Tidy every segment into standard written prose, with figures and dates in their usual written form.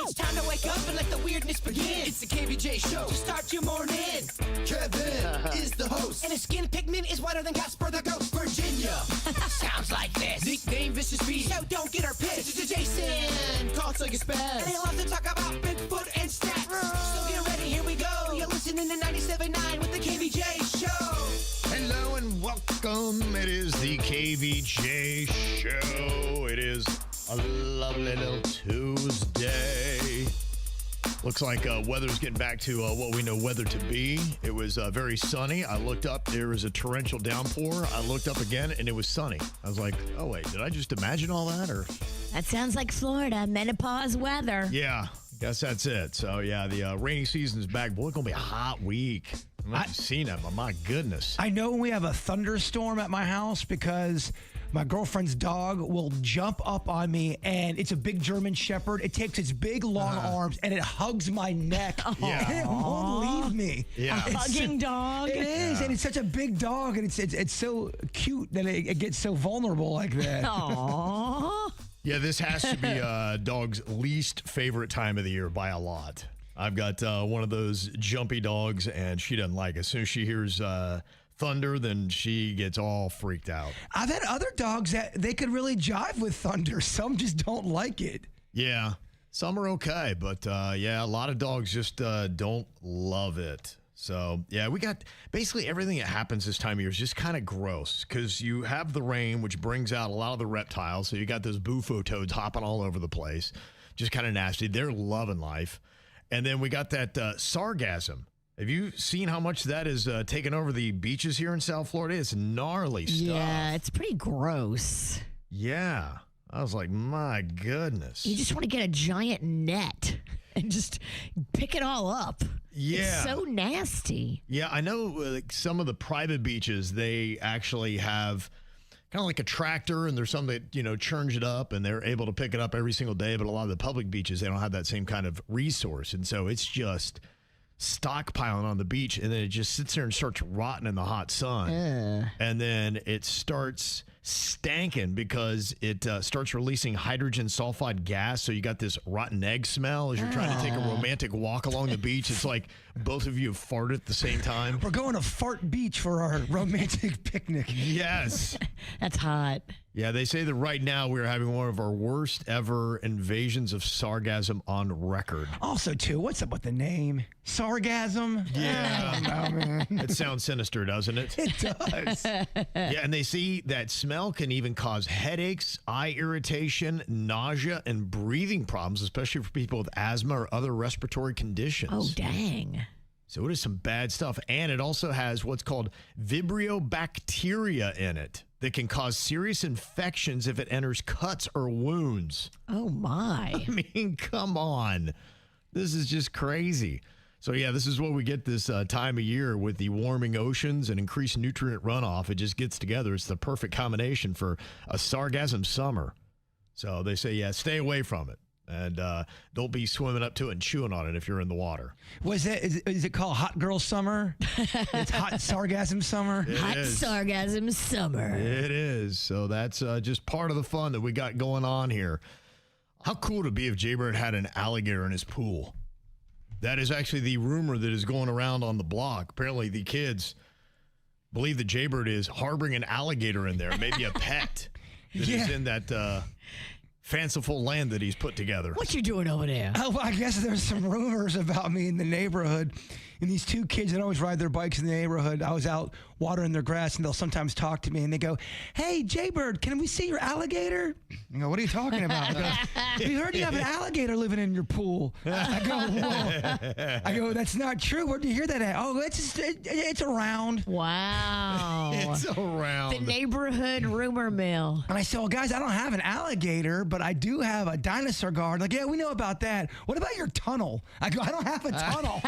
It's time to wake up and let the weirdness begin. It's the KVJ Show to start your morning. Kevin is the host, and his skin pigment is whiter than Casper the Ghost. Virginia sounds like this. Nickname Vicious Beast, so don't get her pissed. Jason, call till you spaz. And he'll have to talk about Bigfoot and stats. So get ready, here we go. You're listening to 97.9 with the KVJ Show. Hello and welcome. It is the KVJ Show. It is a lovely little Tuesday. Looks like weather's getting back to what we know weather to be. It was very sunny. I looked up. There was a torrential downpour. I looked up again, and it was sunny. I was like, oh, wait, did I just imagine all that? Or that sounds like Florida, menopause weather. Yeah, guess that's it. So, yeah, the rainy season's back. Boy, it's going to be a hot week. I don't know if you've seen that, but my goodness. I know we have a thunderstorm at my house because my girlfriend's dog will jump up on me, and it's a big German Shepherd. It takes its big, long arms, and it hugs my neck, and it won't leave me. Yeah. A hugging dog. It is, and it's such a big dog, and it's so cute that it gets so vulnerable like that. Aww. Yeah, this has to be a dog's least favorite time of the year by a lot. I've got one of those jumpy dogs, and she doesn't like it. As soon as she hears thunder, then she gets all freaked out. I've had other dogs that they could really jive with thunder. Some just don't like it. Yeah, some are okay, but yeah, a lot of dogs just don't love it. So, yeah, we got basically everything that happens this time of year is just kind of gross because you have the rain, which brings out a lot of the reptiles. So you got those bufo toads hopping all over the place, just kind of nasty. They're loving life. And then we got that sargassum. Have you seen how much that is taking over the beaches here in South Florida? It's gnarly stuff. Yeah, it's pretty gross. Yeah. I was like, my goodness. You just want to get a giant net and just pick it all up. Yeah. It's so nasty. Yeah, I know like some of the private beaches, they actually have kind of like a tractor, and there's some that, churns it up, and they're able to pick it up every single day. But a lot of the public beaches, they don't have that same kind of resource. And so it's just stockpiling on the beach, and then it just sits there and starts rotting in the hot sun. And then it starts stanking because it starts releasing hydrogen sulfide gas. So you got this rotten egg smell as you're trying to take a romantic walk along the beach. It's like both of you have farted at the same time. We're going to Fart Beach for our romantic picnic. Yes. That's hot. Yeah, they say that right now we're having one of our worst ever invasions of sargassum on record. Also, too, what's up with the name? Sargasm? Yeah. I don't know, man. It sounds sinister, doesn't it? It does. Yeah, and they see that smell can even cause headaches, eye irritation, nausea, and breathing problems, especially for people with asthma or other respiratory conditions. Oh, dang. So it is some bad stuff. And it also has what's called Vibrio bacteria in it that can cause serious infections if it enters cuts or wounds. Oh, my. I mean, come on. This is just crazy. So, yeah, this is what we get this time of year with the warming oceans and increased nutrient runoff. It just gets together. It's the perfect combination for a sargassum summer. So they say, yeah, stay away from it. And don't be swimming up to it and chewing on it if you're in the water. Is it called Hot Girl Summer? It's Hot Sargassum Summer? Hot sargassum summer. It is. So that's just part of the fun that we got going on here. How cool would it be if Jbird had an alligator in his pool? That is actually the rumor that is going around on the block. Apparently the kids believe that Jbird is harboring an alligator in there, maybe a pet that is in that fanciful land that he's put together. What you doing over there? Oh, well, I guess there's some rumors about me in the neighborhood. And these two kids that always ride their bikes in the neighborhood, I was out watering their grass, and they'll sometimes talk to me, and they go, "Hey, Jbird, can we see your alligator?" I go, "What are you talking about?" We heard you have an alligator living in your pool. I go, "Whoa." I go, "That's not true. Where'd you hear that at?" "Oh, it's around." Wow. It's around. The neighborhood rumor mill. And I said, "Well, guys, I don't have an alligator, but I do have a dinosaur guard." Like, "Yeah, we know about that. What about your tunnel?" I go, "I don't have a tunnel."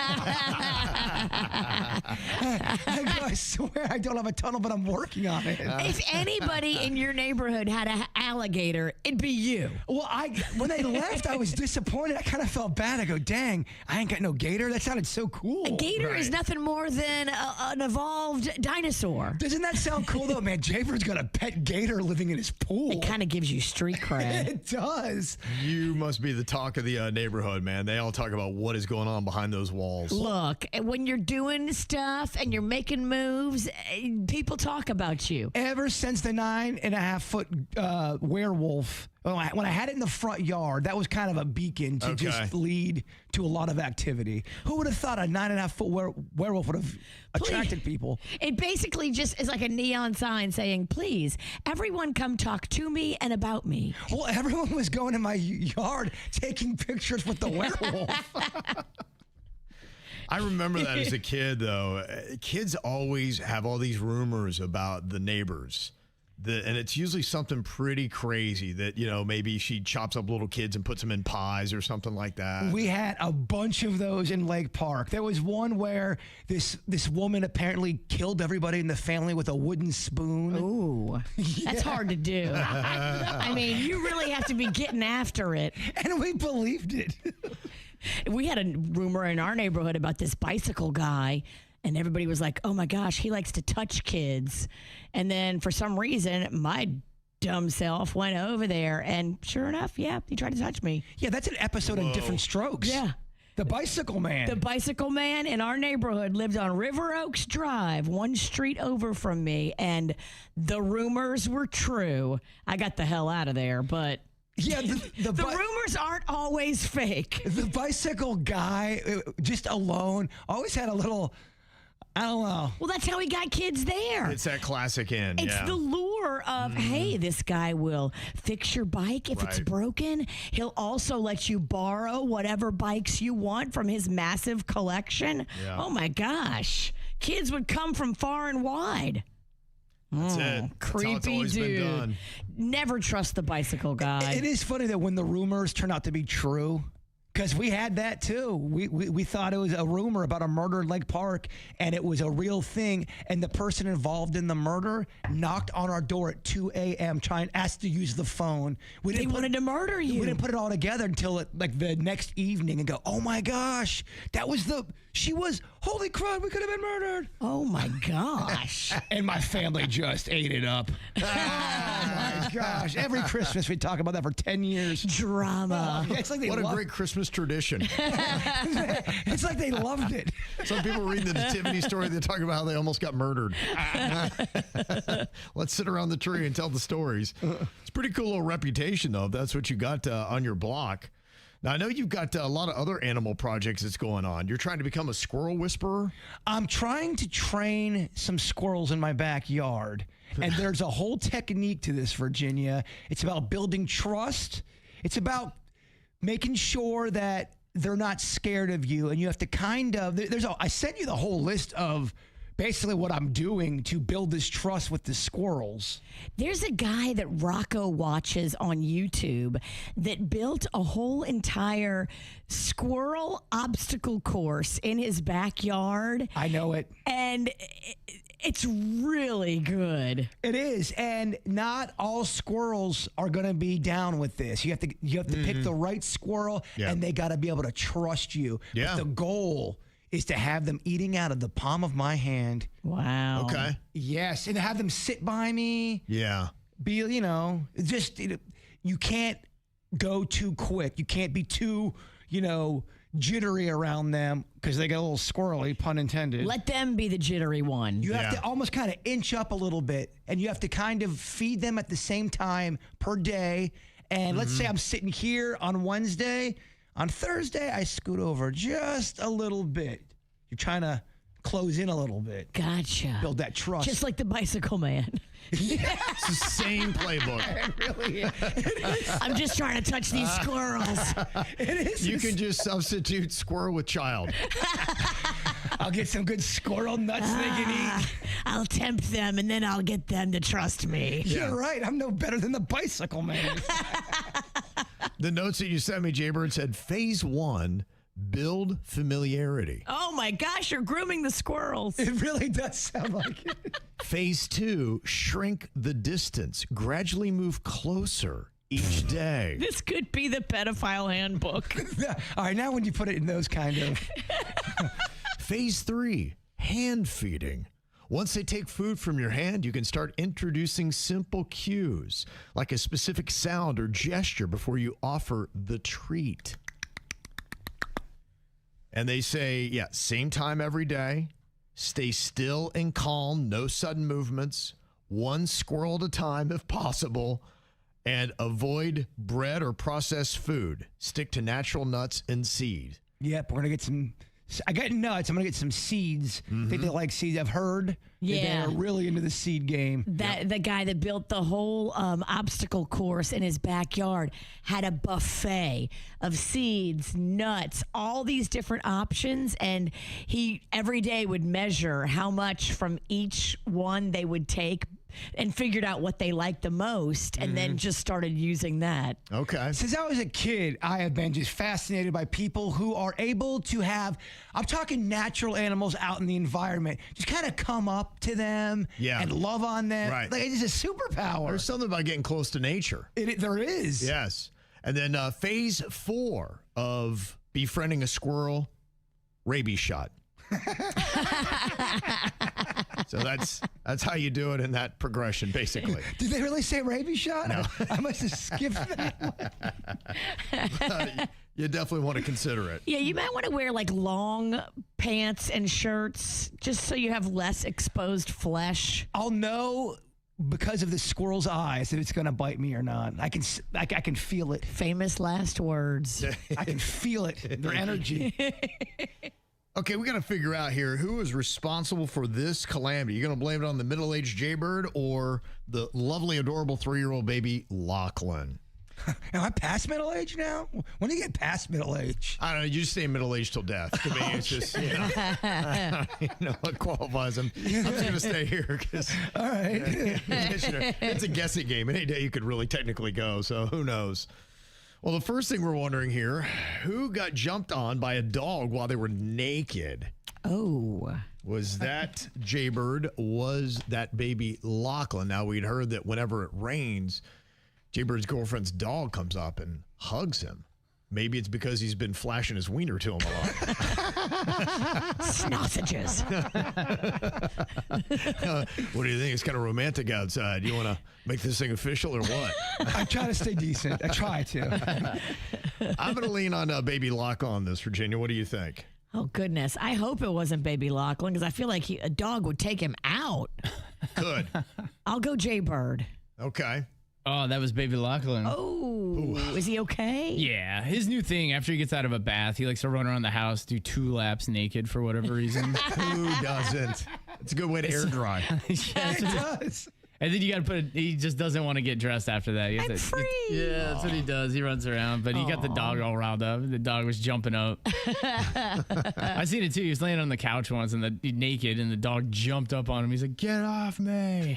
I go, "I swear I don't have a tunnel, but I'm working on it. If anybody in your neighborhood had an alligator, it'd be you. Well, when they left, I was disappointed. I kind of felt bad. I go, dang, I ain't got no gator. That sounded so cool. A gator is nothing more than an evolved dinosaur. Doesn't that sound cool, though? Man, Jbird's got a pet gator living in his pool. It kind of gives you street cred. It does. You must be the talk of the neighborhood, man. They all talk about what is going on behind those walls. Look, when you're doing stuff and you're making moves, people talk about you. Ever since the 9.5-foot werewolf, when I had it in the front yard, that was kind of a beacon to just lead to a lot of activity. Who would have thought a 9.5-foot werewolf would have attracted people? It basically just is like a neon sign saying, please, everyone come talk to me and about me. Well, everyone was going in my yard taking pictures with the werewolf. I remember that as a kid, though. Kids always have all these rumors about the neighbors. And it's usually something pretty crazy that, maybe she chops up little kids and puts them in pies or something like that. We had a bunch of those in Lake Park. There was one where this woman apparently killed everybody in the family with a wooden spoon. Ooh, that's hard to do. I mean, you really have to be getting after it. And we believed it. We had a rumor in our neighborhood about this bicycle guy, and everybody was like, oh my gosh, he likes to touch kids. And then for some reason, my dumb self went over there, and sure enough, he tried to touch me. Yeah, that's an episode of Different Strokes. Yeah. The bicycle man. The bicycle man in our neighborhood lived on River Oaks Drive, one street over from me, and the rumors were true. I got the hell out of there, but... Yeah, the rumors aren't always fake. The bicycle guy, just alone, always had a little, I don't know. Well, that's how he got kids there. It's that classic end. It's the lure of, hey, this guy will fix your bike if it's broken. He'll also let you borrow whatever bikes you want from his massive collection. Yeah. Oh, my gosh. Kids would come from far and wide. That's it. Creepy That's how it's always dude. been done. Never trust the bicycle guy. It is funny that when the rumors turn out to be true, because we had that too. We thought it was a rumor about a murder in Lake Park, and it was a real thing. And the person involved in the murder knocked on our door at 2 a.m. asked to use the phone. They wanted to murder you. We didn't put it all together until the next evening and go, oh my gosh, holy crap, we could have been murdered. Oh my gosh. And my family just ate it up. Oh my gosh. Every Christmas we talk about that for 10 years. Drama. It's like what a great Christmas tradition. It's like they loved it. Some people read the nativity story, they talk about how they almost got murdered. Let's sit around the tree and tell the stories. It's a pretty cool little reputation, though, if that's what you got on your block. Now, I know you've got a lot of other animal projects that's going on. You're trying to become a squirrel whisperer? I'm trying to train some squirrels in my backyard. And there's a whole technique to this, Virginia. It's about building trust. It's about making sure that they're not scared of you. And you have to I sent you the whole list of basically what I'm doing to build this trust with the squirrels. There's a guy that Rocco watches on YouTube that built a whole entire squirrel obstacle course in his backyard. I know it. And it's really good. It is. And not all squirrels are going to be down with this. You have to pick the right squirrel, and they got to be able to trust you. Yeah. But the goal is to have them eating out of the palm of my hand. Wow. Okay. Yes, and have them sit by me. Yeah. You can't go too quick. You can't be too, jittery around them because they get a little squirrely, pun intended. Let them be the jittery one. You have to almost kind of inch up a little bit, and you have to kind of feed them at the same time per day. And let's say I'm sitting here on Wednesday. On Thursday, I scoot over just a little bit. You're trying to close in a little bit. Gotcha. Build that trust. Just like the bicycle man. It's the same playbook. It really is. I'm just trying to touch these squirrels. It is. You can just substitute squirrel with child. I'll get some good squirrel nuts they can eat. I'll tempt them, and then I'll get them to trust me. Yeah. You're right. I'm no better than the bicycle man. The notes that you sent me, Jbird, said phase 1, build familiarity. Oh my gosh, you're grooming the squirrels. It really does sound like it. Phase 2, shrink the distance. Gradually move closer each day. This could be the pedophile handbook. All right, now when you put it in those kind of. Phase 3, hand feeding. Once they take food from your hand, you can start introducing simple cues, like a specific sound or gesture before you offer the treat. And they say, yeah, same time every day. Stay still and calm, no sudden movements, one squirrel at a time if possible, and avoid bread or processed food. Stick to natural nuts and seed. Yep, we're going to get some. I got nuts. I'm going to get some seeds. I think they like seeds. I've heard Yeah. they're really into the seed game. The guy that built the whole obstacle course in his backyard had a buffet of seeds, nuts, all these different options, and he every day would measure how much from each one they would take and figured out what they liked the most, and then just started using that. Okay. Since I was a kid, I have been just fascinated by people who are able to have, I'm talking natural animals out in the environment, just kind of come up to them and love on them. Right. Like, it's a superpower. There's something about getting close to nature. There is. Yes. And then phase 4 of befriending a squirrel, rabies shot. So that's how you do it in that progression, basically. Did they really say rabies shot? No. I must have skipped that one. You definitely want to consider it. Yeah, you might want to wear like long pants and shirts just so you have less exposed flesh. I'll know because of the squirrel's eyes if it's going to bite me or not. I can feel it. Famous last words. I can feel it. Their energy. Okay, we got to figure out here who is responsible for this calamity. You going to blame it on the middle-aged Jbird or the lovely, adorable 3-year-old baby Lochlan? Am I past middle age now? When do you get past middle age? I don't know. You just stay middle-aged till death. To me, it's just, you know what qualifies them. I'm just going to stay here because All right. it's a guessing game. Any day you could really technically go, so who knows? Well, the first thing we're wondering here, who got jumped on by a dog while they were naked? Oh. Was that Jbird? Was that baby Lochlan? Now, we'd heard that whenever it rains, Jbird's girlfriend's dog comes up and hugs him. Maybe it's because he's been flashing his wiener to him a lot. Sausages. What do you think? It's kind of romantic outside. You want to make this thing official or what? I try to stay decent. I try to. I'm going to lean on baby Lochlan on this, Virginia. What do you think? Oh, goodness. I hope it wasn't baby Lochlan because I feel like a dog would take him out. Good. I'll go Jbird. Okay. Oh, that was baby Lochlan. Oh, is he okay? Yeah, his new thing after he gets out of a bath, he likes to run around the house, do 2 laps naked for whatever reason. Who doesn't? It's a good way to air dry. Yeah, It does. and then you got to he just doesn't want to get dressed after that. I'm free. Yeah, that's what he does. He runs around, but he got the dog all riled up. The dog was jumping up. I seen it too. He was laying on the couch once and naked, and the dog jumped up on him. He's like, "Get off me!"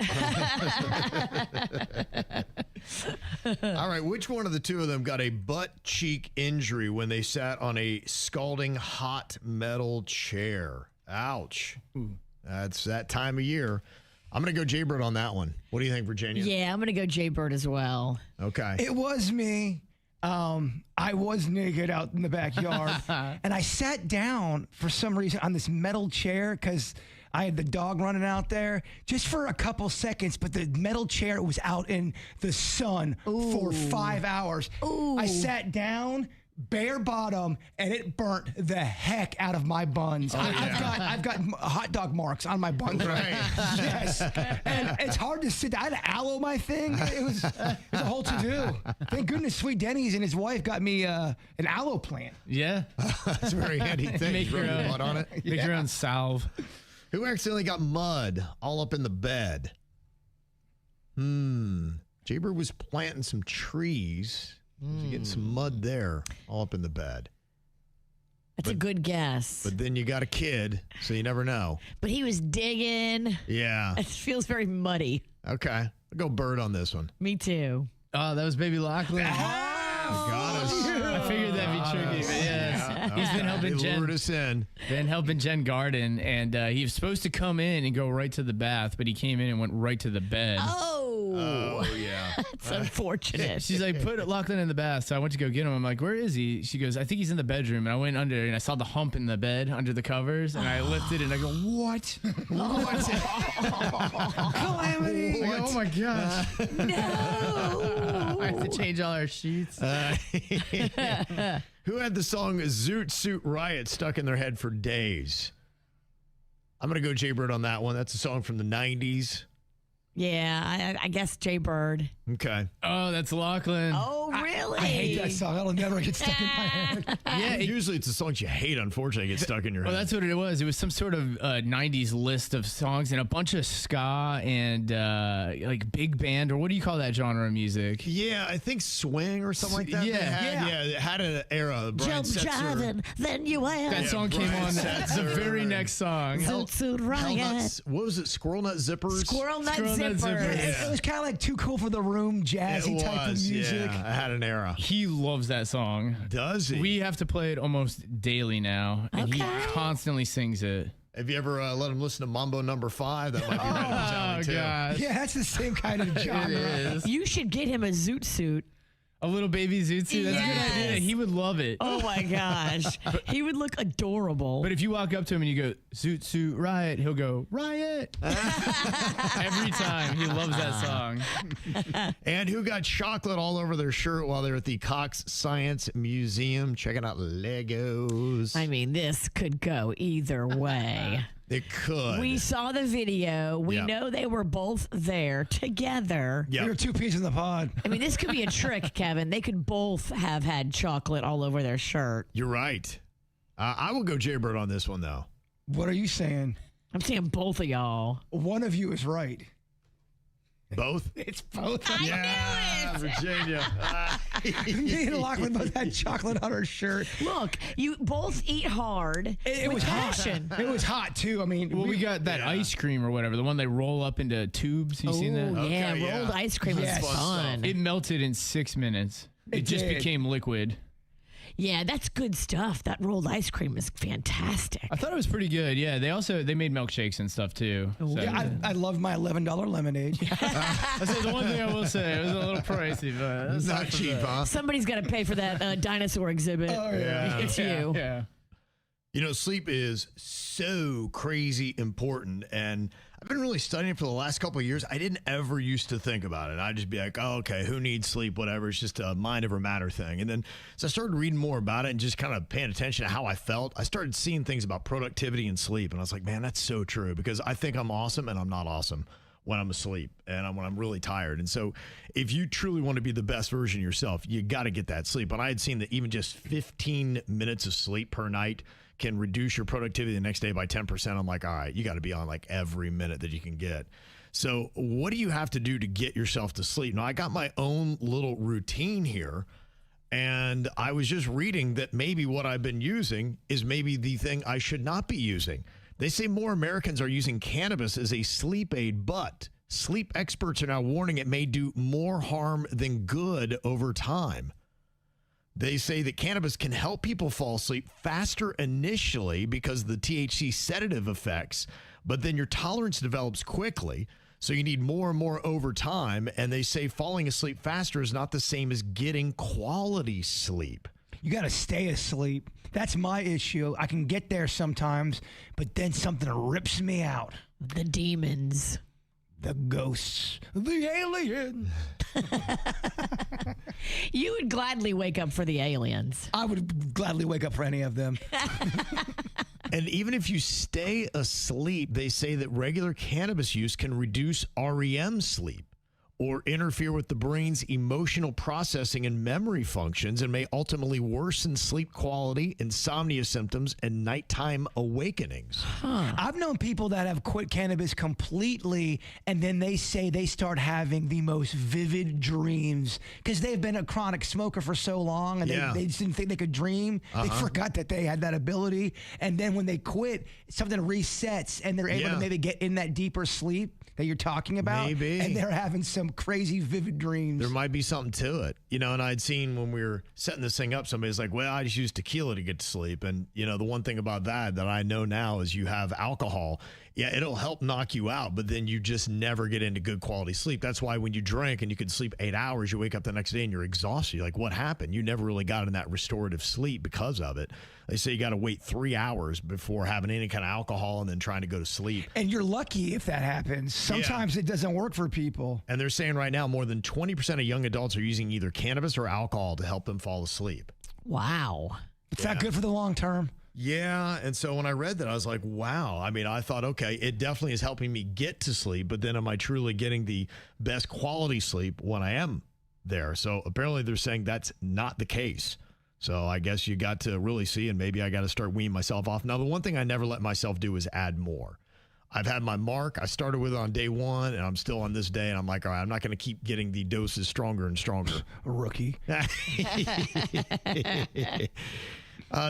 All right, which one of the two of them got a butt cheek injury when they sat on a scalding hot metal chair? Ouch. That's that time of year. I'm going to go Jbird on that one. What do you think, Virginia? Yeah, I'm going to go Jbird as well. Okay. It was me. I was naked out in the backyard, and I sat down for some reason on this metal chair because I had the dog running out there just for a couple seconds, but the metal chair was out in the sun for 5 hours. I sat down, bare bottom, and it burnt the heck out of my buns. I've got hot dog marks on my buns. Right. Yes. And it's hard to sit down. I had to aloe my thing. It was a whole to-do. Thank goodness Sweet Denny's and his wife got me an aloe plant. Yeah, That's a very handy thing. Make your Rub own. blood on it. make your own salve. Who accidentally got mud all up in the bed? Jbird was planting some trees. So getting some mud there all up in the bed. That's a good guess. But then you got a kid, so you never know. But he was digging. Yeah. It feels very muddy. Okay. I'll go Bird on this one. Me too. Oh, that was baby Lochlan. Got us. I figured that'd be tricky. But yes. He's been helping They lured us in. Jen Garden, and he was supposed to come in and go right to the bath, but he came in and went right to the bed. Oh, yeah. That's unfortunate. She's like, put Lochlan in the bath. So I went to go get him. I'm like, where is he? She goes, I think he's in the bedroom. And I went under and I saw the hump in the bed under the covers. And I lifted it and I go, what? What? Calamity. I go, oh my gosh. No. I have to change all our sheets. Who had the song Zoot Suit Riot stuck in their head for days? I'm going to go Jbird on that one. That's a song from the 90s. Yeah, I guess Jbird. Okay. Oh, that's Lochlan. Oh, really? I hate that song. It'll never get stuck in my head. Yeah, Usually it's the songs you hate, unfortunately, get stuck in your Well, head. that's what it was. It was some sort of 90s list of songs and a bunch of ska and like big band, or what do you call that genre of music? Yeah, I think swing or something like that. Yeah. It had an era. Brian Jump Setzer. jiving, then you That am. song came Brian on the Setzer. very next song. Zoot Suit Riot. What was it? Squirrel Nut Zippers? Squirrel Nut Squirrel Nut Zipper. Zippers. It was kind of like too cool for the room, jazzy It type of was, music. yeah. I had an era. He loves that song. Does he? We have to play it almost daily now, and he Okay. constantly sings it. Have you ever let him listen to Mambo Number 5? That might be right up his alley, Oh too. gosh, Yeah, that's the same kind of genre. it is. You should get him a zoot suit. A little baby Zoot Suit. That's a Yes. good idea. He would love it. Oh my gosh. He would look adorable. But if you walk up to him and you go, Zoot Suit Riot, he'll go, Riot. Every time. He loves that song. And who got chocolate all over their shirt while they're at the Cox Science Museum checking out Legos? I mean, this could go either way. It could. We saw the video. We Yep. know they were both there together. Yep. We were two peas in the pod. I mean, this could be a trick, Kevin. They could both have had chocolate all over their shirt. You're right. I will go Jbird on this one, though. What are you saying? I'm seeing both of y'all. One of you is right. Both? It's both. Yeah, Virginia. Me and Lochlan both had chocolate on our shirt. Look, you both eat hard. It with was passion. hot. It was hot too. I mean, Well, we got that ice cream or whatever, the one they roll up into tubes. You seen Oh, that? yeah, Okay, yeah. rolled ice cream is Yes. fun. It melted in 6 minutes. It just did. became liquid. Yeah, that's good stuff. That rolled ice cream is fantastic. I thought it was pretty good. Yeah, they made milkshakes and stuff too. So, yeah, I love my $11 lemonade. that's the one thing I will say. It was a little pricey, but it's Not cheap, huh? Somebody's got to pay for that dinosaur exhibit. yeah. It's you. Yeah. You know, sleep is so crazy important, and I've been really studying it for the last couple of years. I didn't ever used to think about it. I'd just be like, oh, okay, who needs sleep, whatever. It's just a mind over matter thing. And then as I started reading more about it and just kind of paying attention to how I felt, I started seeing things about productivity and sleep. And I was like, man, that's so true, because I think I'm awesome and I'm not awesome when I'm asleep and when I'm really tired. And so if you truly want to be the best version of yourself, you got to get that sleep. But I had seen that even just 15 minutes of sleep per night can reduce your productivity the next day by 10%. I'm like, all right, you got to be on like every minute that you can get. So what do you have to do to get yourself to sleep? Now, I got my own little routine here, and I was just reading that maybe what I've been using is maybe the thing I should not be using. They say more Americans are using cannabis as a sleep aid, but sleep experts are now warning it may do more harm than good over time. They say that cannabis can help people fall asleep faster initially because of the THC sedative effects, but then your tolerance develops quickly, so you need more and more over time. And they say falling asleep faster is not the same as getting quality sleep. You got to stay asleep. That's my issue. I can get there sometimes, but then something rips me out. The demons. The ghosts. The alien. You would gladly wake up for the aliens. I would gladly wake up for any of them. And even if you stay asleep, they say that regular cannabis use can reduce REM sleep or interfere with the brain's emotional processing and memory functions, and may ultimately worsen sleep quality, insomnia symptoms, and nighttime awakenings. I've known people that have quit cannabis completely, and then they say they start having the most vivid dreams because they've been a chronic smoker for so long, and Yeah. they just didn't think they could dream. They forgot that they had that ability. And then when they quit, something resets, and they're able Yeah. to maybe get in that deeper sleep. that you're talking about. Maybe. And they're having some crazy vivid dreams. There might be something to it. And I'd seen when we were setting this thing up, somebody's like, well, I just use tequila to get to sleep. And, the one thing about that I know now is you have alcohol. Yeah, it'll help knock you out, but then you just never get into good quality sleep. That's why when you drink and you can sleep 8 hours, you wake up the next day and you're exhausted. You're like, what happened? You never really got in that restorative sleep because of it. They say you got to wait 3 hours before having any kind of alcohol and then trying to go to sleep. And you're lucky if that happens. Sometimes it doesn't work for people. And they're saying right now more than 20% of young adults are using either cannabis or alcohol to help them fall asleep. Wow. It's not good for the long term. Yeah, and so when I read that, I was like, wow. I mean, I thought, okay, it definitely is helping me get to sleep, but then am I truly getting the best quality sleep when I am there? So apparently they're saying that's not the case. So I guess you got to really see, and maybe I got to start weaning myself off. Now, the one thing I never let myself do is add more. I've had my mark. I started with it on day one, and I'm still on this day, and I'm like, all right, I'm not going to keep getting the doses stronger and stronger. A rookie.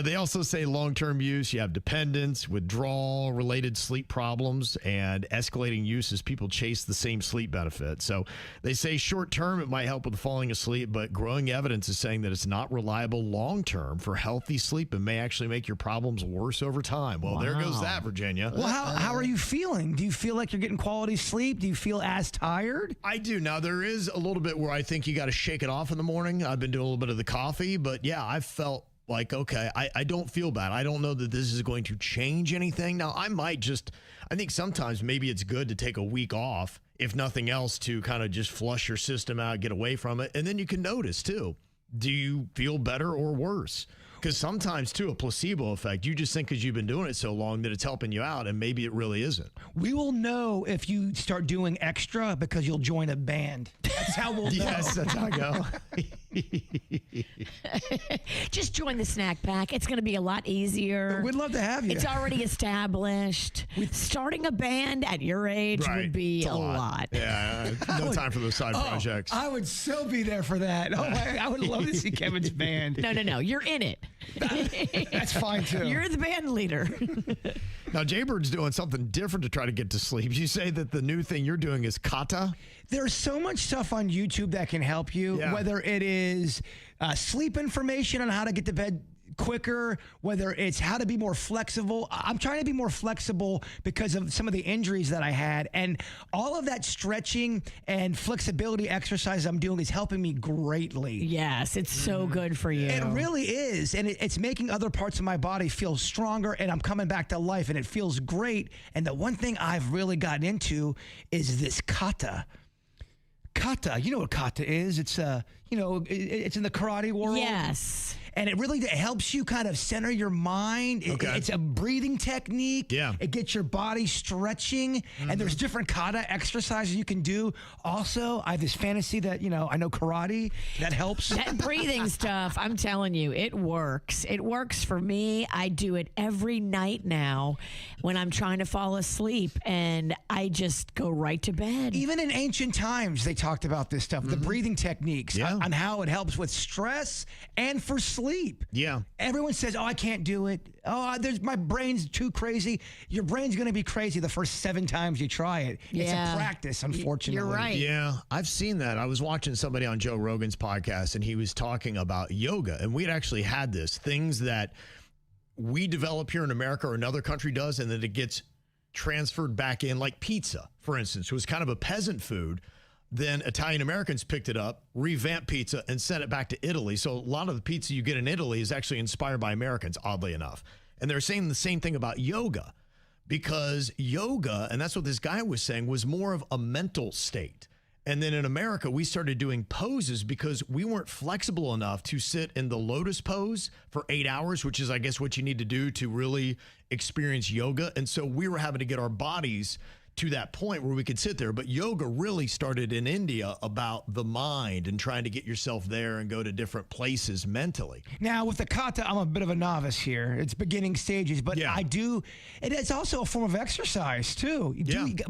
They also say long-term use, you have dependence, withdrawal, related sleep problems, and escalating use as people chase the same sleep benefit. So they say short-term, it might help with falling asleep, but growing evidence is saying that it's not reliable long-term for healthy sleep and may actually make your problems worse over time. Well, There goes that, Virginia. Well, how are you feeling? Do you feel like you're getting quality sleep? Do you feel as tired? I do. Now, there is a little bit where I think you got to shake it off in the morning. I've been doing a little bit of the coffee, but yeah, I felt like, okay, I don't feel bad. I don't know that this is going to change anything. Now, I think sometimes maybe it's good to take a week off, if nothing else, to kind of just flush your system out, get away from it. And then you can notice, too, do you feel better or worse? Because sometimes, too, a placebo effect, you just think because you've been doing it so long that it's helping you out, and maybe it really isn't. We will know if you start doing extra because you'll join a band. That's how we'll know. Yes, that's how I go. Just join the snack pack. It's going to be a lot easier. We'd love to have you. It's already established. Starting a band at your age would be a lot. Yeah, no time for those side projects. I would so be there for that. Oh, I would love to see Kevin's band. No. You're in it. That's fine, too. You're the band leader. Now, Jbird's doing something different to try to get to sleep. You say that the new thing you're doing is kata? There's so much stuff on YouTube that can help you, whether it is sleep information on how to get to bed quicker, whether it's how to be more flexible. I'm trying to be more flexible because of some of the injuries that I had, and all of that stretching and flexibility exercise I'm doing is helping me greatly. Yes, it's so good for you. It really is, and it's making other parts of my body feel stronger, and I'm coming back to life, and it feels great. And the one thing I've really gotten into is this kata. Kata, you know what kata is? It's it's in the karate world. Yes. And it really helps you kind of center your mind. It's a breathing technique. Yeah. It gets your body stretching. And there's different kata exercises you can do. Also, I have this fantasy that, I know karate. That helps. That breathing stuff, I'm telling you, it works. It works for me. I do it every night now when I'm trying to fall asleep, and I just go right to bed. Even in ancient times, they talked about this stuff, the breathing techniques, on how it helps with stress and for sleep. Yeah. Everyone says, I can't do it. My brain's too crazy. Your brain's going to be crazy the first 7 times you try it. It's a practice, unfortunately. You're right. Yeah, I've seen that. I was watching somebody on Joe Rogan's podcast, and he was talking about yoga, and we had actually had things that we develop here in America or another country does, and then it gets transferred back in, like pizza, for instance. It was kind of a peasant food. Then Italian Americans picked it up, revamped pizza, and sent it back to Italy. So a lot of the pizza you get in Italy is actually inspired by Americans, oddly enough. And they're saying the same thing about yoga, because yoga, and that's what this guy was saying, was more of a mental state. And then in America, we started doing poses because we weren't flexible enough to sit in the lotus pose for 8 hours, which is, I guess, what you need to do to really experience yoga. And so we were having to get our bodies to that point where we could sit there. But yoga really started in India about the mind and trying to get yourself there and go to different places mentally. Now, with the kata, I'm a bit of a novice here. It's beginning stages, but I do. It's also a form of exercise, too.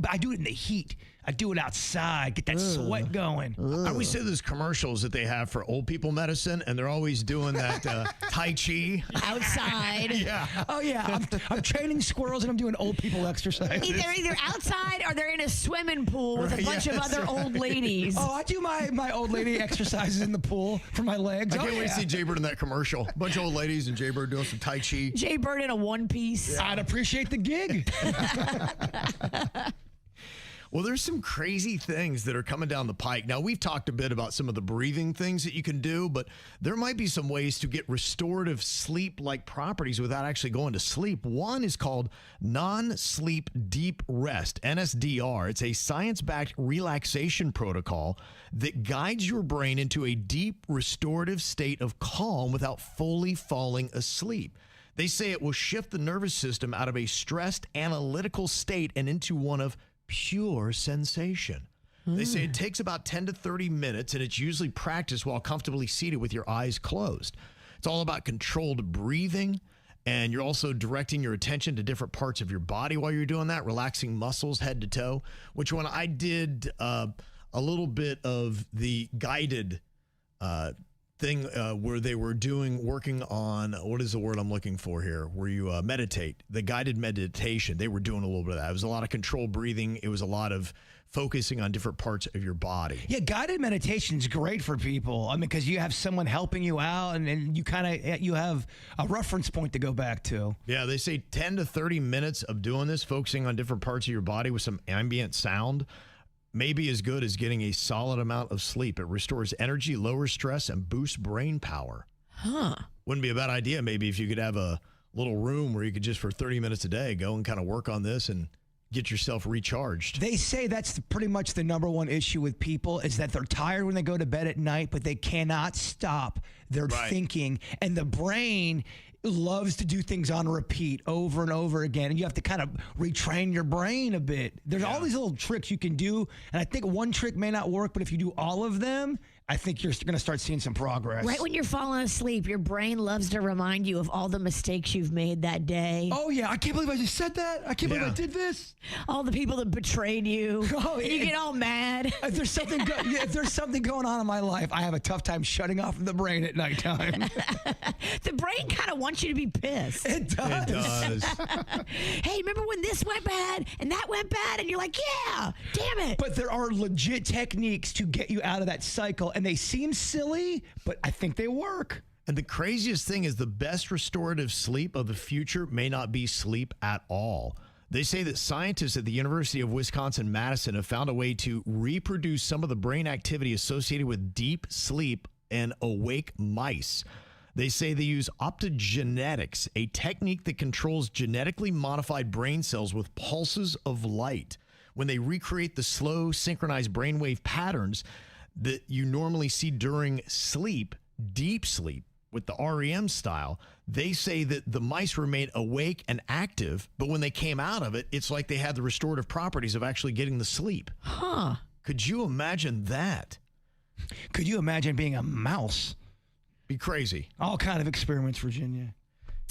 I do it in the heat. I do it outside, get that sweat going. I always say those commercials that they have for old people medicine, and they're always doing that Tai Chi. Outside. Yeah. Oh, yeah. I'm training squirrels and I'm doing old people exercise. Either outside or they're in a swimming pool with a bunch of other old ladies. Oh, I do my old lady exercises in the pool for my legs. I can't wait to see Jbird in that commercial. A bunch of old ladies and Jbird doing some Tai Chi. Jbird in a one piece. Yeah. I'd appreciate the gig. Well, there's some crazy things that are coming down the pike. Now, we've talked a bit about some of the breathing things that you can do, but there might be some ways to get restorative sleep-like properties without actually going to sleep. One is called non-sleep deep rest, NSDR. It's a science-backed relaxation protocol that guides your brain into a deep restorative state of calm without fully falling asleep. They say it will shift the nervous system out of a stressed analytical state and into one of pure sensation. They say it takes about 10 to 30 minutes, and it's usually practiced while comfortably seated with your eyes closed. It's all about controlled breathing, and you're also directing your attention to different parts of your body while you're doing that, relaxing muscles head to toe, which when I did a little bit of the guided thing where they were working on, what is the word I'm looking for here, where you meditate, the guided meditation, they were doing a little bit of that. It was a lot of controlled breathing. It was a lot of focusing on different parts of your body. Yeah, guided meditation is great for people. I mean, because you have someone helping you out, and you have a reference point to go back to. Yeah, they say 10 to 30 minutes of doing this, focusing on different parts of your body with some ambient sound, may be as good as getting a solid amount of sleep. It restores energy, lowers stress, and boosts brain power. Wouldn't be a bad idea maybe if you could have a little room where you could just for 30 minutes a day go and kind of work on this and get yourself recharged. They say that's pretty much the number one issue with people is that they're tired when they go to bed at night, but they cannot stop their thinking. And the brain loves to do things on repeat over and over again. And you have to kind of retrain your brain a bit. There's all these little tricks you can do. And I think one trick may not work, but if you do all of them, I think you're going to start seeing some progress. Right when you're falling asleep, your brain loves to remind you of all the mistakes you've made that day. Oh, yeah. I can't believe I just said that. I can't believe I did this. All the people that betrayed you. Oh, and you get all mad. If there's something going on in my life, I have a tough time shutting off the brain at nighttime. The brain kind of wants you to be pissed. It does. It does. Hey, remember when this went bad and that went bad? And you're like, yeah, damn it. But there are legit techniques to get you out of that cycle. And they seem silly, but I think they work. And the craziest thing is the best restorative sleep of the future may not be sleep at all. They say that scientists at the University of Wisconsin-Madison have found a way to reproduce some of the brain activity associated with deep sleep in awake mice. They say they use optogenetics, a technique that controls genetically modified brain cells with pulses of light. When they recreate the slow, synchronized brainwave patterns that you normally see during sleep, deep sleep, with the REM style, they say that the mice remain awake and active, but when they came out of it, it's like they had the restorative properties of actually getting the sleep. Huh. Could you imagine that? Could you imagine being a mouse? Be crazy. All kind of experiments, Virginia.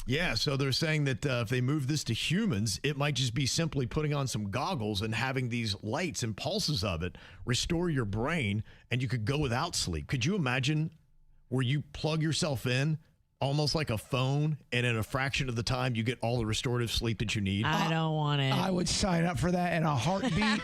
Yeah, so they're saying that if they move this to humans, it might just be simply putting on some goggles and having these lights and pulses of it restore your brain, and you could go without sleep. Could you imagine where you plug yourself in almost like a phone, and in a fraction of the time, you get all the restorative sleep that you need? I don't want it. I would sign up for that in a heartbeat.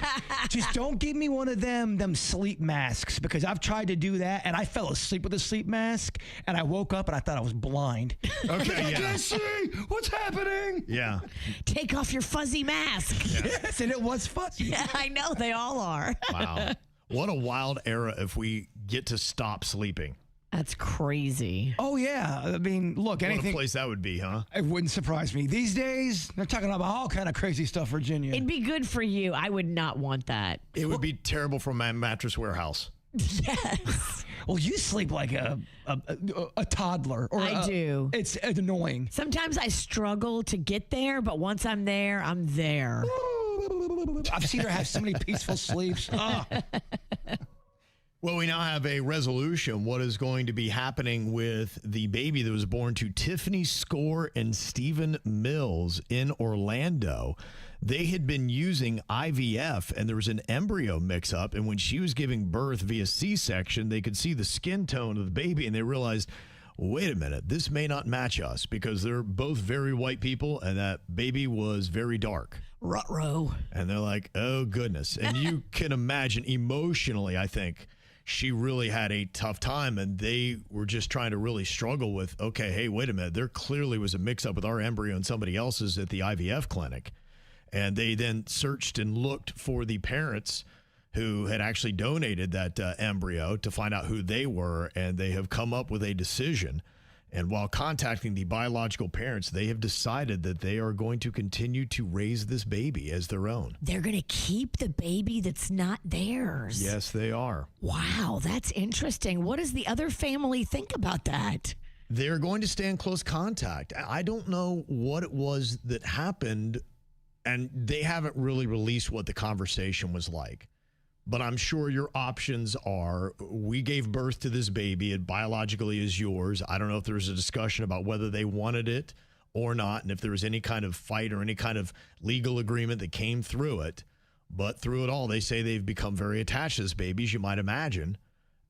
Just don't give me one of them sleep masks, because I've tried to do that, and I fell asleep with a sleep mask, and I woke up, and I thought I was blind. Okay, I can't see. What's happening? Yeah. Take off your fuzzy mask. Yes, and it was fuzzy. Yeah, I know they all are. Wow. What a wild era if we get to stop sleeping. That's crazy. Oh, yeah. I mean, look, What a anything. place that would be, huh? It wouldn't surprise me. These days, they're talking about all kind of crazy stuff, Virginia. It'd be good for you. I would not want that. It would be terrible for my mattress warehouse. Yes. Well, you sleep like a toddler. Or I do. It's annoying. Sometimes I struggle to get there, but once I'm there, I'm there. I've seen her have so many peaceful sleeps. Oh. Well, we now have a resolution. What is going to be happening with the baby that was born to Tiffany Score and Stephen Mills in Orlando? They had been using IVF, and there was an embryo mix-up. And when she was giving birth via C-section, they could see the skin tone of the baby, and they realized, wait a minute, this may not match us because they're both very white people, and that baby was very dark. Ruh-roh. And they're like, oh, goodness. And you can imagine emotionally, I think, she really had a tough time, and they were just trying to really struggle with, okay, hey, wait a minute. There clearly was a mix-up with our embryo and somebody else's at the IVF clinic. And they then searched and looked for the parents who had actually donated that embryo to find out who they were, and they have come up with a decision. And while contacting the biological parents, they have decided that they are going to continue to raise this baby as their own. They're going to keep the baby that's not theirs. Yes, they are. Wow, that's interesting. What does the other family think about that? They're going to stay in close contact. I don't know what it was that happened, and they haven't really released what the conversation was like. But I'm sure your options are, we gave birth to this baby. It biologically is yours. I don't know if there was a discussion about whether they wanted it or not, and if there was any kind of fight or any kind of legal agreement that came through it. But through it all, they say they've become very attached to this baby, as you might imagine,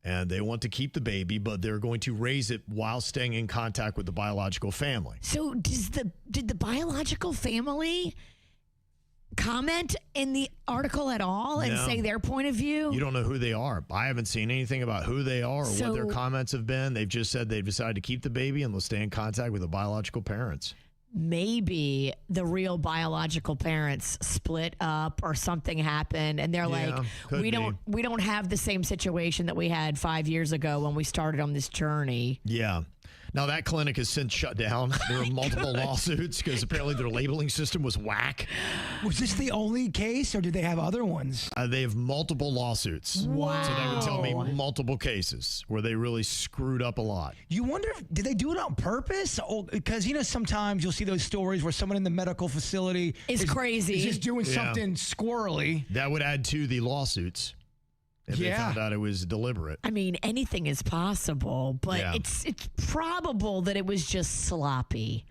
and they want to keep the baby, but they're going to raise it while staying in contact with the biological family. So did the biological family comment in the article at all and say their point of view? You don't know who they are. I haven't seen anything about who they are or what their comments have been. They've just said they've decided to keep the baby and they'll stay in contact with the biological parents. Maybe the real biological parents split up or something happened, and they're like, we don't have the same situation that we had 5 years ago when we started on this journey. Yeah. Now, that clinic has since shut down. There were multiple lawsuits because apparently their labeling system was whack. Was this the only case, or did they have other ones? They have multiple lawsuits. Wow. So that would tell me multiple cases where they really screwed up a lot. You wonder, did they do it on purpose? Because, you know, sometimes you'll see those stories where someone in the medical facility is crazy. Is just doing something squirrely. That would add to the lawsuits. If they found out it was deliberate. I mean, anything is possible, but it's probable that it was just sloppy.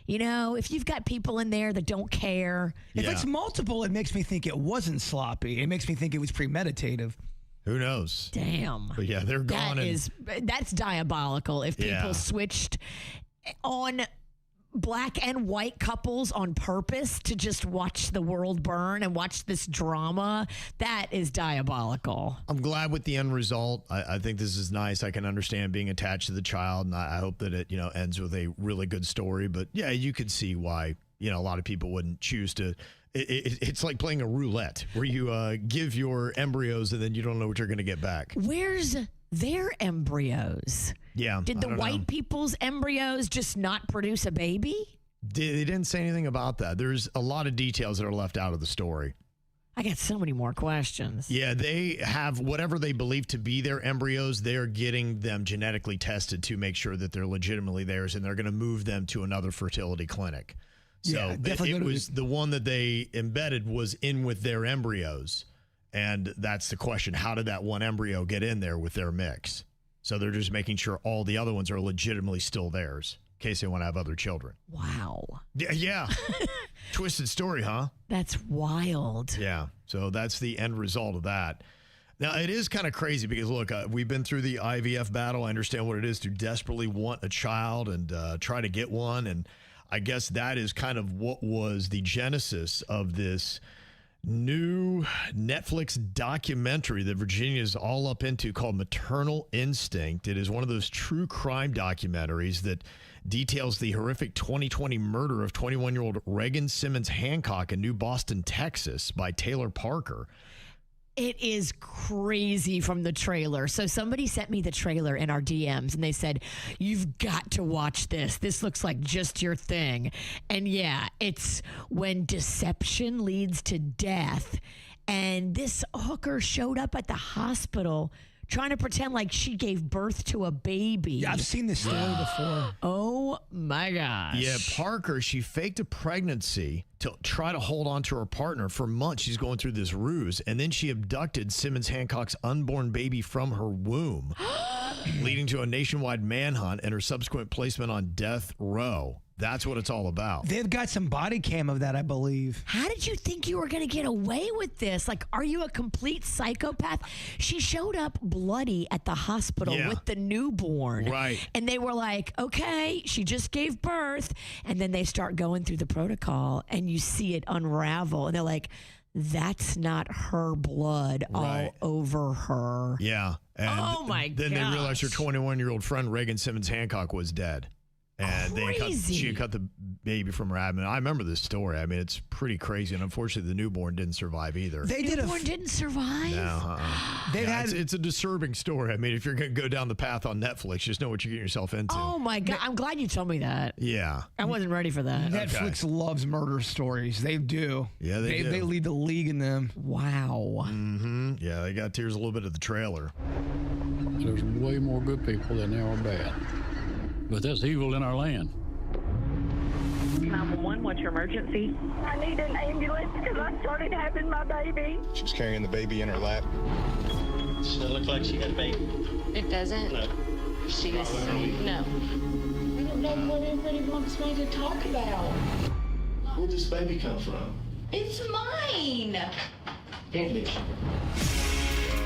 You know, if you've got people in there that don't care. If it's multiple, it makes me think it wasn't sloppy. It makes me think it was premeditative. Who knows? Damn. But yeah, they're gone. That's diabolical. If people switched on black and white couples on purpose to just watch the world burn and watch this drama, that is diabolical. I'm glad with the end result. I think this is nice. I can understand being attached to the child, and I hope that it, ends with a really good story. But yeah, you could see why, a lot of people wouldn't choose to. It's like playing a roulette where you give your embryos and then you don't know what you're going to get back. Where's their embryos? Yeah. Did the white people's embryos just not produce a baby? They didn't say anything about that. There's a lot of details that are left out of the story. I got so many more questions. Yeah, they have whatever they believe to be their embryos. They're getting them genetically tested to make sure that they're legitimately theirs, and they're going to move them to another fertility clinic. So it was the one that they embedded was in with their embryos. And that's the question. How did that one embryo get in there with their mix? So they're just making sure all the other ones are legitimately still theirs in case they want to have other children. Wow. Yeah. Twisted story, huh? That's wild. Yeah. So that's the end result of that. Now, it is kind of crazy because, look, we've been through the IVF battle. I understand what it is to desperately want a child and try to get one. And I guess that is kind of what was the genesis of this new Netflix documentary that Virginia is all up into called Maternal Instinct. It is one of those true crime documentaries that details the horrific 2020 murder of 21-year-old Regan Simmons Hancock in New Boston, Texas by Taylor Parker. It is crazy from the trailer. So somebody sent me the trailer in our DMs and they said, you've got to watch this. This looks like just your thing. And yeah, it's when deception leads to death. And this hooker showed up at the hospital trying to pretend like she gave birth to a baby. Yeah, I've seen this story before. Oh my gosh. Yeah, Parker, she faked a pregnancy to try to hold on to her partner for months. She's going through this ruse, and then she abducted Simmons Hancock's unborn baby from her womb, leading to a nationwide manhunt and her subsequent placement on death row. That's what it's all about. They've got some body cam of that, I believe. How did you think you were going to get away with this? Like, are you a complete psychopath? She showed up bloody at the hospital with the newborn. Right. And they were like, okay, she just gave birth. And then they start going through the protocol and you see it unravel. And they're like, that's not her blood all over her. Yeah. And Oh, my Then they realized her gosh. 21-year-old friend, Reagan Simmons Hancock, was dead. And she had cut the baby from her abdomen. I remember this story. I mean, it's pretty crazy. And unfortunately, the newborn didn't survive either. Newborn didn't survive? No, it's a disturbing story. I mean, if you're going to go down the path on Netflix, just know what you're getting yourself into. Oh, my God. I'm glad you told me that. Yeah. I wasn't ready for that. Netflix loves murder stories. They do. Yeah, they do. They lead the league in them. Wow. Mm-hmm. Yeah, they got tears a little bit of the trailer. There's way more good people than there are bad. But there's evil in our land. 911, what's your emergency? I need an ambulance because I started having my baby. She was carrying the baby in her lap. Does it look like she had a baby? It doesn't? No. She was, no. I don't know what everybody wants me to talk about. Where'd this baby come from? It's mine. Can't be.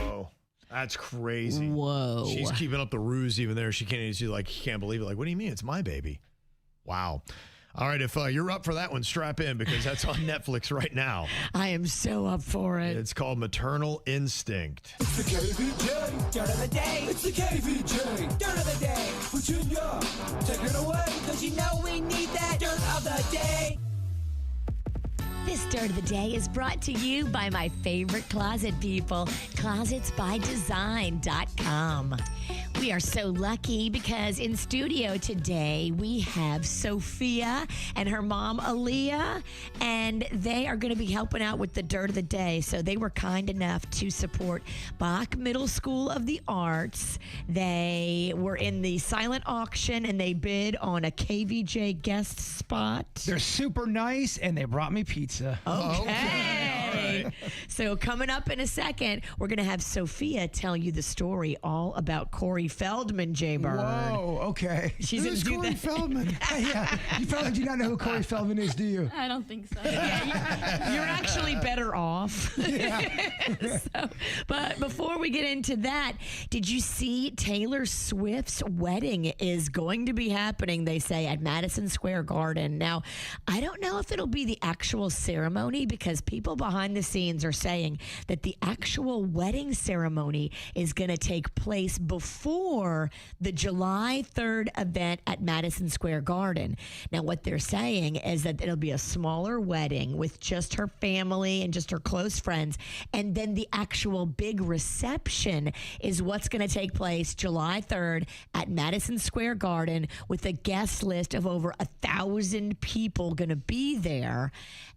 Oh, that's crazy. Whoa. She's keeping up the ruse even there. She can't believe it. Like, what do you mean? It's my baby. Wow. All right, if you're up for that one, strap in because that's on Netflix right now. I am so up for it. It's called Maternal Instinct. It's the KVJ Dirt of the Day. It's the KVJ Dirt of the Day. Virginia, take it away. Cause you know we need that Dirt of the Day. This Dirt of the Day is brought to you by my favorite closet people, closetsbydesign.com. We are so lucky because in studio today we have Sophia and her mom Aaliyah, and they are going to be helping out with the Dirt of the Day. So they were kind enough to support Bach Middle School of the Arts. They were in the silent auction and they bid on a KVJ guest spot. They're super nice, and they brought me pizza. Okay. All right. So coming up in a second, we're going to have Sophia tell you the story all about Corey Feldman, Jbird. Whoa, okay. She's Who's gonna do Corey that. Feldman? Yeah, you probably do not know who Corey Feldman is, do you? I don't think so. You're actually better off. But before we get into that, did you see Taylor Swift's wedding is going to be happening, they say, at Madison Square Garden. Now, I don't know if it'll be the actual ceremony because people behind the scenes are saying that the actual wedding ceremony is going to take place before the July 3rd event at Madison Square Garden. Now, what they're saying is that it'll be a smaller wedding with just her family and just her close friends. And then the actual big reception is what's going to take place July 3rd at Madison Square Garden with a guest list of over 1,000 people going to be there.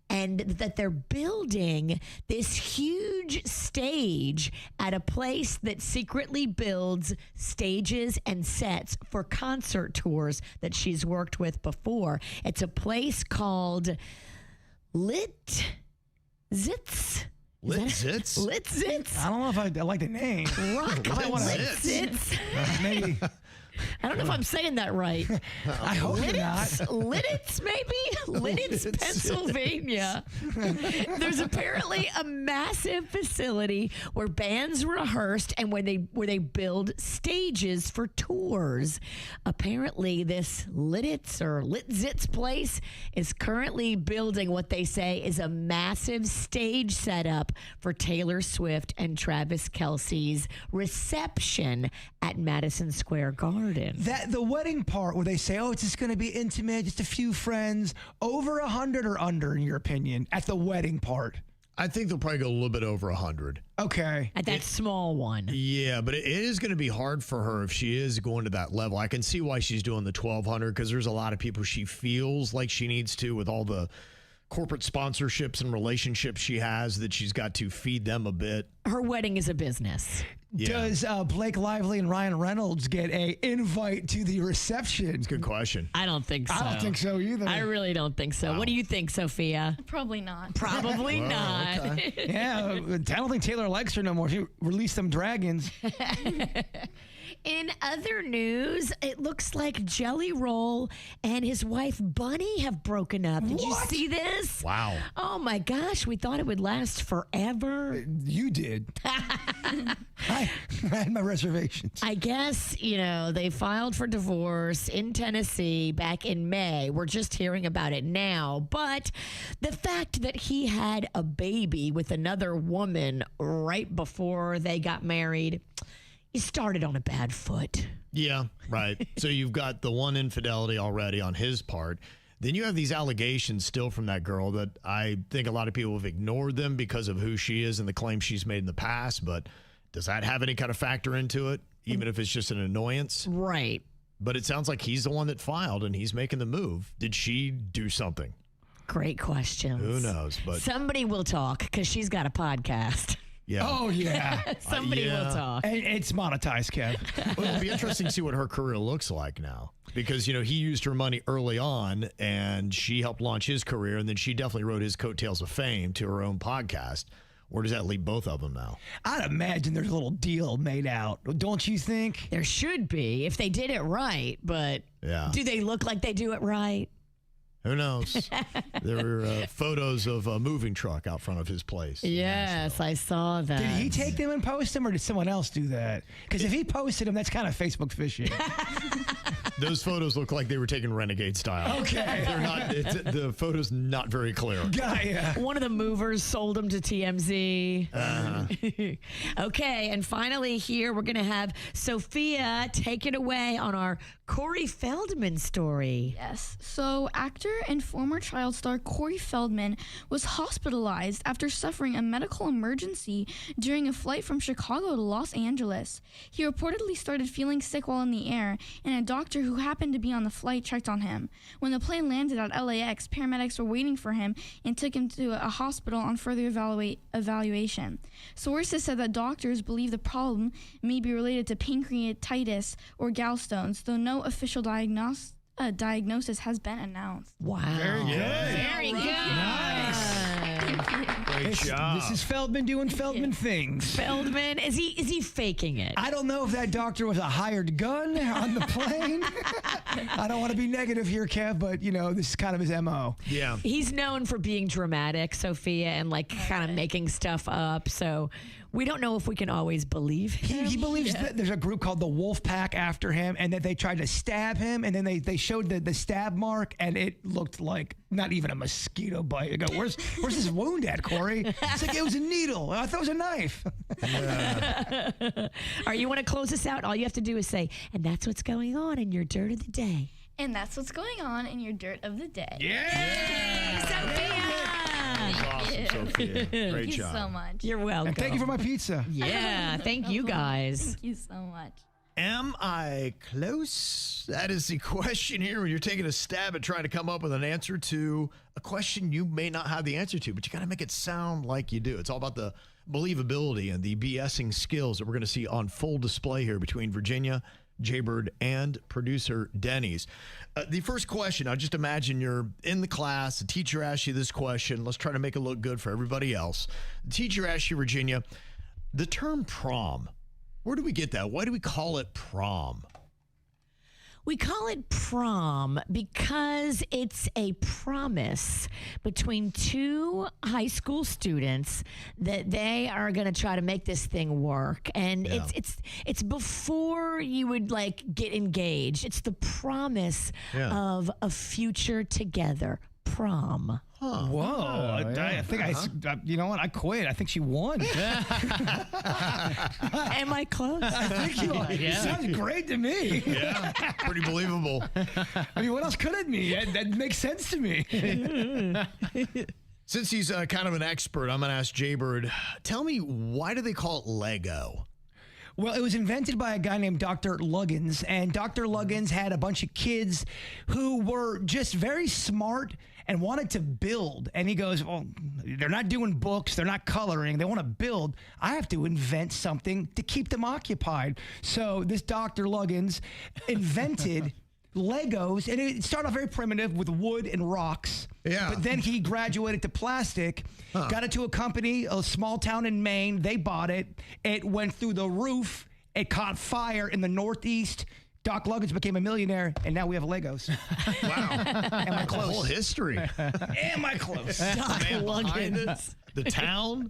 And that they're building this huge stage at a place that secretly builds stages and sets for concert tours that she's worked with before. It's a place called Lit Zits. Lit Zits? Lit Zits. I don't know if I like the name. Rock Lit Lit Zits. Zits. Maybe. I don't know if I'm saying that right. I hope you're not. Lidditz, maybe? Lidditz, Pennsylvania. There's apparently a massive facility where bands rehearsed and where they build stages for tours. Apparently, this Lidditz or Litzitz place is currently building what they say is a massive stage setup for Taylor Swift and Travis Kelce's reception at Madison Square Garden. That the wedding part where they say, oh, it's just going to be intimate, just a few friends, over 100 or under, in your opinion, at the wedding part? I think they'll probably go a little bit over 100. Okay. At that small one. Yeah, but it is going to be hard for her if she is going to that level. I can see why she's doing the 1,200 because there's a lot of people she feels like she needs to with all the corporate sponsorships and relationships she has that she's got to feed them a bit. Her wedding is a business. Does Blake Lively and Ryan Reynolds get a invite to the reception? Good question. I don't think so. I don't think so either. I really don't think so. Wow. What do you think, Sophia? Probably not. Probably not. Okay. Yeah, I don't think Taylor likes her no more. She released them dragons. In other news, it looks like Jelly Roll and his wife Bunny have broken up. Did you see this? Wow. Oh my gosh, we thought it would last forever. You did. I had my reservations. I guess, they filed for divorce in Tennessee back in May. We're just hearing about it now. But the fact that he had a baby with another woman right before they got married, he started on a bad foot. Yeah, right. So you've got the one infidelity already on his part. Then you have these allegations still from that girl that I think a lot of people have ignored them because of who she is and the claims she's made in the past. But does that have any kind of factor into it, even if it's just an annoyance? Right. But it sounds like he's the one that filed and he's making the move. Did she do something? Great questions. Who knows? But somebody will talk because she's got a podcast. yeah. Oh, yeah. Somebody will talk. And it's monetized, Kev. Well, it'll be interesting to see what her career looks like now. Because, he used her money early on and she helped launch his career. And then she definitely rode his coattails of fame to her own podcast. Where does that leave both of them now? I'd imagine there's a little deal made out. Don't you think? There should be if they did it right. But do they look like they do it right? Who knows? There were photos of a moving truck out front of his place. Yes, I saw that. Did he take them and post them, or did someone else do that? Because if he posted them, that's kind of Facebook phishing. Those photos look like they were taken renegade style. Okay. They're not. The photo's not very clear. Yeah. One of the movers sold them to TMZ. Okay, and finally here we're going to have Sophia take it away on our Corey Feldman story. Yes. So actor and former child star Corey Feldman was hospitalized after suffering a medical emergency during a flight from Chicago to Los Angeles. He reportedly started feeling sick while in the air, and a doctor who happened to be on the flight checked on him. When the plane landed at LAX, paramedics were waiting for him and took him to a hospital on further evaluation. Sources said that doctors believe the problem may be related to pancreatitis or gallstones, though no official diagnosis has been announced. Wow. Very good. Very good. Nice. Great job. This is Feldman doing Feldman things. Feldman, is he faking it? I don't know if that doctor was a hired gun on the plane. I don't want to be negative here, Kev, but, this is kind of his MO. Yeah. He's known for being dramatic, Sophia, and kind of making stuff up. So we don't know if we can always believe him. He believes that there's a group called the Wolf Pack after him, and that they tried to stab him, and then they showed the stab mark, and it looked like not even a mosquito bite. I go, where's this wound at, Corey? It's like it was a needle. I thought it was a knife. All right, you want to close this out? All you have to do is say, and that's what's going on in your dirt of the day. And that's what's going on in your dirt of the day. Sophia! Awesome, Sophia. Great Thank you job. so much. You're welcome. And thank you for my pizza. Yeah, thank you guys. Thank you so much. Am I close? That is the question here when you're taking a stab at trying to come up with an answer to a question you may not have the answer to, but you got to make it sound like you do. It's all about the believability and the BSing skills that we're going to see on full display here between Virginia, Jbird, and producer Denny's. The first question, now just imagine you're in the class, the teacher asks you this question. Let's try to make it look good for everybody else. The teacher asks you, Virginia, the term prom, where do we get that? Why do we call it prom? We call it prom because it's a promise between two high school students that they are going to try to make this thing work. And it's before you would get engaged. It's the promise of a future together. Prom. Huh. Whoa. I think you know what? I quit. I think she won. Am I close? I think you are. Yeah. Sounds great to me. Yeah, pretty believable. I mean, what else could it mean? That makes sense to me. Since he's kind of an expert, I'm going to ask Jbird, tell me, why do they call it Lego? Well, it was invented by a guy named Dr. Luggins, and Dr. Luggins had a bunch of kids who were just very smart and wanted to build. And he goes, well, they're not doing books. They're not coloring. They want to build. I have to invent something to keep them occupied. So this Dr. Luggins invented Legos, and it started off very primitive with wood and rocks. Yeah. But then he graduated to plastic, got it to a company, a small town in Maine. They bought it. It went through the roof. It caught fire in the Northeast. Doc Luggins became a millionaire, and now we have Legos. Wow. Am I close? Whole history. Am I close? Doc Man behind it, Luggins. the town.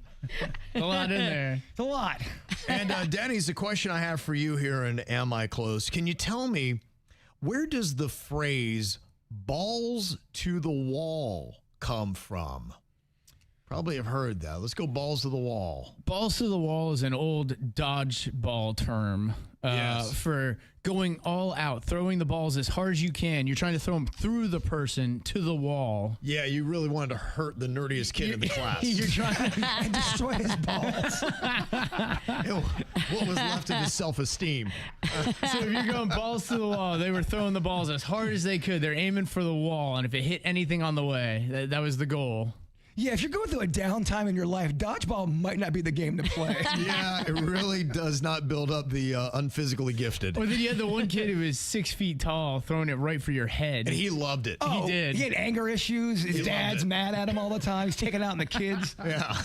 A lot in there. It's a lot. And Denny's the question I have for you here in Am I Close? Can you tell me, where does the phrase balls to the wall come from? Probably have heard that. Let's go balls to the wall. Balls to the wall is an old dodgeball term for going all out, throwing the balls as hard as you can. You're trying to throw them through the person to the wall. Yeah, you really wanted to hurt the nerdiest kid in the class. You're trying to And destroy his balls. What was left of his self-esteem? So if you're going balls to the wall, they were throwing the balls as hard as they could. They're aiming for the wall, and if it hit anything on the way, that was the goal. Yeah, if you're going through a downtime in your life, dodgeball might not be the game to play. Yeah, it really does not build up the unphysically gifted. Or then you had the one kid who was 6 feet tall throwing it right for your head. And he loved it. He did. He had anger issues. His loved dad's it. mad at him all the time. He's taking it out on the kids. Yeah.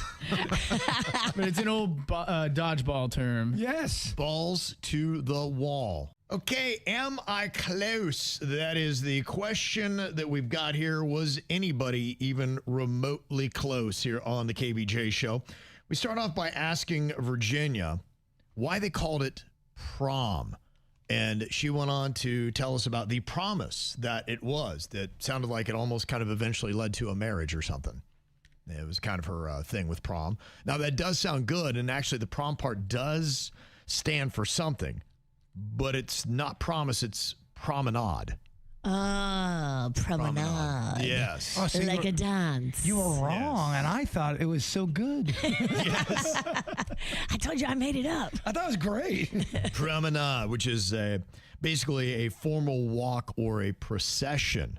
But it's an old dodgeball term. Yes. Balls to the wall. Okay, am I close? That is the question that we've got here. Was anybody even remotely close here on the KVJ show? We start off by asking Virginia why they called it prom. And she went on to tell us about the promise that it was, that sounded like it almost kind of eventually led to a marriage or something. It was kind of her thing with prom. Now, that does sound good, and actually the prom part does stand for something. But it's not promise, it's promenade. Oh, promenade. Yes. Oh, so Like a dance. you were wrong, and I thought it was so good. Yes. I told you I made it up. I thought it was great. Promenade, which is basically a formal walk or a procession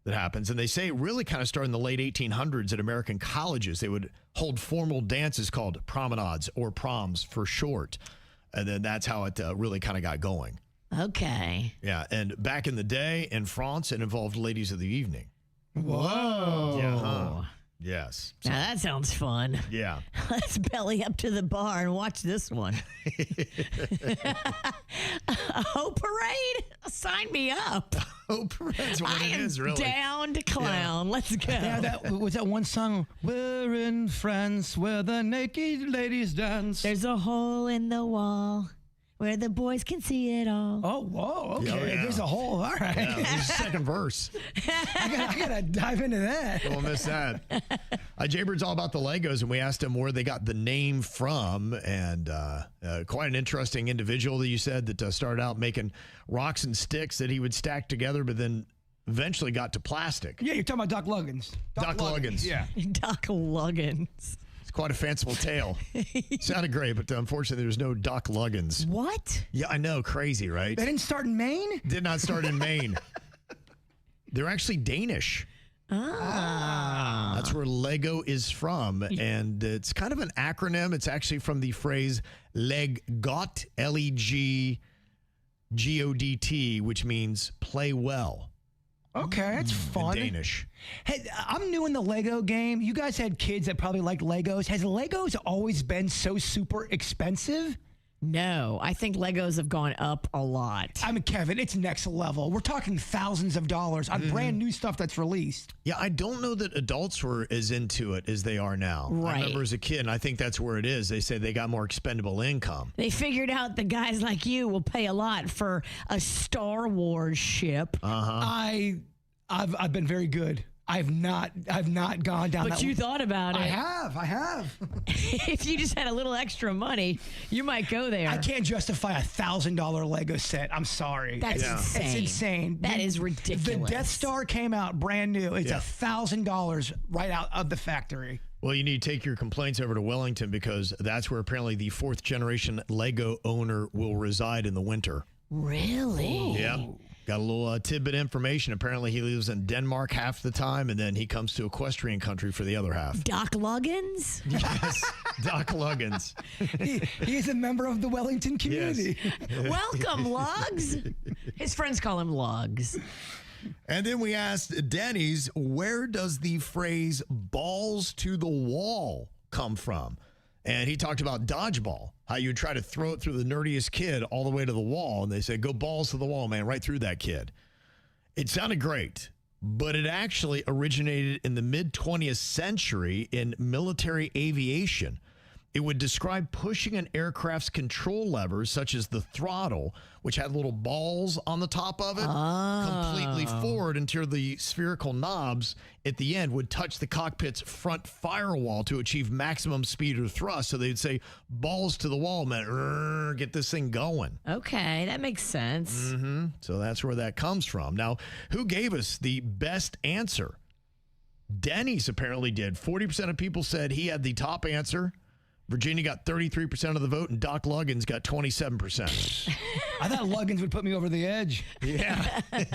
that happens. And they say it really kind of started in the late 1800s at American colleges. They would hold formal dances called promenades or proms for short. And then that's how it really kind of got going. Okay. Yeah. And back in the day in France, it involved ladies of the evening. Whoa. Yeah. Yes. Now that sounds fun. Yeah. Let's belly up to the bar and watch this one. A hoe parade? Sign me up. Oh, that's what I it am is, really. down to clown. Let's go. Yeah, that was that one song. We're in France where the naked ladies dance. There's a hole in the wall where the boys can see it all. Oh, whoa. Okay. Oh, yeah. There's a whole. All right. Yeah, there's a second verse. I gotta dive into that. Don't miss that. Jbird's all about the Legos, and we asked him where they got the name from. And quite an interesting individual that you said that started out making rocks and sticks that he would stack together, but then eventually got to plastic. Yeah, you're talking about Doc Luggins. Doc Luggins. Yeah. Doc Luggins. It's quite a fanciful tale. Sounded great, but unfortunately, there's no Doc Luggins. What? Yeah, I know. Crazy, right? They didn't start in Maine? Did not start in Maine. They're actually Danish. Ah. That's where Lego is from. And it's kind of an acronym. It's actually from the phrase Leggot, L-E-G-G-O-D-T, which means play well. Okay, that's fun. In Danish. Hey, I'm new in the Lego game. You guys had kids that probably liked Legos. Has Legos always been so super expensive? No, I think Legos have gone up a lot. I mean, Kevin, it's next level. We're talking thousands of dollars on brand new stuff that's released. Yeah, I don't know that adults were as into it as they are now. Right. I remember as a kid, and I think that's where it is. They say they got more expendable income. They figured out the guys like you will pay a lot for a Star Wars ship. Uh-huh. I've been very good. I've not gone down that. But you thought about it. I have. If you just had a little extra money, you might go there. I can't justify $1,000 Lego set. I'm sorry. That's insane. It's insane. That is ridiculous. The Death Star came out brand new. It's $1,000 right out of the factory. Well, you need to take your complaints over to Wellington because that's where apparently the fourth generation Lego owner will reside in the winter. Really? Yeah. Got a little tidbit information. Apparently, he lives in Denmark half the time, and then he comes to equestrian country for the other half. Doc Luggins? Yes, Doc Luggins. He is a member of the Wellington community. Yes. Welcome, Lugs. His friends call him Lugs. And then we asked Denny's, where does the phrase balls to the wall come from? And he talked about dodgeball, how you try to throw it through the nerdiest kid all the way to the wall. And they said, go balls to the wall, man, right through that kid. It sounded great, but it actually originated in the mid-20th century in military aviation. It would describe pushing an aircraft's control levers, such as the throttle, which had little balls on the top of it, completely forward until the spherical knobs at the end would touch the cockpit's front firewall to achieve maximum speed or thrust. So they'd say, balls to the wall, man, get this thing going. Okay, that makes sense. So that's where that comes from. Now, who gave us the best answer? Denny's apparently did. 40% of people said he had the top answer. Virginia got 33% of the vote, and Doc Luggins got 27%. I thought Luggins would put me over the edge. Yeah. I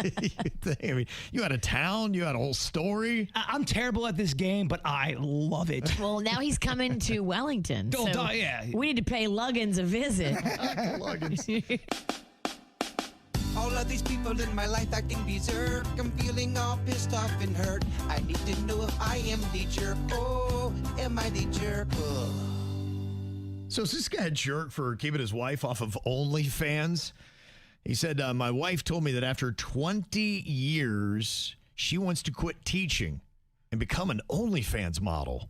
mean, you had a town, you had a whole story. I'm terrible at this game, but I love it. Well, now he's coming to Wellington. Oh, So yeah. we need to pay Luggins a visit. Luggins. All of these people in my life acting berserk. I'm feeling all pissed off and hurt. I need to know if I am the jerk. Oh, am I the jerk? Oh. So is this guy a jerk for keeping his wife off of OnlyFans? He said, my wife told me that after 20 years, she wants to quit teaching and become an OnlyFans model.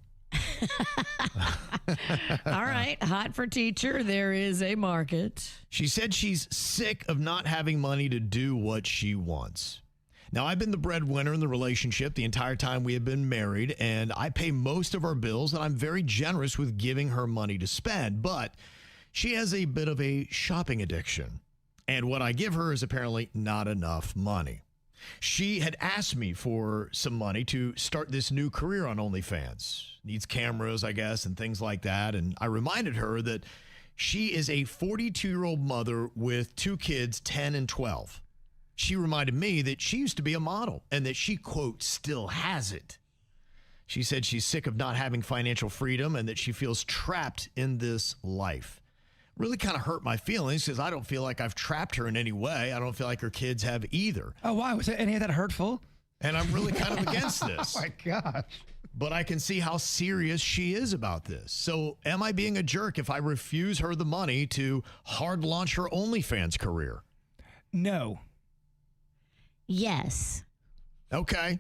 All right, hot for teacher. There is a market. She said she's sick of not having money to do what she wants. Now, I've been the breadwinner in the relationship the entire time we have been married, and I pay most of our bills, and I'm very generous with giving her money to spend, but she has a bit of a shopping addiction, and what I give her is apparently not enough money. She had asked me for some money to start this new career on OnlyFans. Needs cameras, I guess, and things like that, and I reminded her that she is a 42-year-old mother with 2 kids, 10 and 12. She reminded me that she used to be a model and that she, quote, still has it. She said she's sick of not having financial freedom and that she feels trapped in this life. Really kind of hurt my feelings because I don't feel like I've trapped her in any way. I don't feel like her kids have either. Oh, why? Was any of that hurtful? And I'm really kind of against this. Oh, my gosh. But I can see how serious she is about this. So am I being a jerk if I refuse her the money to hard launch her OnlyFans career? No. Yes. Okay.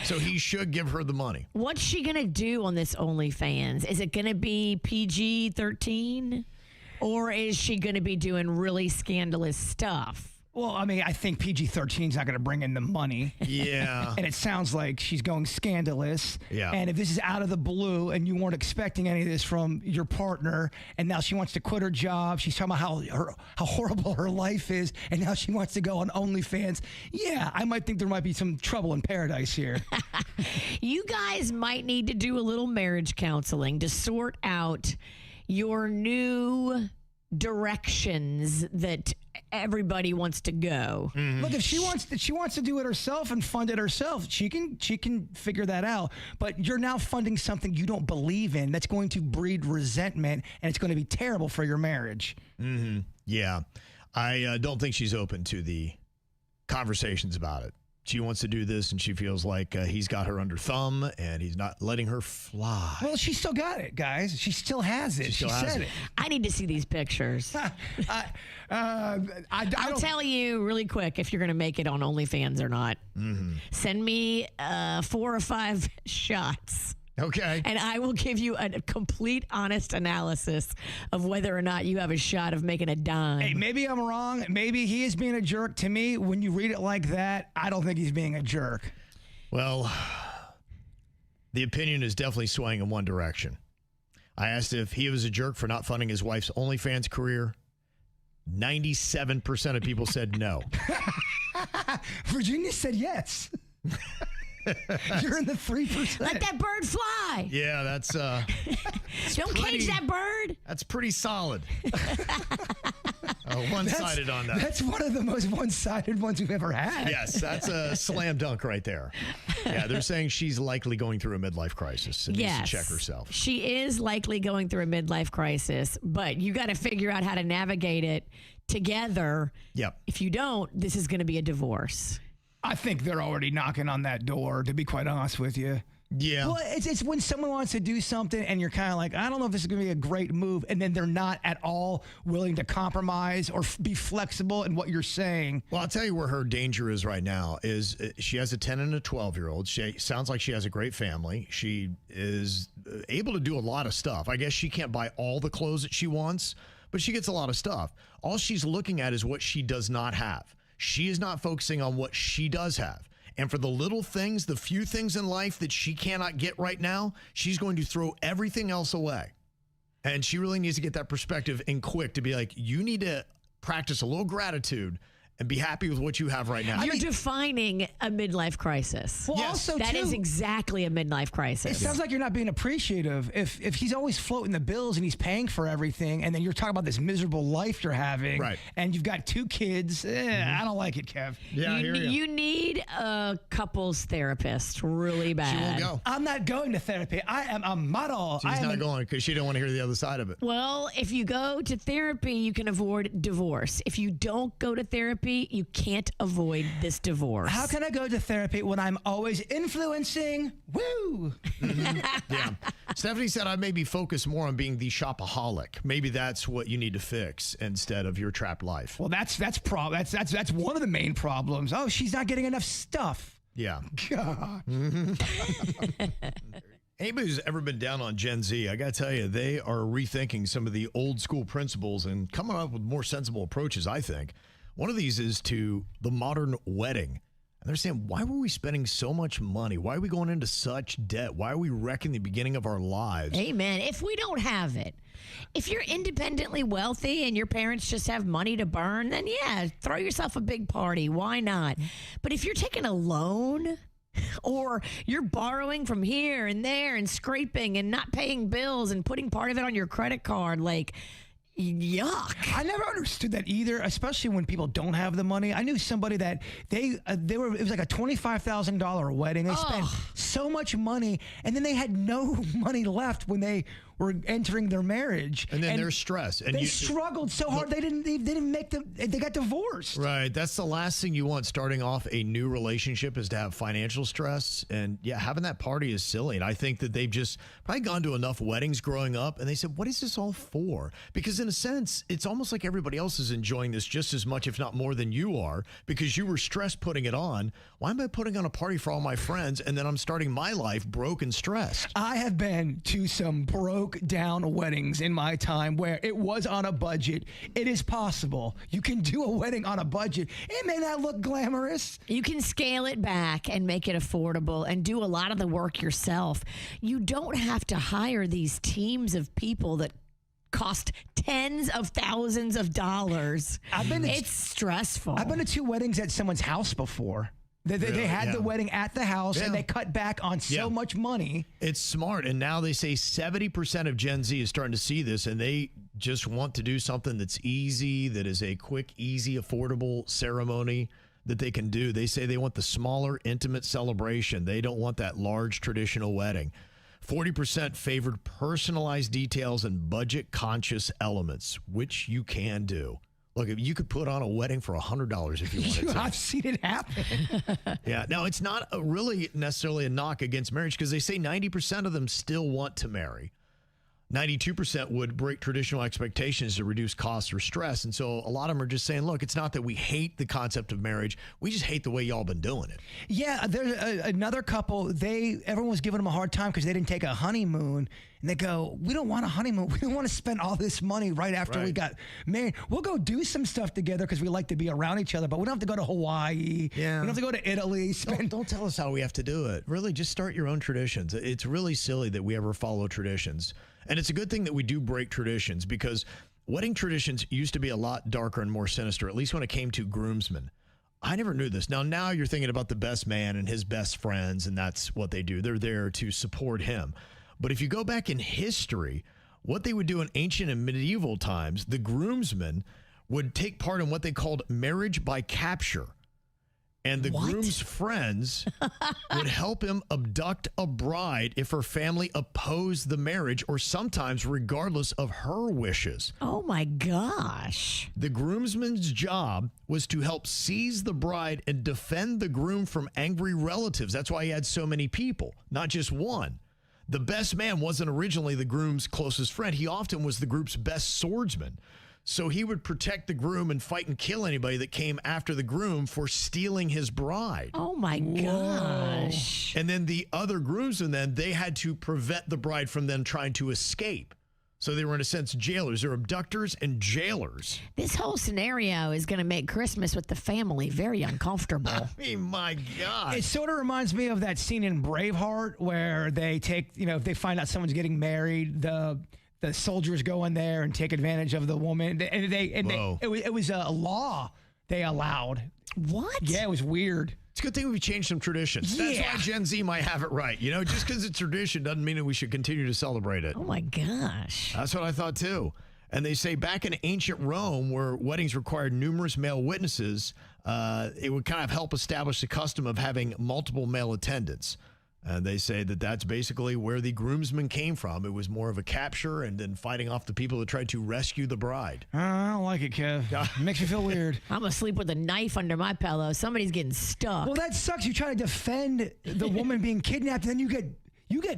So he should give her the money. What's she going to do on this OnlyFans? Is it going to be PG-13? Or is she going to be doing really scandalous stuff? Well, I mean, I think PG-13 is not going to bring in the money. Yeah. And it sounds like she's going scandalous. Yeah. And if this is out of the blue and you weren't expecting any of this from your partner, and now she wants to quit her job, she's talking about how horrible her life is, and now she wants to go on OnlyFans. Yeah, I might think there might be some trouble in paradise here. You guys might need to do a little marriage counseling to sort out your new directions that everybody wants to go. Look, if she wants to do it herself and fund it herself, she can figure that out. But you're now funding something you don't believe in that's going to breed resentment, and it's going to be terrible for your marriage. Yeah. I don't think she's open to the conversations about it. She wants to do this, and she feels like he's got her under thumb, and he's not letting her fly. Well, she still got it, guys. She still has it. She said it. I need to see these pictures. I'll tell you really quick if you're going to make it on OnlyFans or not. Send me 4 or 5 shots. Okay. And I will give you a complete, honest analysis of whether or not you have a shot of making a dime. Hey, maybe I'm wrong. Maybe he is being a jerk. To me, when you read it like that, I don't think he's being a jerk. Well, the opinion is definitely swaying in one direction. I asked if he was a jerk for not funding his wife's OnlyFans career. 97% of people said no. Virginia said yes. You're in the 3%. Let that bird fly. Yeah, that's Don't cage that bird. That's pretty solid. One-sided on that. That's one of the most one-sided ones we've ever had. Yes, that's a slam dunk right there. Yeah, they're saying she's likely going through a midlife crisis and needs to check herself. She is likely going through a midlife crisis, but you got to figure out how to navigate it together. Yep. If you don't, this is going to be a divorce. I think they're already knocking on that door, to be quite honest with you. Yeah. Well, it's when someone wants to do something and you're kind of like, I don't know if this is going to be a great move. And then they're not at all willing to compromise or be flexible in what you're saying. Well, I'll tell you where her danger is right now is she has a 10 and a 12-year-old. She sounds like she has a great family. She is able to do a lot of stuff. I guess she can't buy all the clothes that she wants, but she gets a lot of stuff. All she's looking at is what she does not have. She is not focusing on what she does have. And for the little things, the few things in life that she cannot get right now, she's going to throw everything else away. And she really needs to get that perspective in quick to be like, you need to practice a little gratitude and be happy with what you have right now. You're defining a midlife crisis. Well, also, that too, is exactly a midlife crisis. It sounds like you're not being appreciative. If he's always floating the bills and he's paying for everything, and then you're talking about this miserable life you're having, right, and you've got 2 kids, I don't like it, Kev. Yeah, you need a couples therapist really bad. She won't go. I'm not going to therapy. I am a model. She's not going because she don't want to hear the other side of it. Well, if you go to therapy, you can avoid divorce. If you don't go to therapy, you can't avoid this divorce. How can I go to therapy when I'm always influencing? Woo! Yeah. Stephanie said I maybe focus more on being the shopaholic. Maybe that's what you need to fix instead of your trapped life. Well, that's one of the main problems. Oh, she's not getting enough stuff. Yeah. God. Anybody who's ever been down on Gen Z, I got to tell you, they are rethinking some of the old school principles and coming up with more sensible approaches, I think. One of these is to the modern wedding. And they're saying, why were we spending so much money? Why are we going into such debt? Why are we wrecking the beginning of our lives? Amen. If we don't have it, if you're independently wealthy and your parents just have money to burn, then yeah, throw yourself a big party. Why not? But if you're taking a loan or you're borrowing from here and there and scraping and not paying bills and putting part of it on your credit card, like, yuck. I never understood that either, especially when people don't have the money. I knew somebody that it was like a $25,000 wedding. They spent so much money and then they had no money left when they were entering their marriage. And then they're stressed. And they struggled so hard they got divorced. Right. That's the last thing you want starting off a new relationship is to have financial stress. And yeah, having that party is silly. And I think that they've just probably gone to enough weddings growing up and they said, what is this all for? Because in a sense, it's almost like everybody else is enjoying this just as much, if not more than you are, because you were stressed putting it on. Why am I putting on a party for all my friends and then I'm starting my life broke and stressed? I have been to some broke down weddings in my time where it was on a budget. It is possible. You can do a wedding on a budget. It may not look glamorous. You can scale it back and make it affordable and do a lot of the work yourself. You don't have to hire these teams of people that cost tens of thousands of dollars. It's stressful. I've been to 2 weddings at someone's house before. They had the wedding at the house and they cut back on so much money. It's smart. And now they say 70% of Gen Z is starting to see this and they just want to do something that's easy, that is a quick, easy, affordable ceremony that they can do. They say they want the smaller, intimate celebration. They don't want that large traditional wedding. 40% favored personalized details and budget-conscious elements, which you can do. Look, if you could put on a wedding for $100 if you wanted to. I've seen it happen. Yeah. Now, it's not really necessarily a knock against marriage because they say 90% of them still want to marry. 92% would break traditional expectations to reduce costs or stress. And so a lot of them are just saying, look, it's not that we hate the concept of marriage. We just hate the way y'all been doing it. Yeah, there's another couple. Everyone was giving them a hard time because they didn't take a honeymoon. And they go, we don't want a honeymoon. We don't want to spend all this money right after we got married. We'll go do some stuff together because we like to be around each other, but we don't have to go to Hawaii. Yeah. We don't have to go to Italy. Don't tell us how we have to do it. Really, just start your own traditions. It's really silly that we ever follow traditions. And it's a good thing that we do break traditions because wedding traditions used to be a lot darker and more sinister, at least when it came to groomsmen. I never knew this. Now you're thinking about the best man and his best friends, and that's what they do. They're there to support him. But if you go back in history, what they would do in ancient and medieval times, the groomsmen would take part in what they called marriage by capture. And the groom's friends would help him abduct a bride if her family opposed the marriage, or sometimes regardless of her wishes. Oh, my gosh. The groomsman's job was to help seize the bride and defend the groom from angry relatives. That's why he had so many people, not just one. The best man wasn't originally the groom's closest friend. He often was the group's best swordsman. So he would protect the groom and fight and kill anybody that came after the groom for stealing his bride. Oh, my gosh. And then the other groomsmen, they had to prevent the bride from them trying to escape. So they were, in a sense, jailers. They're abductors and jailers. This whole scenario is going to make Christmas with the family very uncomfortable. I mean, my God. It sort of reminds me of that scene in Braveheart where they take, if they find out someone's getting married, the soldiers go in there and take advantage of the woman. It was a law they allowed. What? Yeah, it was weird. It's a good thing we changed some traditions. That's why Gen Z might have it right. Just because it's tradition doesn't mean that we should continue to celebrate it. Oh, my gosh. That's what I thought, too. And they say back in ancient Rome, where weddings required numerous male witnesses, it would kind of help establish the custom of having multiple male attendants. And they say that that's basically where the groomsmen came from. It was more of a capture and then fighting off the people that tried to rescue the bride. I don't like it, Kev. Makes me feel weird. I'm going to sleep with a knife under my pillow. Somebody's getting stuck. Well, that sucks. You try to defend the woman being kidnapped, and then you get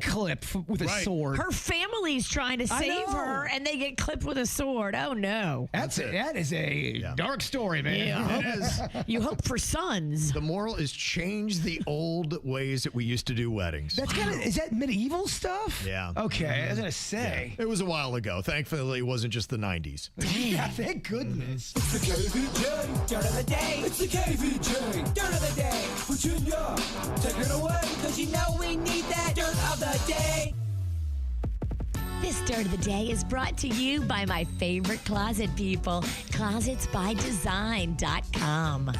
clipped with a sword. Her family's trying to save her, and they get clipped with a sword. Oh, no. That is a dark story, man. Yeah. You hope for sons. The moral is change the old ways that we used to do weddings. That's is that medieval stuff? Yeah. Okay, I was going to say. Yeah. It was a while ago. Thankfully, it wasn't just the 90s. Yeah, thank goodness. It's the KVJ Dirt of the Day. It's the KVJ Dirt of the Day. Virginia, take it away, because we need that dirt of the day. This Dirt of the Day is brought to you by my favorite closet people, closetsbydesign.com.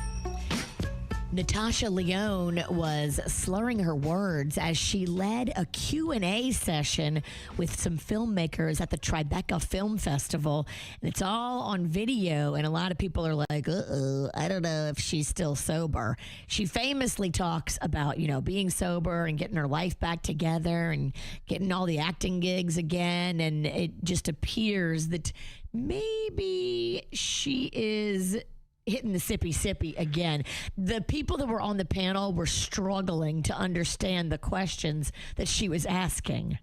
Natasha Lyonne was slurring her words as she led a Q&A session with some filmmakers at the Tribeca Film Festival. And it's all on video, and a lot of people are like, I don't know if she's still sober. She famously talks about, being sober and getting her life back together and getting all the acting gigs again. And it just appears that maybe she is hitting the sippy again. The people that were on the panel were struggling to understand the questions that she was asking.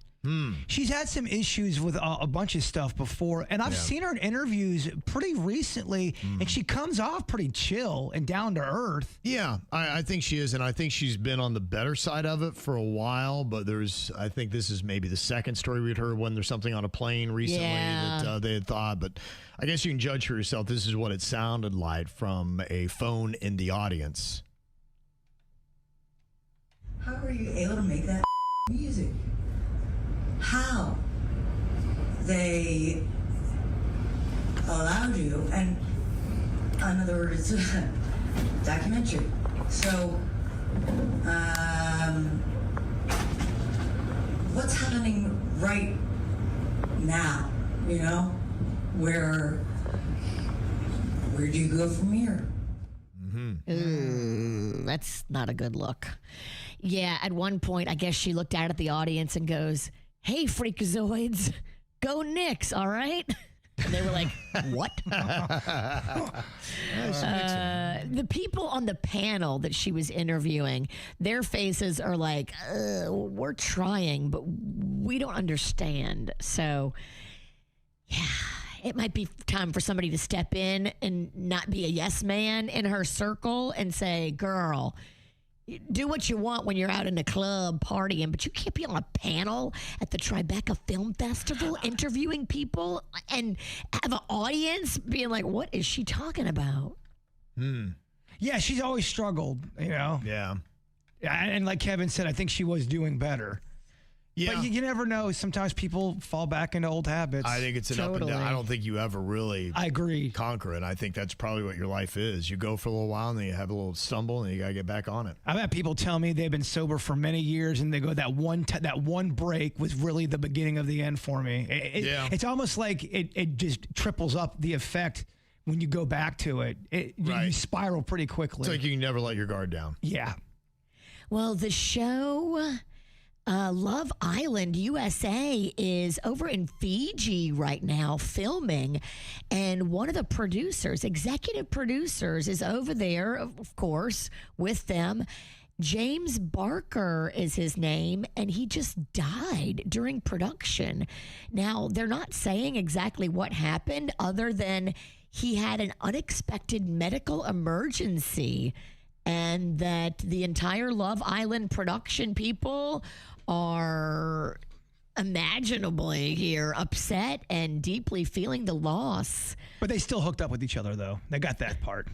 She's had some issues with a bunch of stuff before, and I've seen her in interviews pretty recently, and she comes off pretty chill and down to earth. Yeah, I think she is, and I think she's been on the better side of it for a while, but I think this is maybe the second story we'd heard when there's something on a plane recently that they had thought, but I guess you can judge for yourself. This is what it sounded like from a phone in the audience. How are you able to make that music? How they allowed you, and in other words, it's a documentary. So, what's happening right now? Where do you go from here? That's not a good look. Yeah, at one point, I guess she looked out at the audience and goes, "Hey, freakazoids, go Knicks, all right?" And they were like, "What?" The people on the panel that she was interviewing, their faces are like, we're trying, but we don't understand. So, yeah, it might be time for somebody to step in and not be a yes man in her circle and say, "Girl, do what you want when you're out in the club partying, but you can't be on a panel at the Tribeca Film Festival interviewing people and have an audience being like, what is she talking about?" Yeah, she's always struggled, Yeah. And like Kevin said, I think she was doing better. Yeah. But you never know. Sometimes people fall back into old habits. I think it's an up and down. I don't think you ever really conquer it. I think that's probably what your life is. You go for a little while and then you have a little stumble and you got to get back on it. I've had people tell me they've been sober for many years and they go, that one break was really the beginning of the end for me. It's almost like it just triples up the effect when you go back to it, you spiral pretty quickly. It's like you can never let your guard down. Yeah. Well, the show Love Island USA is over in Fiji right now filming. And one of the producers, executive producers, is over there, of course, with them. James Barker is his name, and he just died during production. Now, they're not saying exactly what happened other than he had an unexpected medical emergency, and that the entire Love Island production people are imaginably here upset and deeply feeling the loss. But they still hooked up with each other, though. They got that part.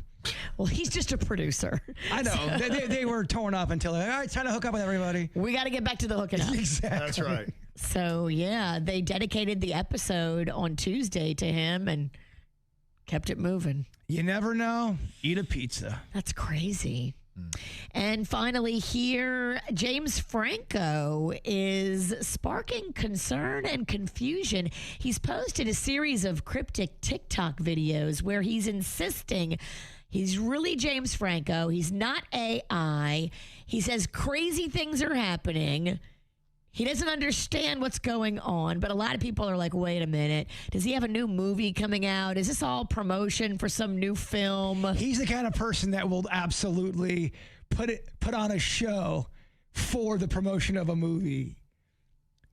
Well, he's just a producer. I know. They were torn up until, all right, trying to hook up with everybody. We got to get back to the hooking up. Exactly. That's right. So, yeah, they dedicated the episode on Tuesday to him and kept it moving. You never know. Eat a pizza. That's crazy. And finally here, James Franco is sparking concern and confusion. He's posted a series of cryptic TikTok videos where he's insisting he's really James Franco. He's not AI. He says crazy things are happening. He doesn't understand what's going on, but a lot of people are like, wait a minute. Does he have a new movie coming out? Is this all promotion for some new film? He's the kind of person that will absolutely put on a show for the promotion of a movie.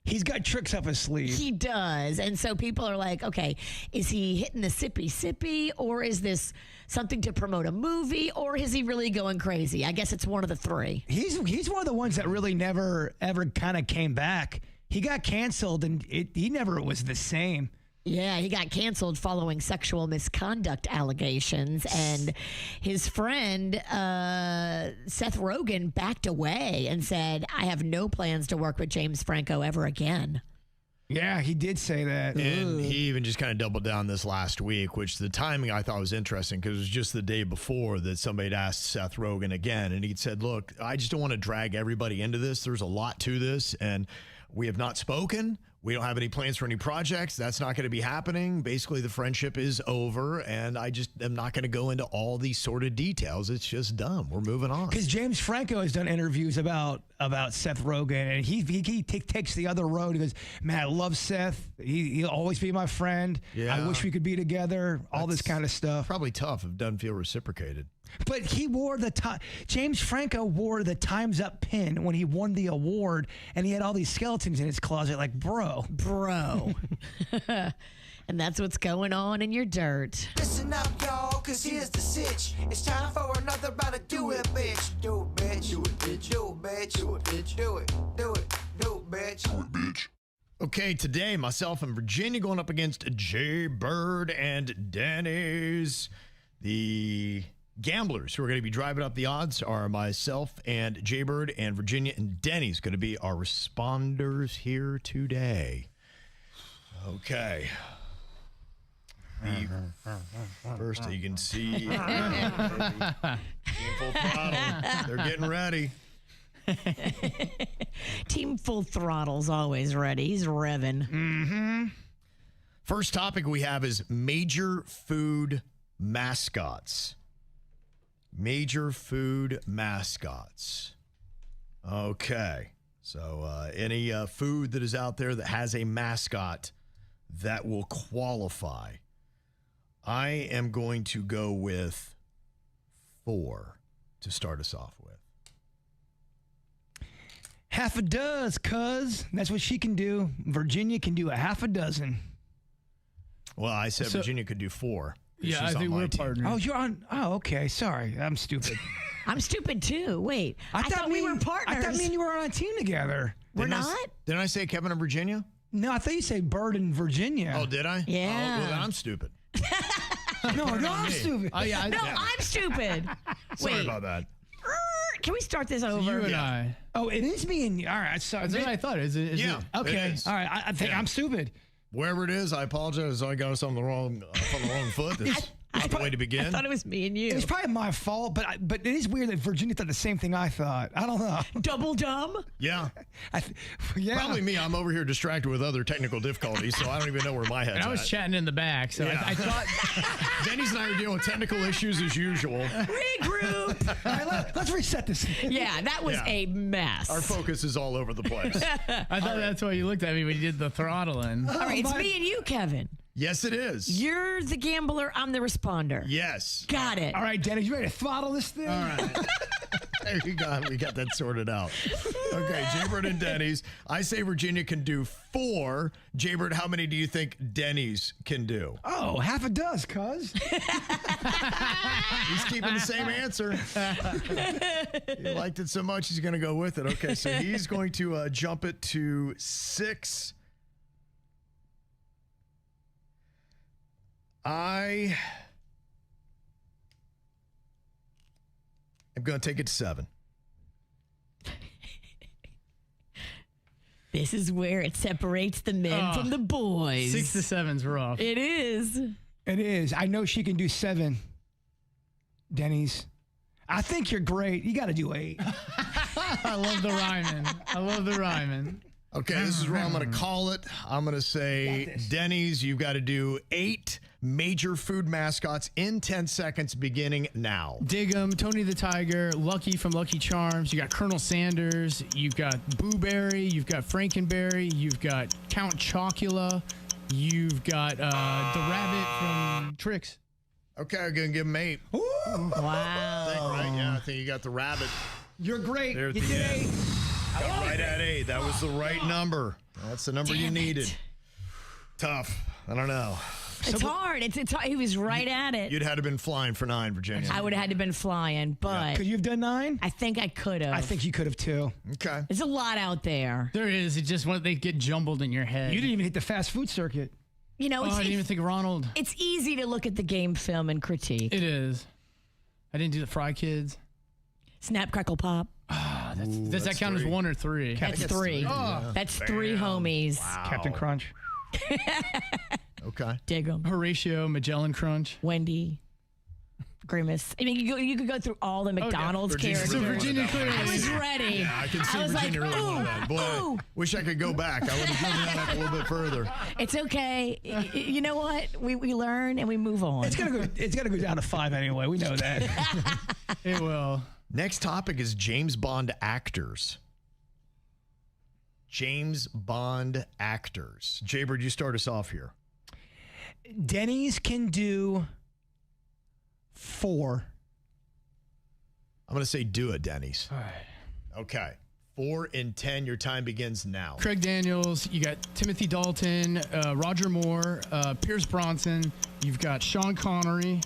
He's got tricks up his sleeve. He does. And so people are like, okay, is he hitting the sippy, or is this something to promote a movie, or is he really going crazy? I guess it's one of the three. He's one of the ones that really never, ever kind of came back. He got canceled, and he never was the same. Yeah, he got canceled following sexual misconduct allegations, and his friend Seth Rogen backed away and said, I have no plans to work with James Franco ever again. Yeah, he did say that. And he even just kind of doubled down this last week, which the timing I thought was interesting because it was just the day before that somebody had asked Seth Rogen again, and he said, look, I just don't want to drag everybody into this. There's a lot to this, and we have not spoken. We don't have any plans for any projects. That's not going to be happening. Basically, the friendship is over, and I just am not going to go into all these sort of details. It's just dumb. We're moving on. Because James Franco has done interviews about Seth Rogen, and he takes the other road. He goes, man, I love Seth. He'll always be my friend. Yeah. I wish we could be together. All this kind of stuff. Probably tough if it doesn't feel reciprocated. But he wore James Franco wore the Time's Up pin when he won the award, and he had all these skeletons in his closet. Like, bro. And that's what's going on in your dirt. Listen up, y'all, cause here's the sitch. It's time for another round of do it, bitch. Do it, bitch. Do it, bitch. Do it, bitch. Do it, bitch. Do it. Do it. Do it, bitch. Do it, bitch. Okay, today, myself and Virginia going up against Jbird and Denny's. The gamblers who are going to be driving up the odds are myself and Jbird, and Virginia and Denny's going to be our responders here today. Okay. First, you can see full throttle. They're getting ready. Team Full Throttle's always ready. He's revving. Mm-hmm. First topic we have is major food mascots. Major food mascots. Okay. So any food that is out there that has a mascot that will qualify. I am going to go with 4 to start us off with. Half a dozen, cuz. That's what she can do. Virginia can do a half a dozen. Well, I said Virginia could do 4. Yeah, I think we're partners. Oh, you're on. Oh, okay. Sorry. I'm stupid. I'm stupid too. Wait. I thought we were partners. I thought me and you were on a team together. We're not? Didn't I say Kevin and Virginia? No, I thought you said Bird and Virginia. Oh, did I? Yeah. Oh, well, then I'm stupid. No, I'm stupid. Oh, yeah. I'm stupid. Sorry Wait. about that. Can we start this over? You and I. Oh, it is me and you. All right. So That's what I thought. Is it? Okay. It is. All right. I think I'm stupid. Wherever it is, I apologize. I got us on the wrong foot. Not the way to begin. I thought it was me and you. It's probably my fault, but it is weird that Virginia thought the same thing I thought. I don't know. Double dumb? Yeah. Yeah. Probably me. I'm over here distracted with other technical difficulties, so I don't even know where my head's And I was at. chatting in the back, so Yeah. I thought Denny's and I are dealing with technical issues as usual. Regroup. All right, let's reset this. Yeah, that was a mess. Our focus is all over the place. I thought that's why you looked at me when you did the throttling. All right, it's me and you, Kevin. Yes, it is. You're the gambler. I'm the responder. Yes. Got it. All right, Denny, you ready to throttle this thing? All right. There you go. We got that sorted out. Okay, Jbird and Denny's. I say Virginia can do 4. Jbird, how many do you think Denny's can do? Oh, half a dozen, cuz. He's keeping the same answer. He liked it so much, he's going to go with it. Okay, so he's going to jump it to 6. I am going to take it to 7. This is where it separates the men from the boys. 6 to 7's rough. It is. It is. I know she can do 7. Denny's. I think you're great. You got to do 8. I love the rhyming. Okay, this is where I'm going to call it. I'm going to say, Denny's, you've got to do 8 major food mascots in 10 seconds beginning now. Dig 'em, Tony the Tiger, Lucky from Lucky Charms. You got Colonel Sanders. You've got Boo Berry. You've got Frankenberry. You've got Count Chocula. You've got the rabbit from Tricks. Okay, I'm going to give him 8. Ooh. Wow. Right? Yeah, I think you got the rabbit. You're great. There at You the did end. 8. Got right at 8. That was the right number. That's the number you needed. Tough. I don't know. It's hard. It's hard. He was right at it. You'd had to been flying for 9, Virginia. I would have had to been flying, but Could you have done 9? I think I could have. I think you could have too. Okay. There's a lot out there. There is. It's just when they get jumbled in your head. You didn't even hit the fast food circuit. You know, I didn't even think of Ronald. it's easy to look at the game film and critique. It is. I didn't do the Fry Kids. Snap, crackle, pop. Does that count 3. as 1 or 3? That's 3. Yeah. That's 3 homies. Wow. Captain Crunch. Okay. Dig 'em. Horatio, Magellan Crunch. Wendy. Grimace. I mean, you could go through all the McDonald's characters. So Virginia clearly. I was ready. Yeah, I can see I was Virginia like, really wanted ooh, that. Boy, ooh. wish I could go back. I would have driven that up a little bit further. It's okay. You know what? We learn and we move on. It's gonna go down to 5 anyway. We know that. It will. Next topic is James Bond actors. James Bond actors. Jbird, you start us off here. Denny's can do 4. I'm going to say do it, Denny's. All right. Okay. 4 and 10. Your time begins now. Craig Daniels, you got Timothy Dalton, Roger Moore, Pierce Bronson, you've got Sean Connery,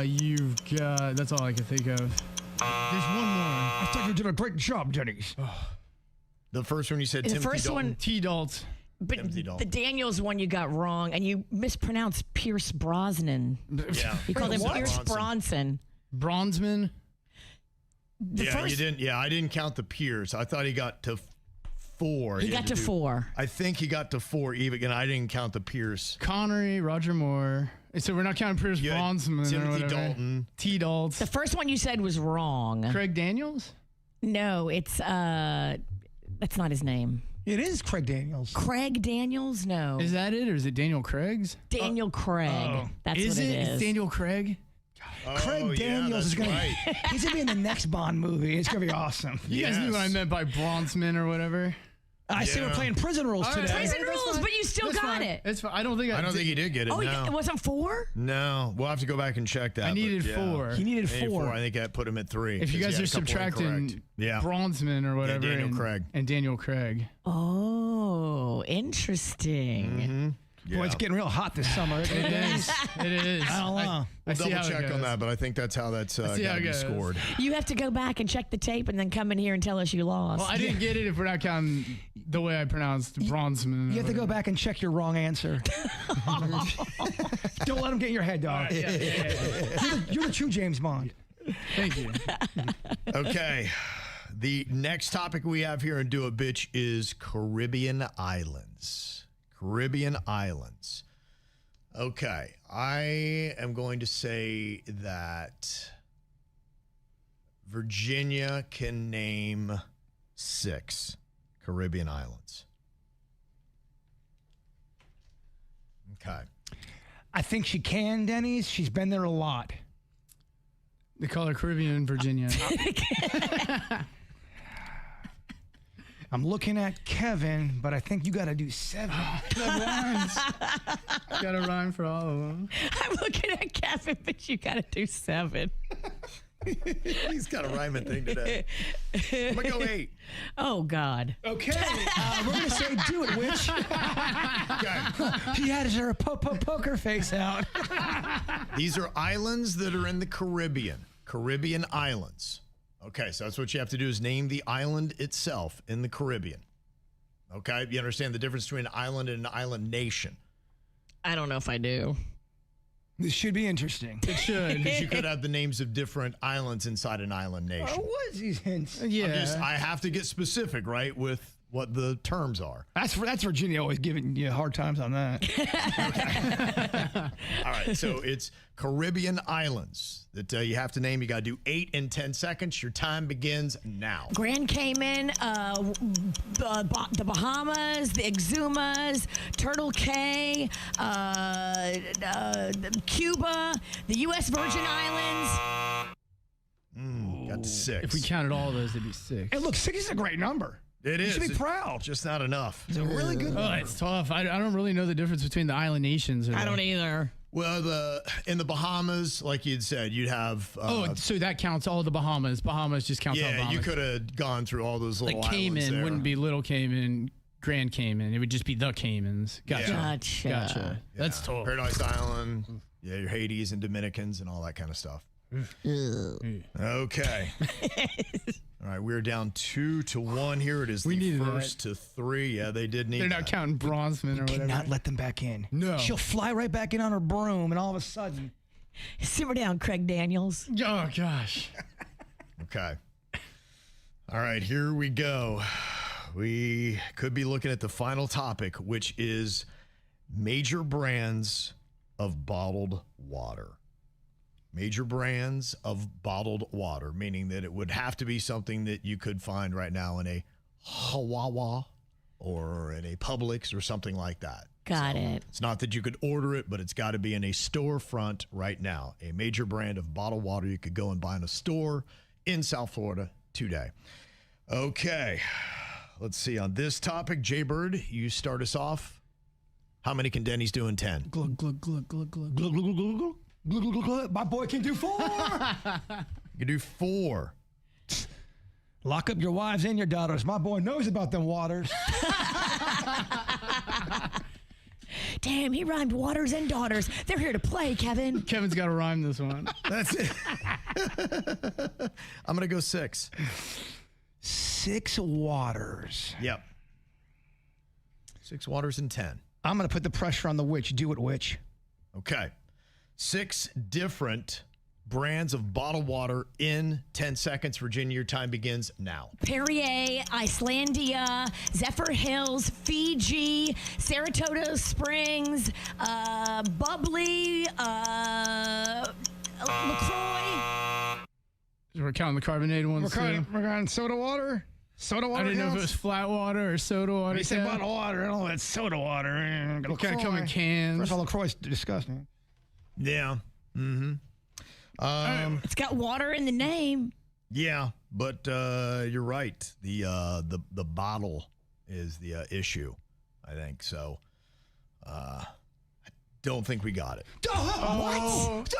you've got, that's all I can think of. There's one more. I thought you did a great job, Denny's. The first one you said The Timothy first Dalton. one- T. Dalt. But Timothy the Dalton. Daniels one you got wrong, and you mispronounced Pierce Brosnan. Yeah. You called him What? Pierce Bronson. Bronzeman. The Yeah, first, you didn't. Yeah, I didn't count the Pierce. I thought he got to 4. He had got to do- 4. I think he got to 4 even, and I didn't count the Pierce. Connery, Roger Moore. So we're not counting Pierce You had Bronson or Timothy whatever. Dalton. T. Dalt. The first one you said was wrong. Craig Daniels? No, it's that's not his name. It is Craig Daniels. Craig Daniels? No. Is that it, or is it Daniel Craig's? Daniel Craig. That's is what it? it is. It's Daniel Craig? Craig Oh, yeah, Daniels is that's gonna right. he's gonna be in the next Bond movie. It's gonna be awesome. You guys knew what I meant by Bronzeman or whatever. I see we're Yeah. playing prison rules All right. today. Prison That's rules, fine. but you still That's got fine. it. It's fine. I don't think he did get it. Oh, No. it wasn't 4? No. We'll have to go back and check that. I but needed yeah. 4. He needed Maybe 4. I think that put him at 3. If you 'cause guys he are had a couple subtracting incorrect. Yeah. Bronzeman or whatever, Daniel and, Craig. and Daniel Craig. Oh, interesting. Mm-hmm. Yeah. Boy, it's getting real hot this summer. It is. It is. I don't know. I see Double how it check on goes. that, but I think that's how that's got see how to it be goes. scored. You have to go back and check the tape and then come in here and tell us you lost. Well, I didn't get it if we're not counting the way I pronounced Bronzeman. You have to go back and check your wrong answer. Don't let him get in your head, dog. Yeah. You're the true James Bond. Thank you. Okay. The next topic we have here in Do It Bitch is Caribbean Islands. Caribbean Islands. Okay, I am going to say that Virginia can name 6 Caribbean islands. Okay. I think she can, Denny's. She's been there a lot. They call her Caribbean Virginia. I'm looking at Kevin, but I think you got to do 7. That rhymes. Got a rhyme for all of them. I'm looking at Kevin, but you got to do 7. He's got a rhyming thing today. I'm going to go 8. Oh, God. Okay. We're going to say do it, witch. He had her poker face out. These are islands that are in the Caribbean. Caribbean islands. Okay, so that's what you have to do is name the island itself in the Caribbean. Okay, you understand the difference between an island and an island nation. I don't know if I do. This should be interesting. It should. Because you could have the names of different islands inside an island nation. What is these hints? Yeah. I have to get specific, right, with what the terms are. That's Virginia always giving you hard times on that. All right, so it's Caribbean islands that you have to name. You got to do 8 in 10 seconds. Your time begins now. Grand Cayman, the Bahamas, the Exumas, Turtle Cay, Cuba, the U.S. Virgin Islands. Got to 6. If we counted all of those, it'd be 6. Hey, look, 6 is a great number. It is. You should be proud. Just not enough. It's a really good Oh, number. it's tough. I don't really know the difference between the island nations. I don't either. Well, in the Bahamas, like you'd said, you'd have. So that counts all the Bahamas. Bahamas just counts all Yeah, Bahamas. you could have gone through all those little like islands Cayman there. wouldn't be Little Cayman, Grand Cayman. It would just be the Caymans. Gotcha. Gotcha. Gotcha. Yeah. That's tough. Paradise Island. Yeah, your Hades and Dominicans and all that kind of stuff. Okay. All right, we're down 2-1 here. It is We the needed first to 3. Yeah, they did need They're not that. counting bronzemen or whatever. Cannot let them back in. No. She'll fly right back in on her broom, and all of a sudden. Simmer down, Craig Daniels. Oh, gosh. Okay. All right, here we go. We could be looking at the final topic, which is major brands of bottled water. Major brands of bottled water, meaning that it would have to be something that you could find right now in a Hawawa or in a Publix or something like that. Got it. It's not that you could order it, but it's got to be in a storefront right now. A major brand of bottled water you could go and buy in a store in South Florida today. Okay, let's see. On this topic, Jbird, you start us off. How many can Denny's do in 10? Glug, glug, glug, glug, glug. Glug, glug, glug, glug, glug. Glug, glug, glug, glug. My boy can do 4. You can do 4. Lock up your wives and your daughters. My boy knows about them waters. Damn, he rhymed waters and daughters. They're here to play, Kevin. Kevin's got to rhyme this one. That's it. I'm going to go 6. 6 waters. Yep. 6 waters in 10. I'm going to put the pressure on the witch. Do it, witch. Okay. 6 different brands of bottled water in 10 seconds. Virginia, your time begins now. Perrier, Icelandia, Zephyr Hills, Fiji, Saratoga Springs, Bubbly, LaCroix. We're counting the carbonated ones, too. We're going soda water. Soda water. I didn't know if it was flat water or soda water. You said bottled water. I don't know it's soda water. What kind of come in cans? First of all, LaCroix's disgusting. Yeah. Mm-hmm. It's got water in the name. Yeah, but you're right. The bottle is the issue, I think. So I don't think we got it. What?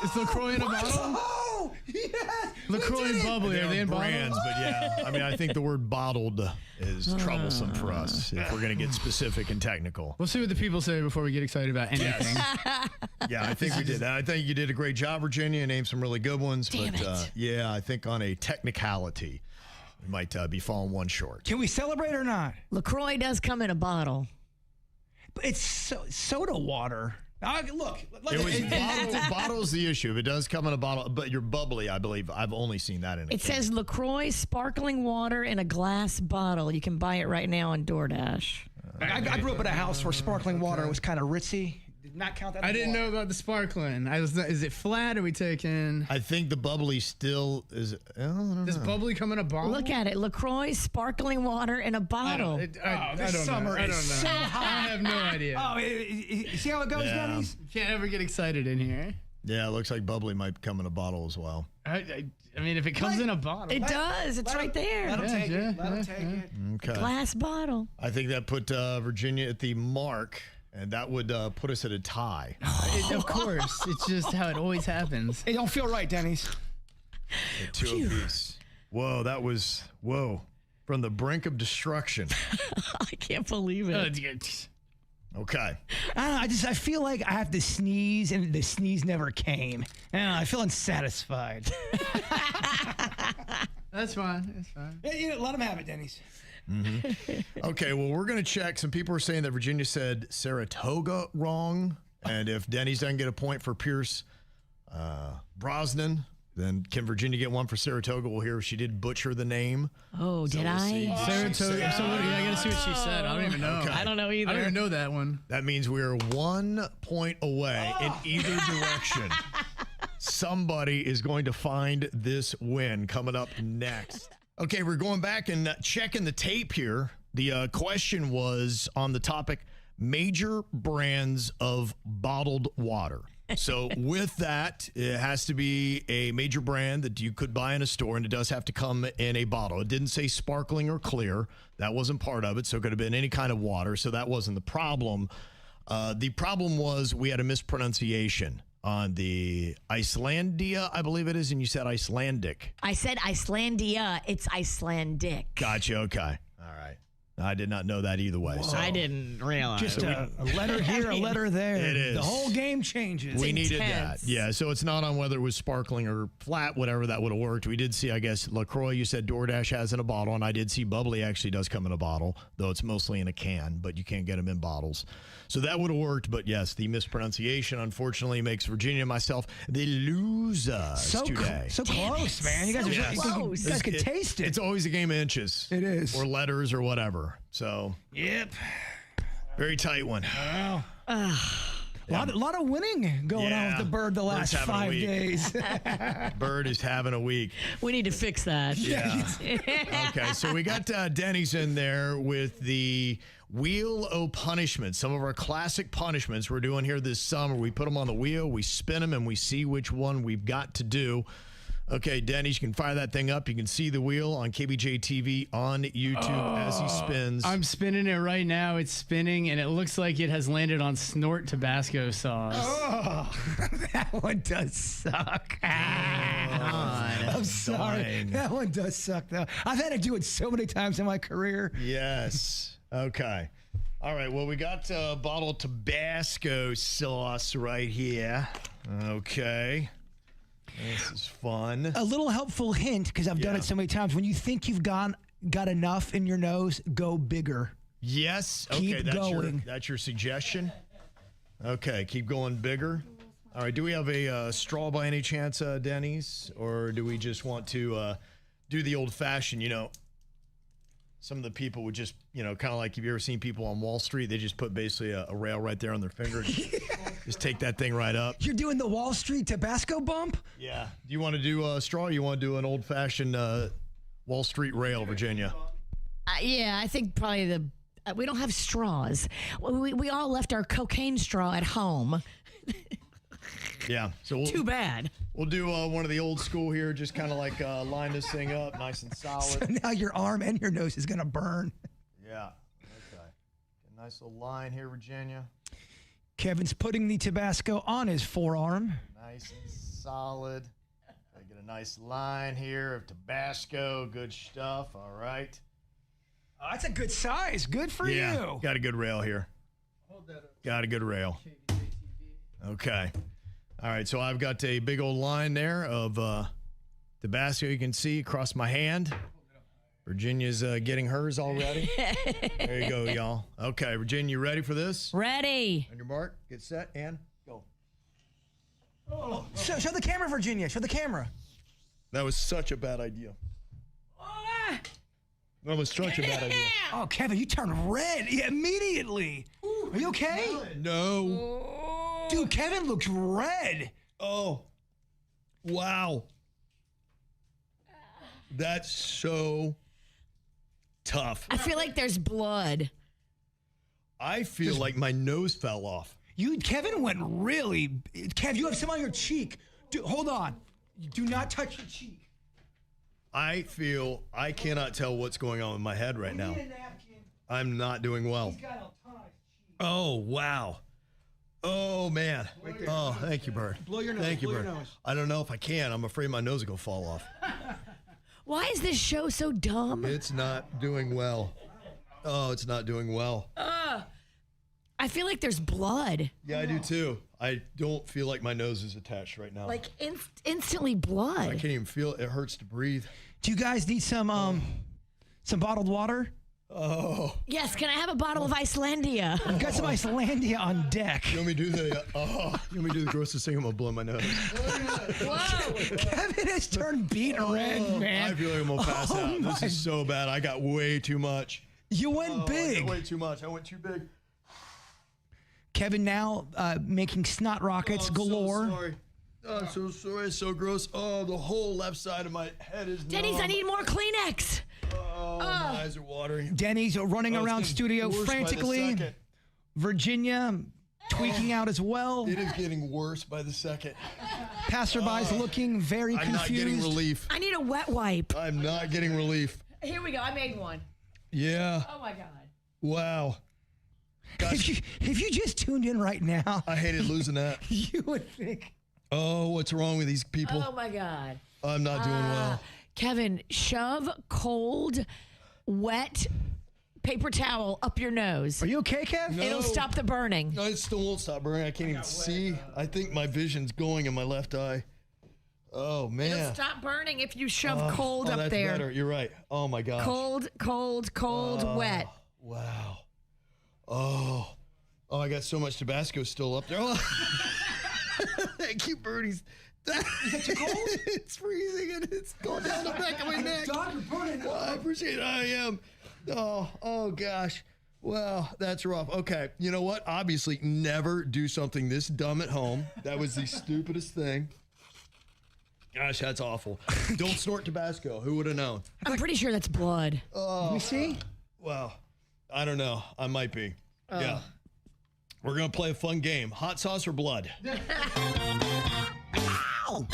Is LaCroix in a bottle? Oh, yes. LaCroix and Bubbly, are they in brands, bottles? but yeah. I mean, I think the word bottled is troublesome for us if we're going to get specific and technical. We'll see what the people say before we get excited about anything. Yeah, I think we did that. I think you did a great job, Virginia. You named some really good ones. Damn but it. yeah, I think on a technicality, we might be falling one short. Can we celebrate or not? LaCroix does come in a bottle. But it's soda water. Look. It was bottle's the issue. If it does come in a bottle, but you're bubbly, I believe. I've only seen that in a It can. says LaCroix sparkling water in a glass bottle. You can buy it right now on DoorDash. I grew up in a house where sparkling water was kind of ritzy. not count that. I didn't know about the sparkling. Is it flat? Are we taking? I think the bubbly still is. I don't Does know. bubbly come in a bottle? Look at it. LaCroix sparkling water in a bottle. I don't This summer know. I don't know. is so hot. I have no idea. Oh, see how it goes, Yeah. Denny's? You can't ever get excited in here. Yeah, it looks like bubbly might come in a bottle as well. I mean, if it comes in a bottle. It does. It's right there. Let him take yeah, it. Let him take it. Okay. Glass bottle. I think that put Virginia at the mark, and that would put us at a tie. Of course. It's just how it always happens. It don't feel right, Denny's. At 2 apiece. Whoa, that was from the brink of destruction. I can't believe it. Okay. I don't know. I feel like I have to sneeze, and the sneeze never came. I don't know. I feel unsatisfied. That's fine. That's fine. Yeah, let him have it, Denny's. Okay, well, we're going to check. Some people are saying that Virginia said Saratoga wrong. And if Denny's doesn't get a point for Pierce Brosnan, then can Virginia get one for Saratoga? We'll hear if she did butcher the name. Oh, did I? Saratoga. So I got to see what she said. I don't even know. Okay. I don't know either. I don't even know that one. That means we are 1 point away in either direction. Somebody is going to find this win coming up next. Okay, we're going back and checking the tape here. The question was on the topic, major brands of bottled water. So with that, it has to be a major brand that you could buy in a store, and it does have to come in a bottle. It didn't say sparkling or clear. That wasn't part of it, so it could have been any kind of water, so that wasn't the problem. The problem was we had a mispronunciation on the Icelandia, I believe it is, and you said Icelandic. I said Icelandia. It's Icelandic. Gotcha, okay. All right. I did not know that either way. So I didn't realize. Just a letter here, a letter there. It is. The whole game changes. we needed intense. that. Yeah, so it's not on whether it was sparkling or flat, whatever, that would have worked. We did see, I guess, LaCroix, you said DoorDash has in a bottle, and I did see Bubbly actually does come in a bottle, though it's mostly in a can, but you can't get them in bottles. So that would have worked, but yes, the mispronunciation, unfortunately, makes Virginia and myself the losers today. So close, man. You guys, Yes. you guys could taste it. It's always a game of inches. It is. Or letters or whatever. So, Yep. very tight one. A lot of winning going on with the Bird the Bird's last having a 5 week. days. Bird is having a week. We need to fix that. Yeah. Okay, so we got Denny's in there with the Wheel o' Punishment. Some of our classic punishments we're doing here this summer. We put them on the wheel, we spin them, and we see which one we've got to do. Okay, Denny's, you can fire that thing up. You can see the wheel on KVJ TV on YouTube as he spins. I'm spinning it right now. It's spinning, and it looks like it has landed on Snort Tabasco sauce. Oh, that one does suck. I'm sorry. dying. That one does suck, though. I've had to do it so many times in my career. Yes. Okay. All right. Well, we got a bottle of Tabasco sauce right here. Okay. This is fun. A little helpful hint, because I've done it so many times. When you think you've got enough in your nose, go bigger. Yes. Keep Okay. going. That's your suggestion. Okay. Keep going bigger. All right. Do we have a straw by any chance, Denny's? Or do we just want to do the old fashioned, some of the people would just, kind of like, have you ever seen people on Wall Street? They just put basically a rail right there on their finger. Just take that thing right up. You're doing the Wall Street Tabasco bump? Yeah. Do you want to do a straw or you want to do an old-fashioned Wall Street rail, Virginia? Yeah, I think probably we don't have straws. We all left our cocaine straw at home. Yeah. So Too bad. We'll do one of the old school here, just kind of like line this thing up nice and solid. So now your arm and your nose is going to burn. Yeah. Okay. A nice little line here, Virginia. Kevin's putting the Tabasco on his forearm. Nice and solid. Get a nice line here of Tabasco. Good stuff. All right. Oh, that's a good size. Good for you. Got a good rail here. Got a good rail. Okay. All right. So I've got a big old line there of Tabasco. You can see across my hand. Virginia's getting hers already. There you go, y'all. Okay, Virginia, you ready for this? Ready. On your mark, get set, and go. Oh. Show the camera, Virginia. Show the camera. That was such a bad idea. That was such a bad idea. Oh, Kevin, you turned red immediately. Are you okay? No. Dude, Kevin looks red. Oh, wow. That's so tough. I feel like there's blood. I feel like my nose fell off. Kevin went really. Kev, you have some on your cheek. Dude, hold on. Do not touch your cheek. I cannot tell what's going on in my head right now. I'm not doing well. He's got a ton of cheek. Oh, wow. Oh, man. Oh, thank you, Bird. Blow your nose. Thank you, blow Bird. Your nose. I don't know if I can. I'm afraid my nose is going to fall off. Why is this show so dumb? It's not doing well. Oh, it's not doing well. I feel like there's blood. Yeah, I do too. I don't feel like my nose is attached right now. Like instantly blood. I can't even feel it. It hurts to breathe. Do you guys need some bottled water? Oh. Yes, can I have a bottle of Icelandia? I've got some Icelandia on deck. You want me to do the grossest thing? I'm gonna blow my nose. Whoa. Kevin has turned beet red, man. I feel like I'm gonna pass out. This is so bad. I got way too much. You went big. I got way too much. I went too big. Kevin now making snot rockets galore. So sorry. Oh, I'm so sorry. It's so gross. Oh, the whole left side of my head is Denny's, numb. I need more Kleenex. Oh, my eyes are watering. Denny's running it's around getting studio worse by the frantically. second. Virginia tweaking out as well. It is getting worse by the second. Passerby's looking very I'm confused. not getting relief. I need a wet wipe. I'm not getting relief. Here we go. I made one. Yeah. Oh my God. Wow. If you just tuned in right now, I hated losing that. You would think. Oh, what's wrong with these people? Oh my God. I'm not doing well. Kevin, shove cold, wet paper towel up your nose. Are you okay, Kev? No. It'll stop the burning. No, it still won't stop burning. I can't even see. I think my vision's going in my left eye. Oh, man. It'll stop burning if you shove cold up that's there. Better. You're right. Oh, my gosh. Cold, wet. Wow. Oh, I got so much Tabasco still up there. Oh. Thank you, birdies. Is that too cold? It's freezing and it's going down the back of my neck. Dog, you're burning. Well, I appreciate it. I am. Oh gosh. Well, that's rough. Okay. You know what? Obviously, never do something this dumb at home. That was the stupidest thing. Gosh, that's awful. Don't snort Tabasco. Who would have known? I'm pretty sure that's blood. Let me see. Well, I don't know. I might be. Yeah. We're going to play a fun game. Hot sauce or blood? Ow!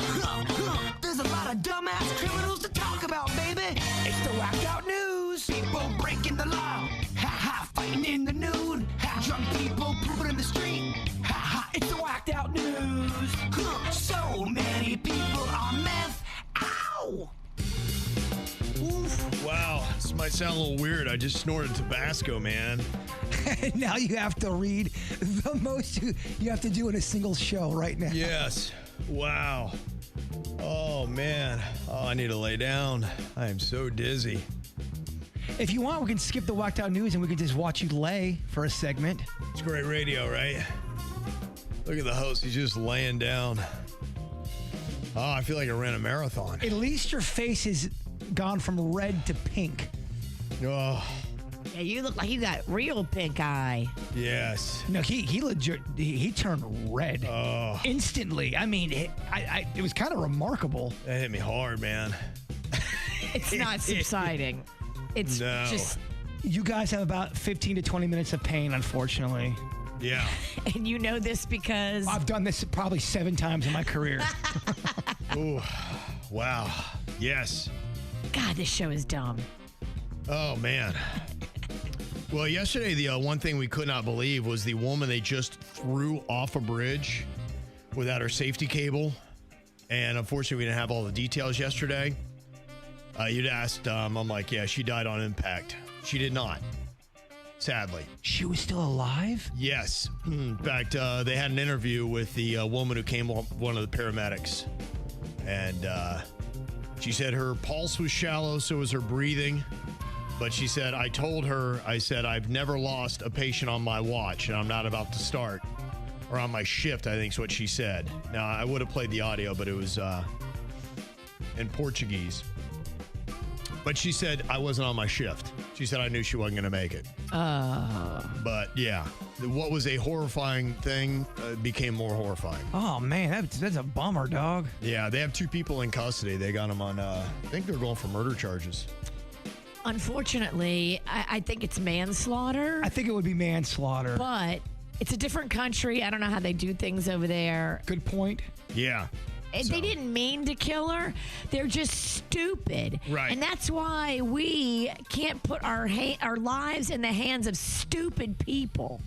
There's a lot of dumbass criminals to talk about, baby. It's the whacked out news. People breaking the law. Ha ha, fighting in the nude. Ha, drunk people pooping in the street. Ha ha, it's the whacked out news. So many people on meth. Ow! Oof. Wow. This might sound a little weird. I just snorted Tabasco, man. Now you have to read the most you have to do in a single show right now. Yes. Wow. Oh, man. Oh, I need to lay down. I am so dizzy. If you want, we can skip the whacked out news and we can just watch you lay for a segment. It's great radio, right? Look at the host. He's just laying down. Oh, I feel like I ran a marathon. At least your face has gone from red to pink. Oh, Yeah, you look like you got real pink eye. yes. No, he legit he turned red instantly. I mean, it was kind of remarkable. That hit me hard, man. It's not subsiding. It's No. just, You guys have about 15 to 20 minutes of pain, unfortunately. Yeah. and you know this because I've done this probably 7 times in my career. Ooh. Wow. Yes. God, this show is dumb. Oh, man. Well, yesterday, the one thing we could not believe was the woman they just threw off a bridge without her safety cable. And unfortunately, we didn't have all the details yesterday. You'd asked, I'm like, yeah, she died on impact. She did not, sadly. She was still alive? Yes. In fact, they had an interview with the woman who came, one of the paramedics. And she said her pulse was shallow, so was her breathing. But she said, I told her, I said, I've never lost a patient on my watch, and I'm not about to start. Or on my shift, I think is what she said. Now, I would have played the audio, but it was in Portuguese. But she said, I wasn't on my shift. She said, I knew she wasn't going to make it. But yeah, what was a horrifying thing became more horrifying. Oh, man, that's a bummer, dog. Yeah, they have 2 people in custody. They got them on, I think they're going for murder charges. Unfortunately, I think it's manslaughter. I think it would be manslaughter. But it's a different country. I don't know how they do things over there. Good point. Yeah. They didn't mean to kill her. They're just stupid. Right. And that's why we can't put our lives in the hands of stupid people.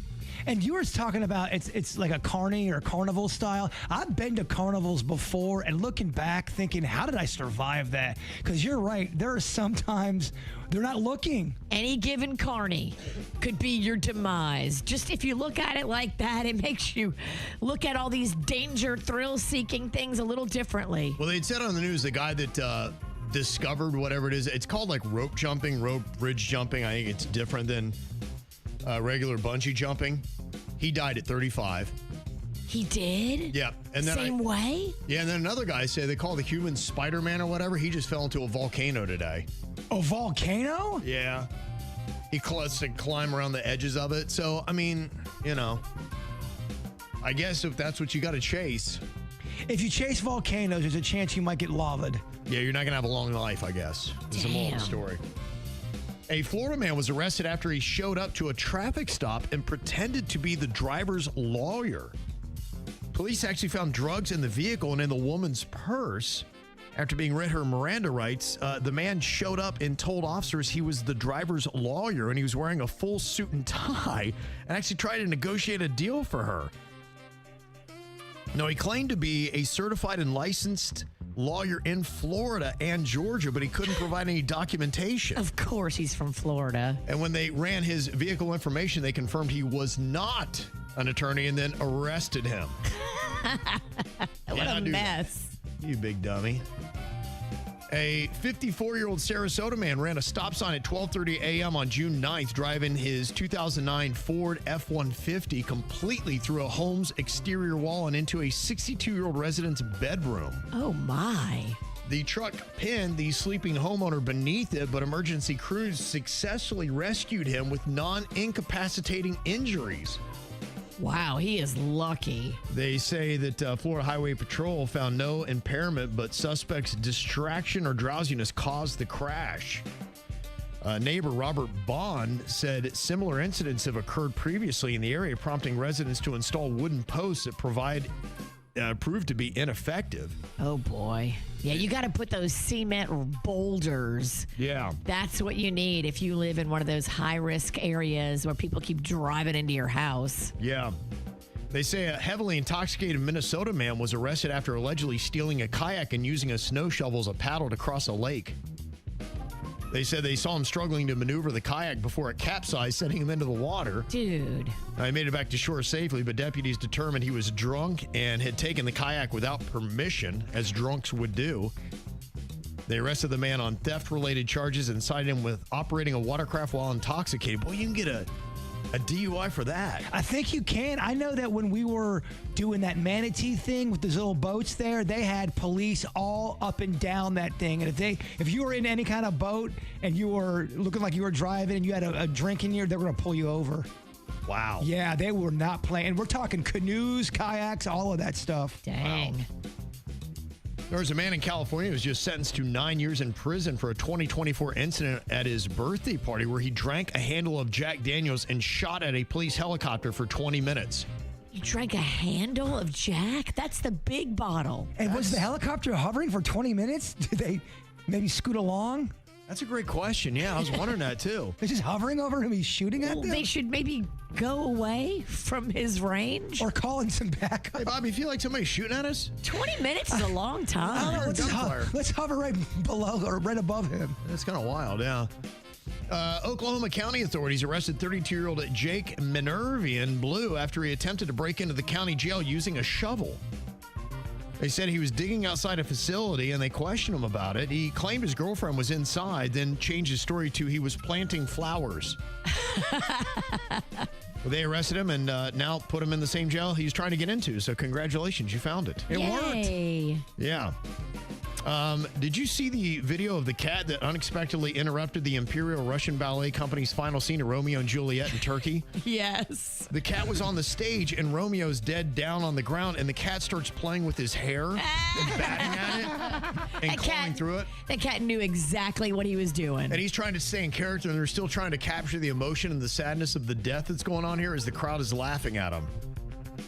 And you were talking about it's like a carny or carnival style. I've been to carnivals before and looking back thinking, how did I survive that? Because you're right. There are sometimes they're not looking. Any given carny could be your demise. Just if you look at it like that, it makes you look at all these danger, thrill-seeking things a little differently. Well, they'd said on the news, the guy that discovered whatever it is, it's called like rope jumping, rope bridge jumping. I think it's different than regular bungee jumping. He died at 35. He did? Yeah. And then Same way? Yeah, and then another guy said they call the human Spider-Man or whatever. He just fell into a volcano today. A volcano? Yeah. He climb around the edges of it. So, I mean, you know, I guess if that's what you got to chase. If you chase volcanoes, there's a chance you might get lavaed. Yeah, you're not going to have a long life, I guess. It's the moral of the story. A Florida man was arrested after he showed up to a traffic stop and pretended to be the driver's lawyer. Police actually found drugs in the vehicle and in the woman's purse. After being read her Miranda rights, the man showed up and told officers he was the driver's lawyer and he was wearing a full suit and tie and actually tried to negotiate a deal for her. No, he claimed to be a certified and licensed lawyer in Florida and Georgia, but he couldn't provide any documentation. Of course he's from Florida. And when they ran his vehicle information, they confirmed he was not an attorney and then arrested him. What a mess. You big dummy. A 54-year-old Sarasota man ran a stop sign at 12:30 a.m. on June 9th, driving his 2009 Ford F-150 completely through a home's exterior wall and into a 62-year-old resident's bedroom. Oh, my. The truck pinned the sleeping homeowner beneath it, but emergency crews successfully rescued him with non-incapacitating injuries. Wow, he is lucky. They say that Florida Highway Patrol found no impairment, but suspect's distraction or drowsiness caused the crash. Neighbor Robert Bond said similar incidents have occurred previously in the area, prompting residents to install wooden posts that proved to be ineffective. Oh, boy. Yeah, you got to put those cement boulders. Yeah. That's what you need if you live in one of those high-risk areas where people keep driving into your house. Yeah. They say a heavily intoxicated Minnesota man was arrested after allegedly stealing a kayak and using a snow shovel as a paddle to cross a lake. They said they saw him struggling to maneuver the kayak before it capsized, sending him into the water. Dude. He made it back to shore safely, but deputies determined he was drunk and had taken the kayak without permission, as drunks would do. They arrested the man on theft-related charges and cited him with operating a watercraft while intoxicated. Boy, you can get a DUI for that. I think you can. I know that when we were doing that manatee thing with those little boats there, they had police all up and down that thing. And if you were in any kind of boat and you were looking like you were driving and you had a drink in you, they were going to pull you over. Wow. Yeah, they were not playing. We're talking canoes, kayaks, all of that stuff. Dang. Wow. There was a man in California who was just sentenced to 9 years in prison for a 2024 incident at his birthday party where he drank a handle of Jack Daniels and shot at a police helicopter for 20 minutes. You drank a handle of Jack? That's the big bottle. And was the helicopter hovering for 20 minutes? Did they maybe scoot along? That's a great question. Yeah, I was wondering that too. They're just hovering over him. He's shooting at them? They should maybe go away from his range. Or calling some backup. Hey, Bobby, you feel like somebody's shooting at us? 20 minutes is a long time. I don't know. Let's hover right below or right above him. That's kind of wild, yeah. Oklahoma County authorities arrested 32-year-old Jake Minervian Blue after he attempted to break into the county jail using a shovel. They said he was digging outside a facility and they questioned him about it. He claimed his girlfriend was inside, then changed his story to he was planting flowers. Well, they arrested him and now put him in the same jail he was trying to get into. So congratulations, you found it. It worked. Yeah. Did you see the video of the cat that unexpectedly interrupted the Imperial Russian Ballet Company's final scene of Romeo and Juliet in Turkey? Yes. The cat was on the stage and Romeo's dead down on the ground, and the cat starts playing with his hair and batting at it and clawing through it. That cat knew exactly what he was doing. And he's trying to stay in character, and they're still trying to capture the emotion and the sadness of the death that's going on here as the crowd is laughing at him.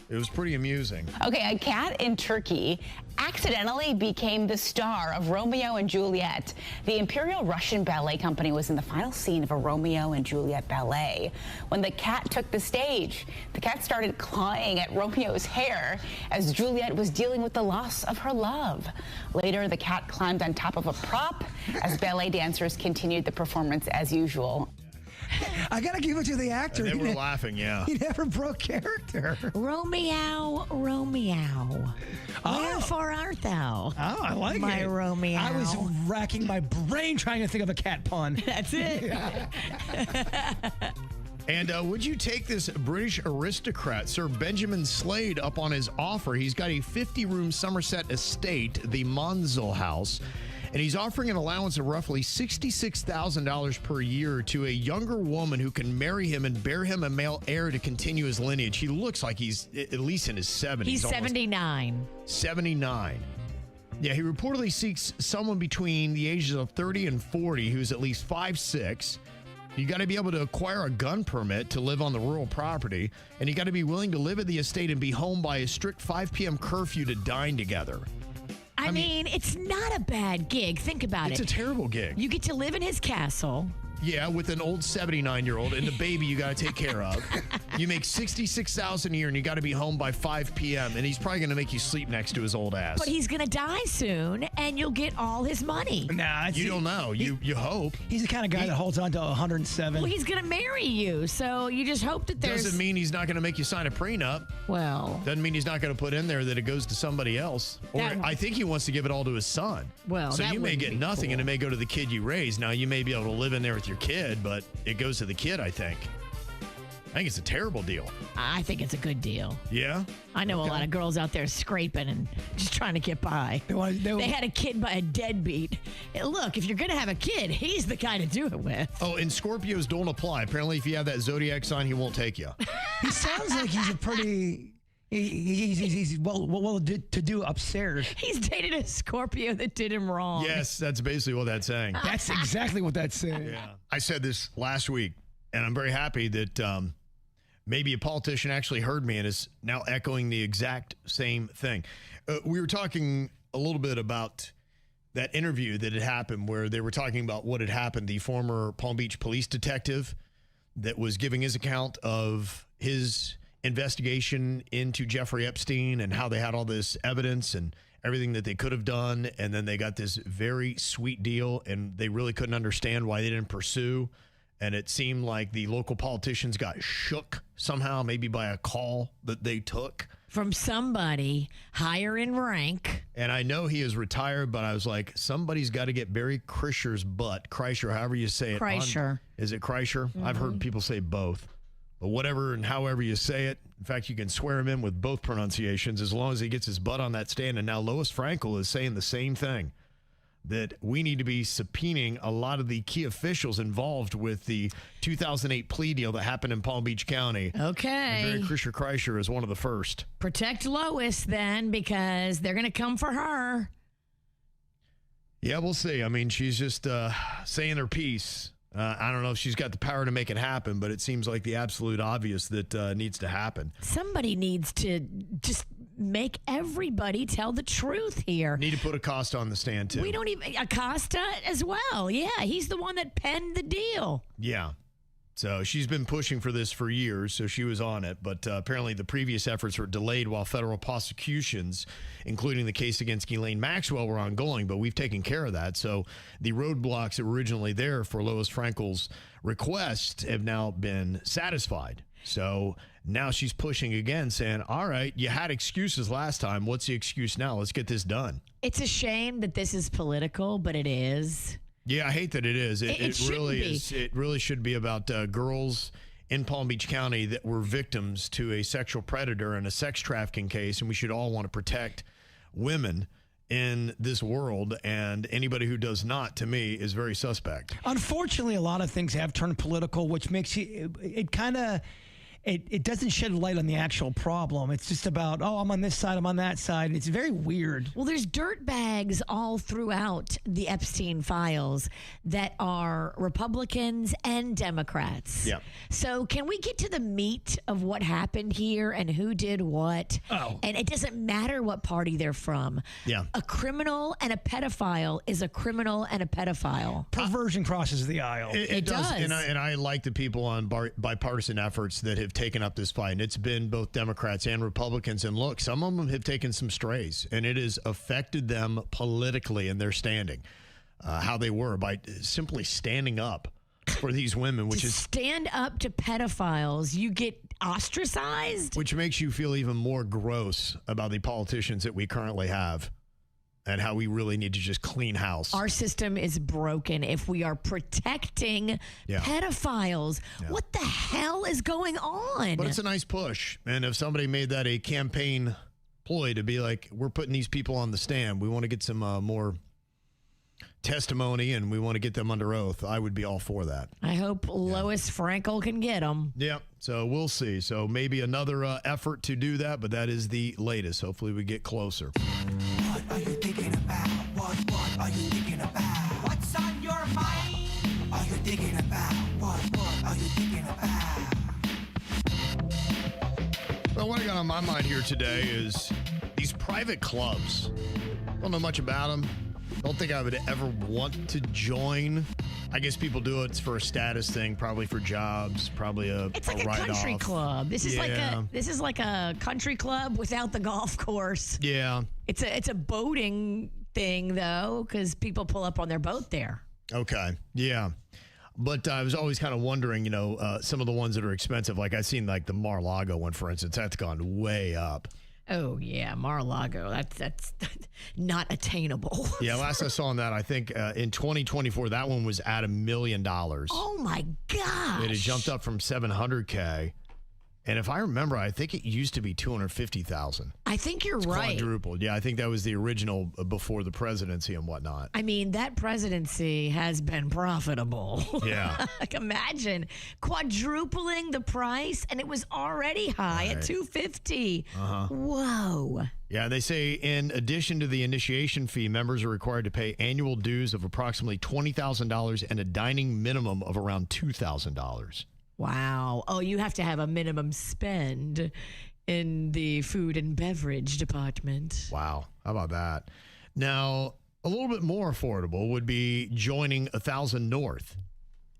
It was pretty amusing. Okay, a cat in Turkey accidentally became the star of Romeo and Juliet. The Imperial Russian Ballet Company was in the final scene of a Romeo and Juliet ballet when the cat took the stage. The cat started clawing at Romeo's hair as Juliet was dealing with the loss of her love. Later, the cat climbed on top of a prop as ballet dancers continued the performance as usual. I gotta give it to the actor. They were laughing, yeah. He never broke character. Romeo, Romeo. Wherefore art thou? Oh, I like my it. Romeo. I was racking my brain trying to think of a cat pun. That's it. And would you take this British aristocrat, Sir Benjamin Slade, up on his offer? He's got a 50-room Somerset estate, the Monsell House, and he's offering an allowance of roughly $66,000 per year to a younger woman who can marry him and bear him a male heir to continue his lineage. He looks like he's at least in his 70s. He's 79. 79. Yeah, he reportedly seeks someone between the ages of 30 and 40 who's at least 5'6". You got to be able to acquire a gun permit to live on the rural property, and you got to be willing to live at the estate and be home by a strict 5 p.m. curfew to dine together. I mean, it's not a bad gig. Think about It's it. a terrible gig. You get to live in his castle. Yeah, with an old 79-year-old and the baby you got to take care of. You make $66,000 a year, and you got to be home by 5 p.m., and he's probably going to make you sleep next to his old ass. But he's going to die soon, and you'll get all his money. Nah, you don't know. You hope. He's the kind of guy that holds on to 107. Well, he's going to marry you, so you just hope that there's... Doesn't mean he's not going to make you sign a prenup. Well... Doesn't mean he's not going to put in there that it goes to somebody else. Or I think he wants to give it all to his son. Well, so that you may wouldn't get be nothing, cool. and it may go to the kid you raise. Now, you may be able to live in there with your kid, but it goes to the kid, I think. I think it's a terrible deal. I think it's a good deal. Yeah? I know a lot of girls out there scraping and just trying to get by. They had a kid by a deadbeat. Hey, look, if you're going to have a kid, he's the guy to do it with. Oh, and Scorpios don't apply. Apparently, if you have that zodiac sign, he won't take you. He sounds like he's a pretty... He's well to do upstairs. He's dated a Scorpio that did him wrong. Yes, that's basically what that's saying. That's exactly what that's saying. Yeah. I said this last week, and I'm very happy that maybe a politician actually heard me and is now echoing the exact same thing. We were talking a little bit about that interview that had happened where they were talking about what had happened. The former Palm Beach police detective that was giving his account of his investigation into Jeffrey Epstein and how they had all this evidence and everything that they could have done. And then they got this very sweet deal, and they really couldn't understand why they didn't pursue. And it seemed like the local politicians got shook somehow, maybe by a call that they took from somebody higher in rank. And I know he is retired, but I was like, somebody's got to get Barry Kreischer's butt. Kreischer, however you say it. Kreischer. Is it Kreischer? Mm-hmm. I've heard people say both. But whatever and however you say it, in fact, you can swear him in with both pronunciations as long as he gets his butt on that stand. And now Lois Frankel is saying the same thing, that we need to be subpoenaing a lot of the key officials involved with the 2008 plea deal that happened in Palm Beach County. Okay. And Barry Kreischer is one of the first. Protect Lois then, because they're going to come for her. Yeah, we'll see. I mean, she's just saying her piece. I don't know if she's got the power to make it happen, but it seems like the absolute obvious that needs to happen. Somebody needs to just make everybody tell the truth here. Need to put Acosta on the stand, too. We don't even... Acosta as well. Yeah, he's the one that penned the deal. Yeah. So she's been pushing for this for years, so she was on it. But apparently the previous efforts were delayed while federal prosecutions, including the case against Ghislaine Maxwell, were ongoing. But we've taken care of that. So the roadblocks that were originally there for Lois Frankel's request have now been satisfied. So now she's pushing again, saying, all right, you had excuses last time. What's the excuse now? Let's get this done. It's a shame that this is political, but it is. Yeah, I hate that it is. It really is. It really should be about girls in Palm Beach County that were victims to a sexual predator and a sex trafficking case, and we should all want to protect women in this world, and anybody who does not, to me, is very suspect. Unfortunately, a lot of things have turned political, which makes it kind of. It doesn't shed light on the actual problem. It's just about, oh, I'm on this side, I'm on that side. It's very weird. Well, there's dirt bags all throughout the Epstein files that are Republicans and Democrats. Yeah. So can we get to the meat of what happened here and who did what? Oh. And it doesn't matter what party they're from. Yeah. A criminal and a pedophile is a criminal and a pedophile. Perversion crosses the aisle. It does. And I like the people on bipartisan efforts that have taken up this fight. And it's been both Democrats and Republicans. And look, some of them have taken some strays, and it has affected them politically in their standing, how they were by simply standing up for these women, which is stand up to pedophiles. You get ostracized, which makes you feel even more gross about the politicians that we currently have. And how we really need to just clean house. Our system is broken if we are protecting pedophiles. Yeah. What the hell is going on? But it's a nice push. And if somebody made that a campaign ploy to be like, we're putting these people on the stand, we want to get some more testimony and we want to get them under oath, I would be all for that. I hope Lois Frankel can get them. Yeah, so we'll see. So maybe another effort to do that, but that is the latest. Hopefully we get closer. What are you thinking about? What are you thinking about? What's on your mind? Are you thinking about? What are you thinking about? Well, what I got on my mind here today is these private clubs. Don't know much about them. Don't think I would ever want to join. I guess people do it for a status thing, probably for jobs, probably it's like a country club. This is like a country club without the golf course. Yeah. It's a boating thing though, because people pull up on their boat there. Okay. Yeah. But I was always kind of wondering, some of the ones that are expensive, like I've seen like the Mar-a-Lago one, for instance, that's gone way up. Oh, yeah, Mar-a-Lago. That's not attainable. Yeah, last I saw on that, I think in 2024, that one was at $1 million. Oh, my gosh. It had jumped up from $700K. And if I remember, I think it used to be $250,000. I think you're right. Quadrupled. Yeah, I think that was the original before the presidency and whatnot. I mean, that presidency has been profitable. Yeah. Like, imagine quadrupling the price, and it was already high at $250. Uh-huh. Whoa. Yeah, they say in addition to the initiation fee, members are required to pay annual dues of approximately $20,000 and a dining minimum of around $2,000. Wow. Oh, you have to have a minimum spend in the food and beverage department. Wow. How about that? Now, a little bit more affordable would be joining 1,000 North.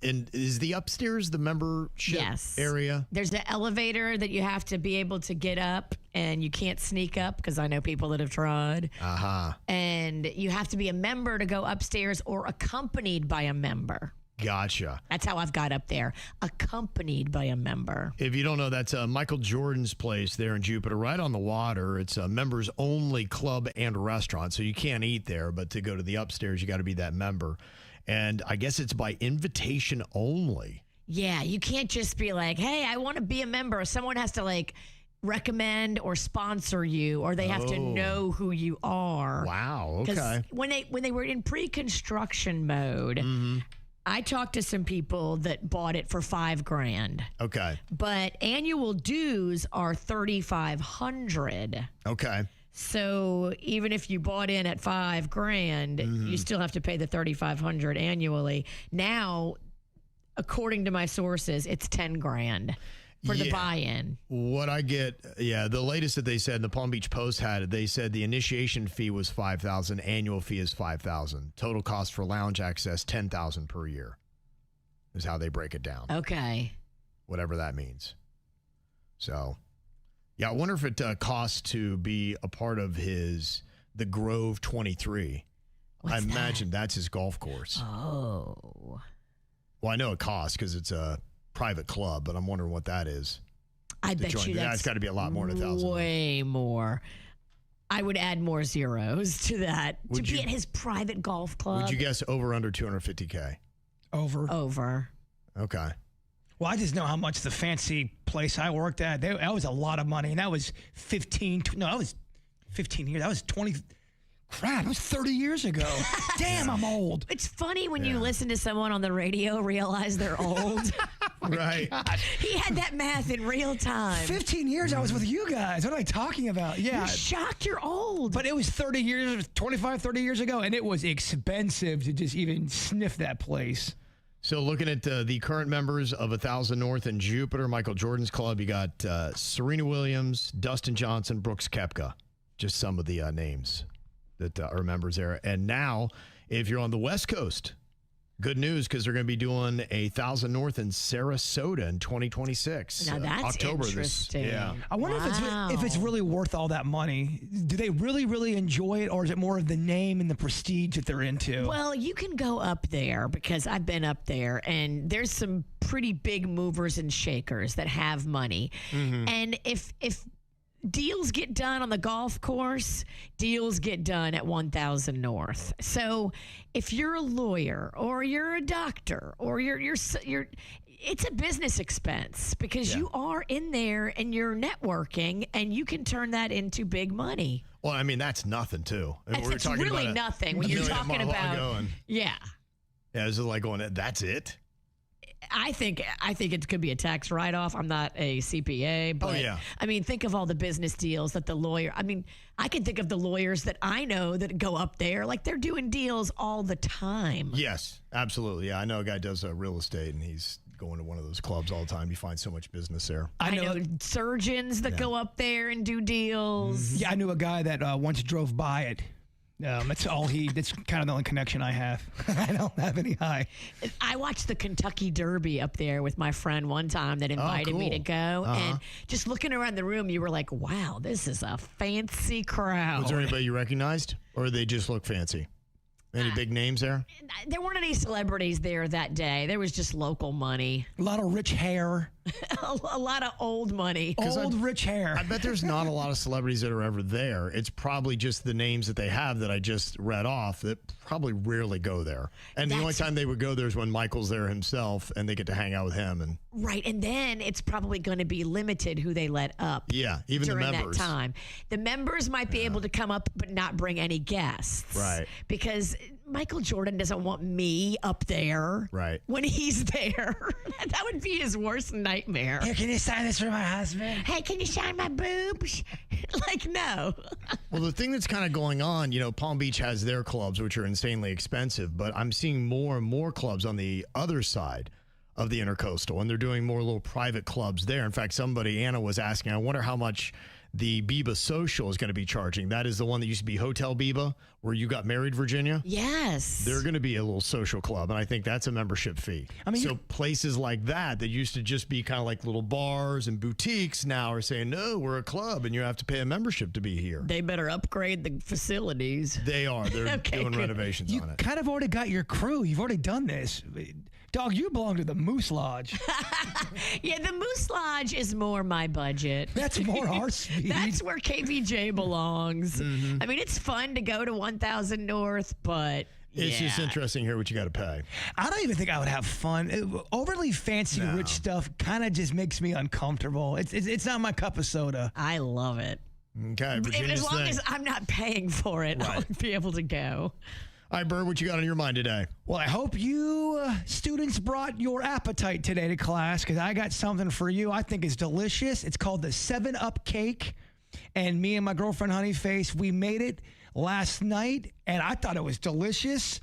And is the upstairs the membership area? There's the elevator that you have to be able to get up, and you can't sneak up because I know people that have tried. Uh-huh. And you have to be a member to go upstairs or accompanied by a member. Gotcha. That's how I've got up there, accompanied by a member. If you don't know, that's Michael Jordan's place there in Jupiter, right on the water. It's a members-only club and restaurant, so you can't eat there, but to go to the upstairs, you got to be that member. And I guess it's by invitation only. Yeah, you can't just be like, hey, I want to be a member. Someone has to, like, recommend or sponsor you, or they have to know who you are. Wow, okay. When they were in pre-construction mode, I talked to some people that bought it for $5,000. Okay. But annual dues are $3,500. Okay. So even if you bought in at $5,000, you still have to pay the $3,500 annually. Now, according to my sources, it's $10,000 for the buy-in. What I get, the latest that they said, the Palm Beach Post had it, they said the initiation fee was $5,000, annual fee is $5,000. Total cost for lounge access, $10,000 per year is how they break it down. Okay. Whatever that means. So, yeah, I wonder if it costs to be a part of the Grove 23. I imagine that's his golf course. Oh. Well, I know it costs because it's a private club, but I'm wondering what that is. I bet you that's got to be a lot more than 1,000. Way more. I would add more zeros to that. To be at his private golf club. Would you guess over under $250K? Over. Okay. Well, I just know how much the fancy place I worked at, that was a lot of money. And that was 15 years. That was Crap, it was 30 years ago. Damn, I'm old. It's funny when you listen to someone on the radio realize they're old. Right. He had that math in real time. 15 years I was with you guys. What am I talking about? Yeah. You're shocked you're old. But it was 30 years, 25, 30 years ago, and it was expensive to just even sniff that place. So looking at the current members of 1000 North and Jupiter, Michael Jordan's club, you got Serena Williams, Dustin Johnson, Brooks Koepka. Just some of the names that are members there. And now, if you're on the West Coast, good news, because they're going to be doing 1000 North in Sarasota in 2026. Now that's October. interesting. I wonder if it's really worth all that money. Do they really, really enjoy it, or is it more of the name and the prestige that they're into? Well, you can go up there because I've been up there, and there's some pretty big movers and shakers that have money. And if deals get done on the golf course, deals get done at 1000 North. So if you're a lawyer or you're a doctor or you're it's a business expense because you are in there and you're networking, and you can turn that into big money. Well, I mean, that's nothing, too. I mean, It's really nothing when you're talking about. Yeah, is it like going, that's it? I think it could be a tax write-off. I'm not a CPA, but I mean, think of all the business deals that the lawyer. I mean, I can think of the lawyers that I know that go up there, like they're doing deals all the time. Yes, absolutely. Yeah, I know a guy does real estate, and he's going to one of those clubs all the time. You find so much business there. I know surgeons that go up there and do deals. Yeah, I knew a guy that once drove by it. That's kind of the only connection I have. I don't have any high. I watched the Kentucky Derby up there with my friend one time that invited me to go. And just looking around the room, you were like, wow, this is a fancy crowd. Was there anybody you recognized, or they just look fancy? Any big names there? There weren't any celebrities there that day. There was just local money. A lot of rich hair. A lot of old money. Old rich hair. I bet there's not a lot of celebrities that are ever there. It's probably just the names that they have that I just read off that probably rarely go there. And the only time they would go there is when Michael's there himself and they get to hang out with him. And right. And then it's probably going to be limited who they let up. Yeah, even during the members. That time. The members might be able to come up but not bring any guests. Right. Because Michael Jordan doesn't want me up there. Right. When he's there. That would be his worst nightmare. Here, can you sign this for my husband? Hey, can you sign my boobs? Like, no. Well, the thing that's kind of going on, Palm Beach has their clubs, which are insanely expensive, but I'm seeing more and more clubs on the other side of the Intercoastal, and they're doing more little private clubs there. In fact, Anna was asking, I wonder how much the Biba Social is going to be charging. That is the one that used to be Hotel Biba, where you got married, Virginia. Yes. They're going to be a little social club, and I think that's a membership fee. I mean, so places like that used to just be kind of like little bars and boutiques now are saying, no, we're a club, and you have to pay a membership to be here. They better upgrade the facilities. They are. They're doing renovations on it. You kind of already got your crew. You've already done this. Dog, you belong to the Moose Lodge. Yeah, the Moose Lodge is more my budget. That's more our speed. That's where KVJ belongs. Mm-hmm. I mean, it's fun to go to 1000 North, but it's just interesting here what you got to pay. I don't even think I would have fun. Overly fancy, rich stuff kind of just makes me uncomfortable. It's not my cup of soda. I love it. Okay, as long as I'm not paying for it, Right. I'll be able to go. All right, Bird, what you got on your mind today? Well, I hope you students brought your appetite today to class, because I got something for you I think is delicious. It's called the 7-Up cake. And me and my girlfriend, Honeyface, we made it last night, and I thought it was delicious.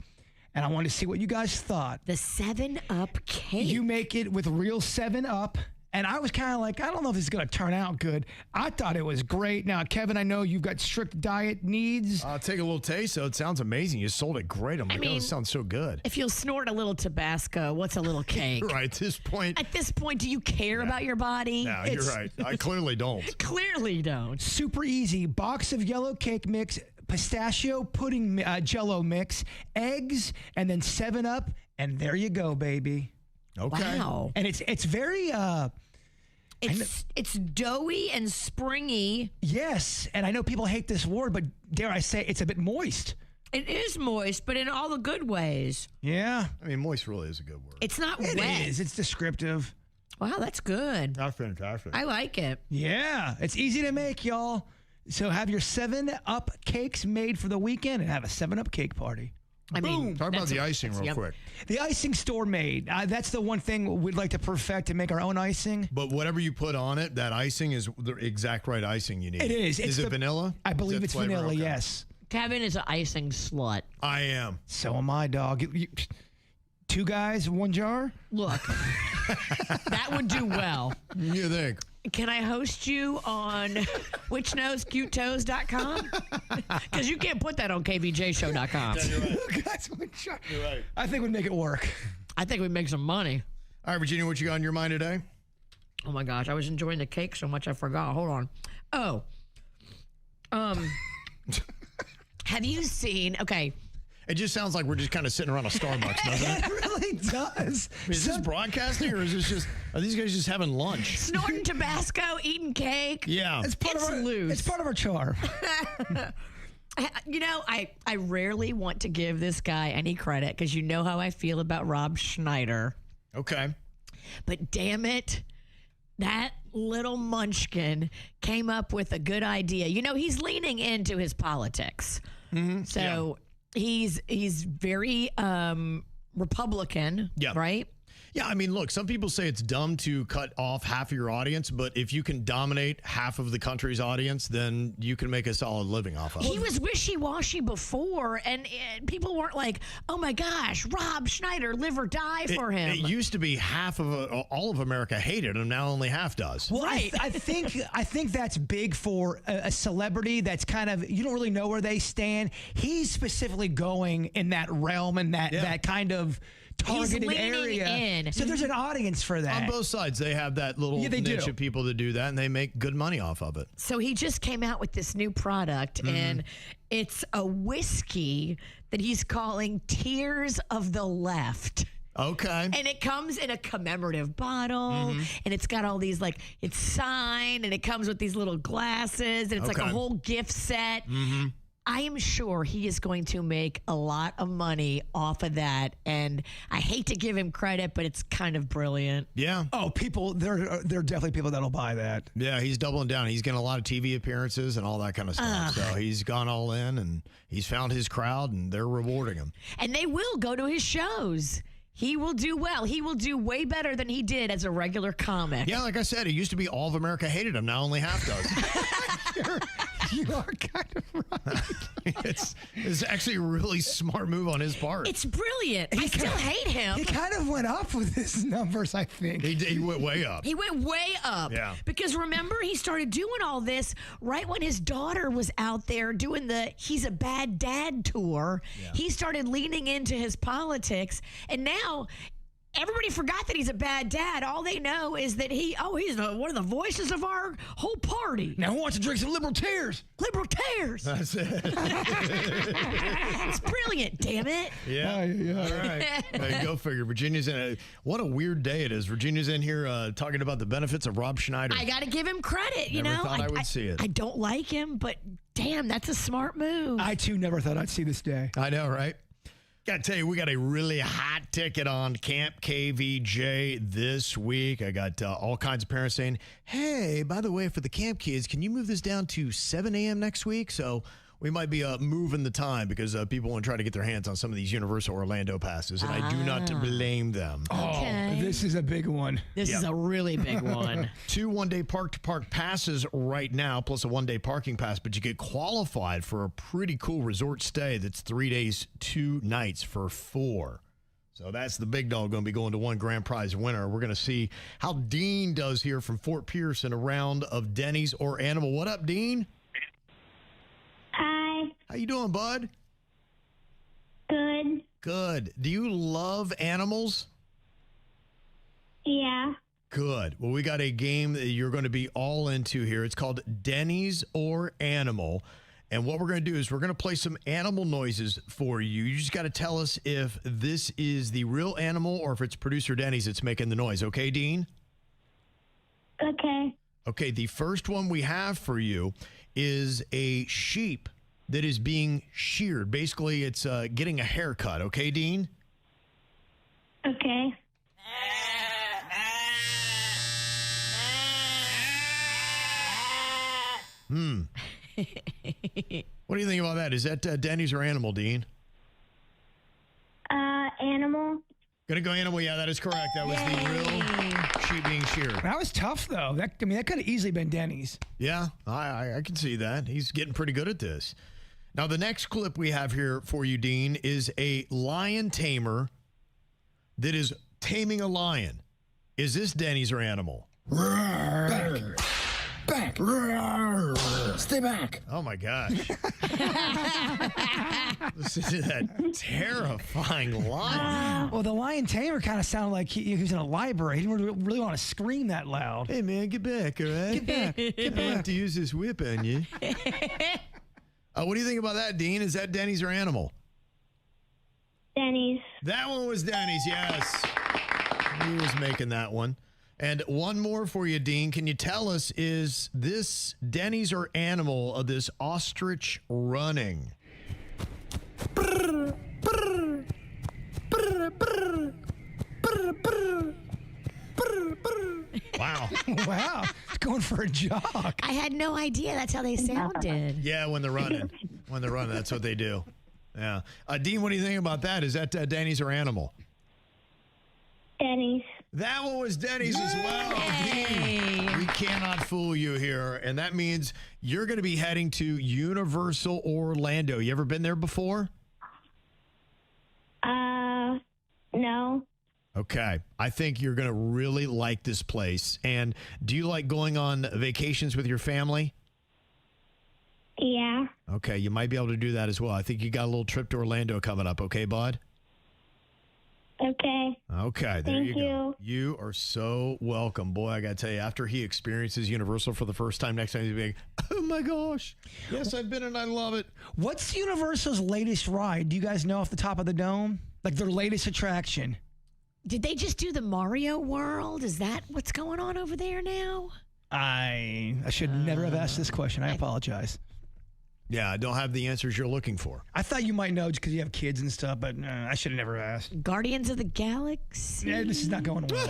And I wanted to see what you guys thought. The 7-Up cake. You make it with real 7-Up. And I was kind of like, I don't know if this is going to turn out good. I thought it was great. Now, Kevin, I know you've got strict diet needs. I'll take a little taste. So it sounds amazing. You sold it great. I'm like, oh, it sounds so good. If you'll snort a little Tabasco, what's a little cake? Right, at this point. At this point, do you care about your body? No, you're right. I clearly don't. Clearly don't. Super easy. Box of yellow cake mix, pistachio pudding Jell-O mix, eggs, and then 7-Up. And there you go, baby. Okay. Wow. And it's very... It's doughy and springy. Yes, and I know people hate this word, but dare I say it's a bit moist. It is moist, but in all the good ways. Yeah. I mean, moist really is a good word. It's not It wet. is. It's descriptive. Wow, that's good. That's fantastic. I like it. Yeah, it's easy to make, y'all. So have your 7-Up cakes made for the weekend and have a 7-Up cake party. I mean, talk about the icing real quick. The icing store made. That's the one thing we'd like to perfect and make our own icing. But whatever you put on it, that icing is the exact right icing you need. It is. Is it vanilla? I believe Is it it's flavor? vanilla, Okay. yes. Kevin is an icing slut. I am. So am I, dog. 2 guys, 1 jar? Look, that would do well. You think? Can I host you on whichknowscutetoes.com? Because you can't put that on KVJShow.com. Yeah, you're right. 2 guys, 1 jar. You're right. I think we'd make it work. I think we'd make some money. All right, Virginia, what you got on your mind today? Oh my gosh, I was enjoying the cake so much I forgot. Hold on. Oh. Have you seen, okay. It just sounds like we're just kind of sitting around a Starbucks, doesn't it? It really does. Is this broadcasting or is this just, are these guys just having lunch? Snorting Tabasco, eating cake. Yeah. It's part of our loose. It's part of our charm. You know, I rarely want to give this guy any credit because you know how I feel about Rob Schneider. Okay. But damn it, that little munchkin came up with a good idea. You know, he's leaning into his politics. Mm-hmm. So he's very Republican, right? Yeah, I mean, look, some people say it's dumb to cut off half of your audience, but if you can dominate half of the country's audience, then you can make a solid living off of it. He was wishy-washy before, and people weren't like, oh my gosh, Rob Schneider, live or die for him. It used to be half of all of America hated him. Now only half does. Well, right. I think that's big for a celebrity that's kind of, you don't really know where they stand. He's specifically going in that realm and that kind of targeted area. In. So there's an audience for that. On both sides, they have that little niche of people that do that, and they make good money off of it. So he just came out with this new product, and it's a whiskey that he's calling Tears of the Left. Okay. And it comes in a commemorative bottle, and it's got all these, like, it's signed, and it comes with these little glasses, and it's like a whole gift set. I am sure he is going to make a lot of money off of that, and I hate to give him credit, but it's kind of brilliant. Yeah. Oh, people, there are definitely people that'll buy that. Yeah, he's doubling down. He's getting a lot of TV appearances and all that kind of stuff. So he's gone all in, and he's found his crowd, and they're rewarding him. And they will go to his shows. He will do well. He will do way better than he did as a regular comic. Yeah, like I said, it used to be all of America hated him. Now only half does. You are kind of right. It's actually a really smart move on his part. It's brilliant. I still hate him. He kind of went up with his numbers, I think. He went way up. He went way up. Yeah. Because remember, he started doing all this right when his daughter was out there doing the He's a Bad Dad tour. Yeah. He started leaning into his politics, and now everybody forgot that he's a bad dad. All they know is that he's one of the voices of our whole party. Now who wants to drink some liberal tears? Liberal tears. That's it. It's brilliant, damn it. Yeah. All right. Hey, go figure. Virginia's in what a weird day it is. Virginia's in here talking about the benefits of Rob Schneider. I got to give him credit, you Never know. thought I would see it. I don't like him, but damn, that's a smart move. I, too, never thought I'd see this day. I know, right? Got to tell you, we got a really hot ticket on Camp KVJ this week. I got all kinds of parents saying, hey, by the way, for the camp kids, can you move this down to 7 a.m. next week? So we might be moving the time because people want to try to get their hands on some of these Universal Orlando passes, and I do not blame them. Okay. Oh, this is a big one. This is a really big one. 2 one-day park-to-park passes right now, plus a one-day parking pass, but you get qualified for a pretty cool resort stay that's 3 days, 2 nights for $4. So that's the big dog going to be going to one grand prize winner. We're going to see how Dean does here from Fort Pierce in a round of Denny's or Animal. What up, Dean? Hi. How you doing, bud? Good. Good. Do you love animals? Yeah. Good. Well, we got a game that you're going to be all into here. It's called Denny's or Animal. And what we're going to do is we're going to play some animal noises for you. You just got to tell us if this is the real animal or if it's producer Denny's that's making the noise. Okay, Dean? Okay. Okay, the first one we have for you is a sheep that is being sheared. Basically, it's getting a haircut. Okay, Dean? Okay. What do you think about that? Is that Denny's or animal, Dean? Animal. Gonna go animal. Yeah, that is correct. That was the real sheep being sheared. That was tough, though. That could have easily been Denny's. Yeah, I can see that. He's getting pretty good at this. Now, the next clip we have here for you, Dean, is a lion tamer that is taming a lion. Is this Denny's or animal? Back. Stay back. Oh, my gosh. Listen to that terrifying lion. Well, the lion tamer kind of sounded like he was in a library. He didn't really want to scream that loud. Hey, man, get back, all right? Get back. I have to use this whip on you. What do you think about that, Dean? Is that Denny's or animal? Denny's. That one was Denny's, yes. He was making that one. And one more for you, Dean. Can you tell us, is this Denny's or animal of this ostrich running? Wow. Wow. It's going for a jog. I had no idea that's how they sounded. Yeah, when they're running. That's what they do. Yeah. Dean, what do you think about that? Is that Denny's or animal? Denny's. That one was Denny's as well. Dean, we cannot fool you here. And that means you're going to be heading to Universal Orlando. You ever been there before? No. Okay. I think you're going to really like this place. And do you like going on vacations with your family? Yeah. Okay. You might be able to do that as well. I think you got a little trip to Orlando coming up. Okay, bud? Okay. Okay, there Thank you go. You are so welcome. Boy, I got to tell you, after he experiences Universal for the first time, next time he's being, oh my gosh. Yes, I've been and I love it. What's Universal's latest ride? Do you guys know off the top of the dome? Like their latest attraction? Did they just do the Mario World? Is that what's going on over there now? I should never have asked this question. I apologize. Yeah, I don't have the answers you're looking for. I thought you might know just because you have kids and stuff, but I should have never asked. Guardians of the Galaxy? Yeah, this is not going well.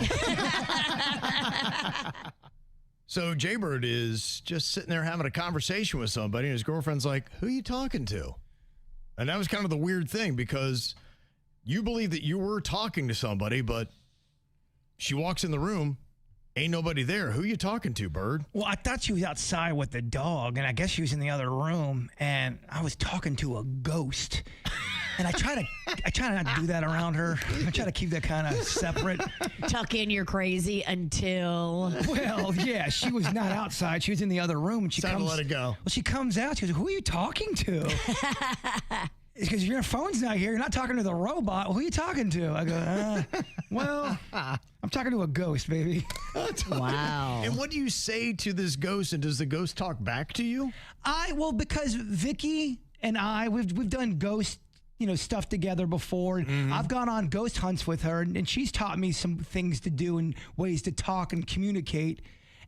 So Jbird is just sitting there having a conversation with somebody, and his girlfriend's like, who are you talking to? And that was kind of the weird thing, because you believe that you were talking to somebody, but she walks in the room, ain't nobody there. Who you talking to, Bird? Well, I thought she was outside with the dog, and I guess she was in the other room, and I was talking to a ghost. And I try not to do that around her. I try to keep that kind of separate. Tuck in your crazy until. Well, yeah, she was not outside. She was in the other room, and she Time comes. to let it go. Well, she comes out. She goes, "Who are you talking to?" It's because your phone's not here. You're not talking to the robot. Who are you talking to? I go, well, I'm talking to a ghost, baby. Wow. And what do you say to this ghost? And does the ghost talk back to you? Because Vicky and I, we've done ghost, stuff together before. And I've gone on ghost hunts with her, and she's taught me some things to do and ways to talk and communicate.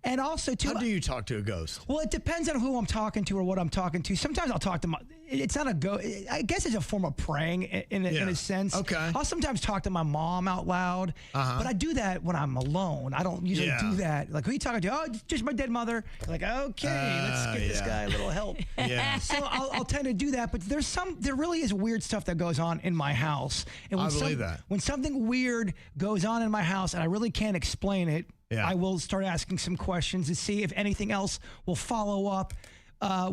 And also, too. How do you talk to a ghost? Well, it depends on who I'm talking to or what I'm talking to. Sometimes I'll talk to my. It's not a ghost. I guess it's a form of praying in a sense. Okay. I'll sometimes talk to my mom out loud, but I do that when I'm alone. I don't usually do that. Like, who are you talking to? Oh, just my dead mother. Like, okay, let's get this guy a little help. Yeah. So I'll tend to do that. But there really is weird stuff that goes on in my house. And I believe that. When something weird goes on in my house and I really can't explain it, I will start asking some questions to see if anything else will follow up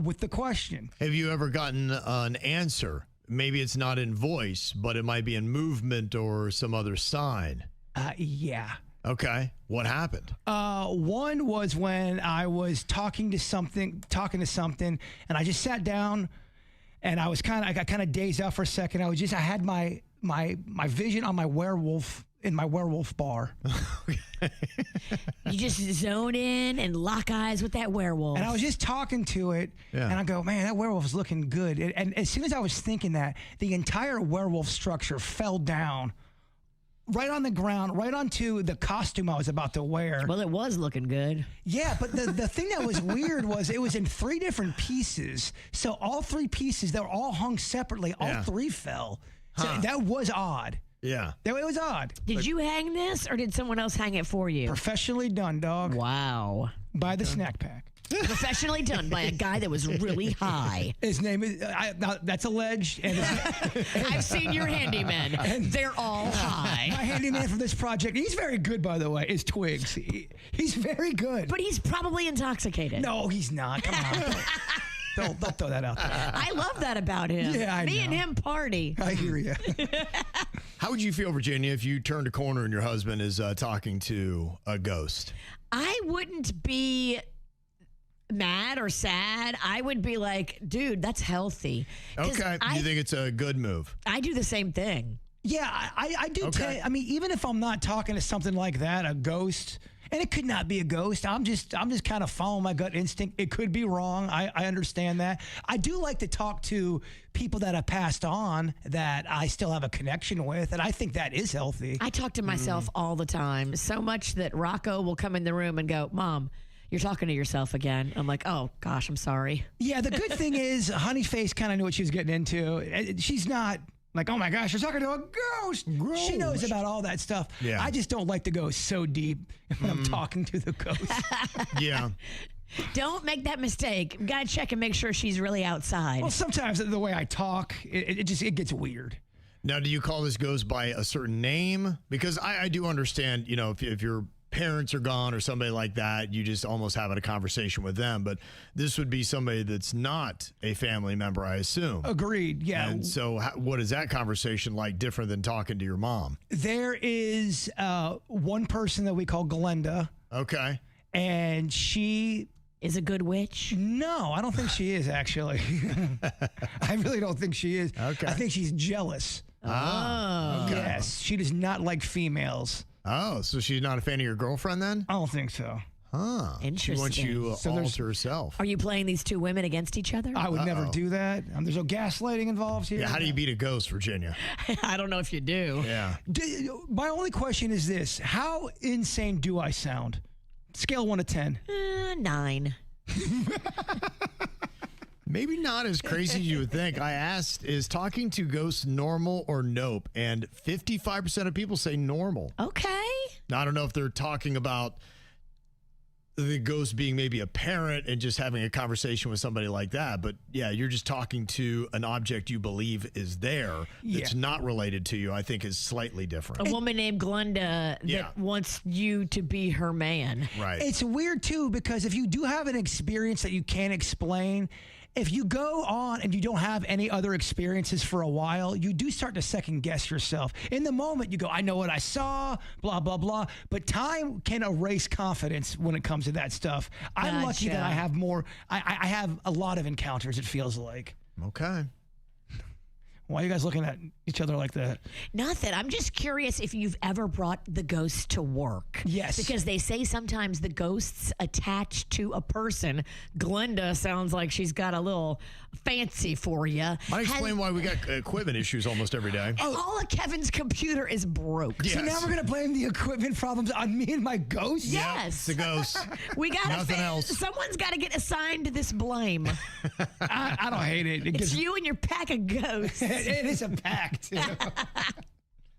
with the question. Have you ever gotten an answer? Maybe it's not in voice, but it might be in movement or some other sign. Yeah. Okay. What happened? One was when I was talking to something, and I just sat down, and I got kind of dazed out for a second. I had my vision on my werewolf. In my werewolf bar. You just zone in and lock eyes with that werewolf. And I was just talking to it, and I go, man, that werewolf is looking good. And as soon as I was thinking that, the entire werewolf structure fell down right on the ground, right onto the costume I was about to wear. Well, it was looking good. Yeah, but the thing that was weird was it was in 3 different pieces. So all 3 pieces, they were all hung separately. All 3 fell. So that was odd. Yeah. It was odd. Did you hang this, or did someone else hang it for you? Professionally done, dog. Wow. By the snack pack. Professionally done by a guy that was really high. His name is, that's alleged. And I've seen your handymen. They're all high. My handyman for this project, he's very good, by the way, is Twigs. He's very good. But he's probably intoxicated. No, he's not. Come on. Don't throw that out there. I love that about him. Yeah, I Me know. and him party. I hear you. How would you feel, Virginia, if you turned a corner and your husband is talking to a ghost? I wouldn't be mad or sad. I would be like, dude, that's healthy. 'Cause Okay. You think it's a good move? I do the same thing. Yeah, I do. Okay. I mean, even if I'm not talking to something like that, a ghost, and it could not be a ghost. I'm just kind of following my gut instinct. It could be wrong. I understand that. I do like to talk to people that have passed on that I still have a connection with, and I think that is healthy. I talk to myself all the time, so much that Rocco will come in the room and go, Mom, you're talking to yourself again. I'm like, oh, gosh, I'm sorry. Yeah, the good thing is Honeyface kind of knew what she was getting into. She's not like, oh my gosh, you're talking to a ghost. She knows about all that stuff. Yeah. I just don't like to go so deep when I'm talking to the ghost. Yeah. Don't make that mistake. You gotta check and make sure she's really outside. Well, sometimes the way I talk, it gets weird. Now, do you call this ghost by a certain name? Because I do understand, you know, if your parents are gone or somebody like that, you just almost having a conversation with them. But this would be somebody that's not a family member, I assume. Agreed. Yeah. And so what is that conversation like different than talking to your mom? There is one person that we call Glenda. Okay. And she is a good witch? No, I don't think she is, actually. I really don't think she is. Okay. I think she's jealous. Ah. Okay. Yes. She does not like females. Oh, so she's not a fan of your girlfriend then? I don't think so. Huh. Interesting. She wants you So all there's- to herself. Are you playing these two women against each other? I would never do that. There's no gaslighting involved here. Yeah, how do you beat a ghost, Virginia? I don't know if you do. Yeah. My only question is this. How insane do I sound? Scale of 1 to 10. 9. Maybe not as crazy as you would think. I asked, is talking to ghosts normal or nope? And 55% of people say normal. Okay. Now, I don't know if they're talking about the ghost being maybe a parent and just having a conversation with somebody like that. But yeah, you're just talking to an object you believe is there that's not related to you, I think is slightly different. A woman named Glenda that wants you to be her man. Right. It's weird, too, because if you do have an experience that you can't explain, if you go on and you don't have any other experiences for a while, you do start to second guess yourself. In the moment, you go, I know what I saw, blah, blah, blah. But time can erase confidence when it comes to that stuff. I'm lucky that I have more. I have a lot of encounters, it feels like. Okay. Why are you guys looking at each other like that? Nothing. I'm just curious if you've ever brought the ghost to work. Yes. Because they say sometimes the ghosts attach to a person. Glenda sounds like she's got a little fancy for you. Might explain why we got equipment issues almost every day. All of Kevin's computer is broke. So now we're going to blame the equipment problems on me and my ghost? Yes. It's the ghost. We got Nothing else. Someone's got to get assigned to this blame. I don't hate it. It's you and your pack of ghosts. It is a pact.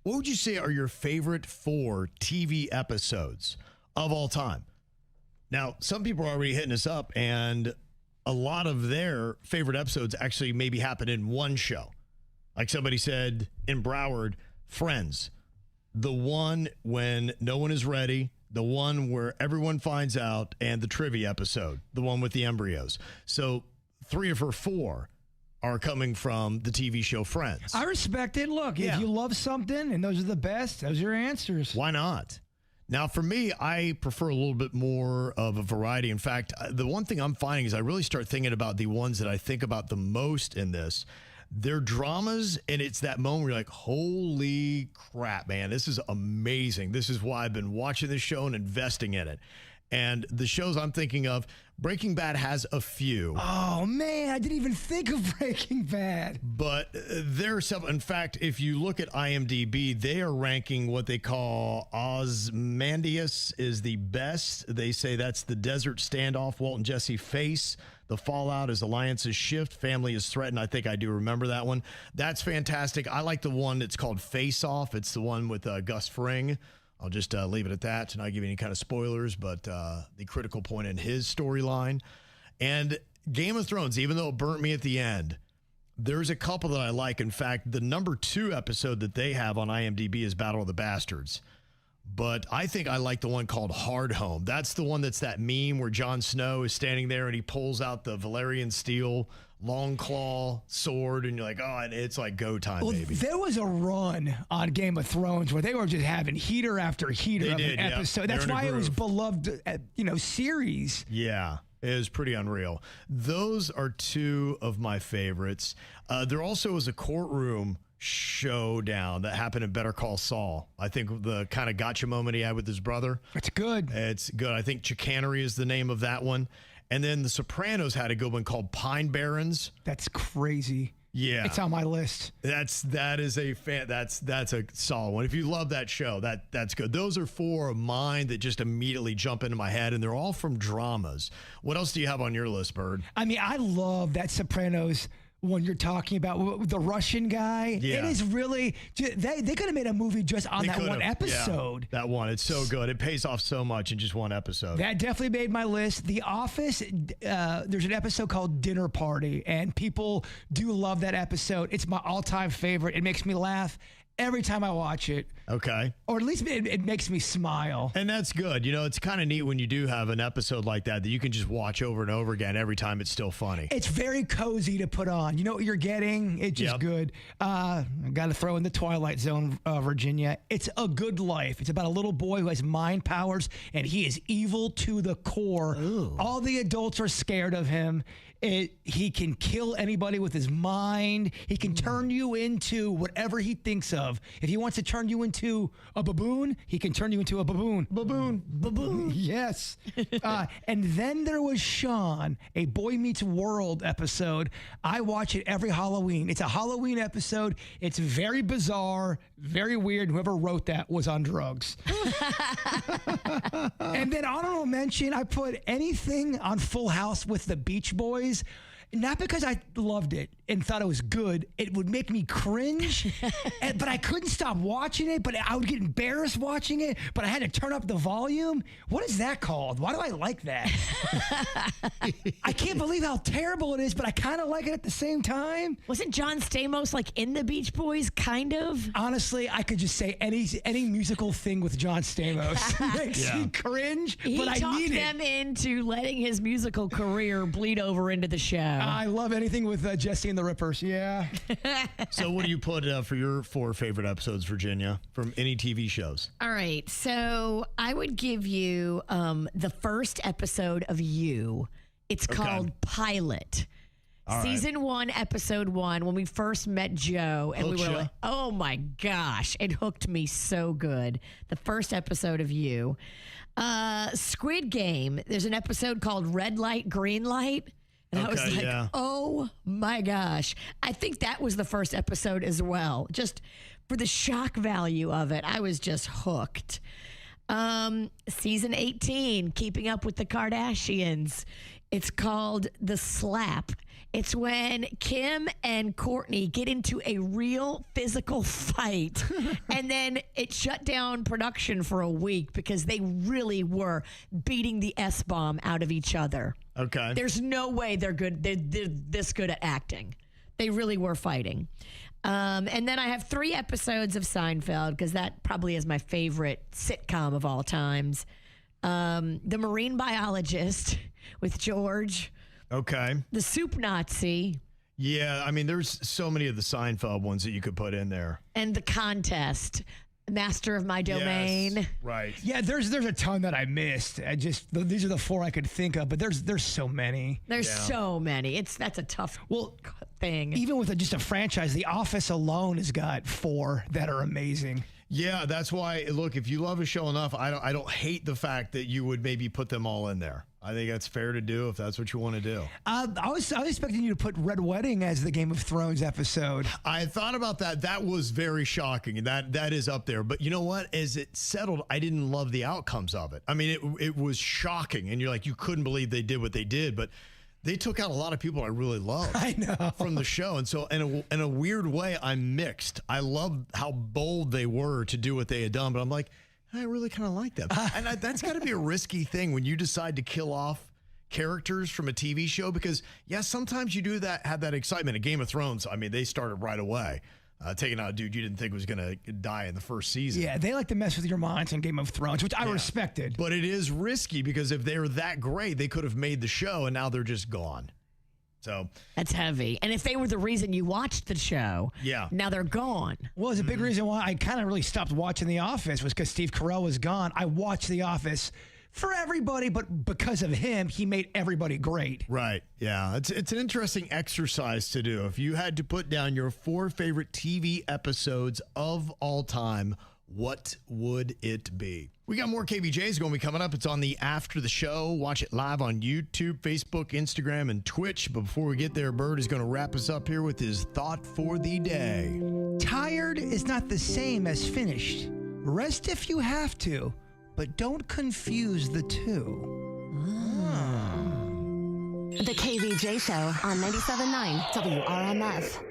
What would you say are your favorite 4 TV episodes of all time? Now, some people are already hitting us up, and a lot of their favorite episodes actually maybe happen in one show. Like somebody said in Broward, Friends, the one when no one is ready, the one where everyone finds out, and the trivia episode, the one with the embryos. So 3 of her 4 are coming from the TV show Friends. I respect it. Look, if you love something and those are the best, those are your answers. Why not? Now, for me, I prefer a little bit more of a variety. In fact, the one thing I'm finding is I really start thinking about the ones that I think about the most in this. They're dramas, and it's that moment where you're like, holy crap, man, this is amazing. This is why I've been watching this show and investing in it. And the shows I'm thinking of, Breaking Bad has a few. Oh, man, I didn't even think of Breaking Bad. But there are some. In fact, if you look at IMDb, they are ranking what they call Ozymandias is the best. They say that's the desert standoff Walt and Jesse face. The fallout is alliances shift. Family is threatened. I think I do remember that one. That's fantastic. I like the one that's called Face Off. It's the one with Gus Fring. I'll just leave it at that to not give you any kind of spoilers, but the critical point in his storyline. And Game of Thrones, even though it burnt me at the end, there's a couple that I like. In fact, the number 2 episode that they have on IMDb is Battle of the Bastards. But I think I like the one called Hard Home. That's the one that's that meme where Jon Snow is standing there and he pulls out the Valyrian steel, long claw sword, and you're like, oh, and it's like go time, baby. There was a run on Game of Thrones where they were just having heater after heater of an episode. That's why it was beloved, series. Yeah. It was pretty unreal. Those are 2 of my favorites. There also was a courtroom showdown that happened in Better Call Saul. I think the kind of gotcha moment he had with his brother. It's good. It's good. I think Chicanery is the name of that one. And then The Sopranos had a good one called Pine Barrens. That's crazy. Yeah. It's on my list. That's a solid one. If you love that show, that's good. Those are 4 of mine that just immediately jump into my head, and they're all from dramas. What else do you have on your list, Bird? I mean, I love that Sopranos one you're talking about, the Russian guy. Yeah. It is really, they could have made a movie just on that one episode. Yeah, that one. It's so good. It pays off so much in just one episode. That definitely made my list. The Office, there's an episode called Dinner Party, and people do love that episode. It's my all-time favorite. It makes me laugh every time I watch it. Okay. Or at least it makes me smile. And that's good. You know, it's kind of neat when you do have an episode like that you can just watch over and over again. Every time it's still funny. It's very cozy to put on. You know what you're getting? It's just good. I got to throw in The Twilight Zone, Virginia. It's A Good Life. It's about a little boy who has mind powers, and he is evil to the core. Ooh. All the adults are scared of him. He can kill anybody with his mind. He can turn you into whatever he thinks of. If he wants to turn you into a baboon, he can turn you into a baboon. Baboon. Yes. And then there was Sean, a Boy Meets World episode. I watch it every Halloween. It's a Halloween episode. It's very bizarre, very weird. Whoever wrote that was on drugs. And then honorable mention, I put anything on Full House with the Beach Boys. Not because I loved it and thought it was good. It would make me cringe, but I couldn't stop watching it, but I would get embarrassed watching it, but I had to turn up the volume. What is that called? Why do I like that? I can't believe how terrible it is, but I kind of like it at the same time. Wasn't John Stamos like in the Beach Boys, kind of? Honestly, I could just say any musical thing with John Stamos makes me cringe, but I need it. He talked them into letting his musical career bleed over into the show. I love anything with Jesse and the Rippers. Yeah. So what do you put for your 4 favorite episodes, Virginia, from any TV shows? All right. So I would give you the first episode of You. It's called Pilot. Season 1, episode 1, when we first met Joe, and we were like, oh my gosh, it hooked me so good. The first episode of You. Squid Game, there's an episode called Red Light, Green Light. And I was like, oh my gosh. I think that was the first episode as well. Just for the shock value of it, I was just hooked. Season 18, Keeping Up with the Kardashians. It's called The Slap. It's when Kim and Courtney get into a real physical fight, and then it shut down production for a week because they really were beating the S-bomb out of each other. Okay. There's no way they're good. They're this good at acting. They really were fighting. And then I have 3 episodes of Seinfeld because that probably is my favorite sitcom of all times. The Marine Biologist with George. Okay. The Soup Nazi. Yeah, I mean, there's so many of the Seinfeld ones that you could put in there. And The Contest. Master of My Domain. Yes, right. Yeah, there's a ton that I missed. These are the 4 I could think of, but there's so many. There's so many. That's a tough thing. Even with just a franchise, The Office alone has got 4 that are amazing. Yeah, that's why. Look, if you love a show enough, I don't hate the fact that you would maybe put them all in there. I think that's fair to do if that's what you want to do. I was expecting you to put Red Wedding as the Game of Thrones episode. I thought about that. That was very shocking. That is up there. But you know what? As it settled, I didn't love the outcomes of it. I mean, it was shocking, and you're like, you couldn't believe they did what they did, but they took out a lot of people I really loved. I know. From the show. And so in a weird way, I'm mixed. I love how bold they were to do what they had done, but I'm like, I really kind of like that. And that's got to be a risky thing when you decide to kill off characters from a TV show because, sometimes you do that, have that excitement. In Game of Thrones, I mean, they started right away. Taking out a dude you didn't think was going to die in the first season. Yeah, they like to mess with your minds on Game of Thrones, which I respected. But it is risky because if they're that great, they could have made the show and now they're just gone. So that's heavy. And if they were the reason you watched the show, now they're gone. Well, it's a big reason why I kind of really stopped watching The Office was because Steve Carell was gone. I watched The Office for everybody, but because of him, he made everybody great. Right. Yeah. It's an interesting exercise to do. If you had to put down your 4 favorite TV episodes of all time, what would it be? We got more KVJs going to be coming up. It's on the After the Show. Watch it live on YouTube, Facebook, Instagram, and Twitch. But before we get there, Bird is going to wrap us up here with his thought for the day. Tired is not the same as finished. Rest if you have to, but don't confuse the two. The KVJ Show on 97.9 WRMF.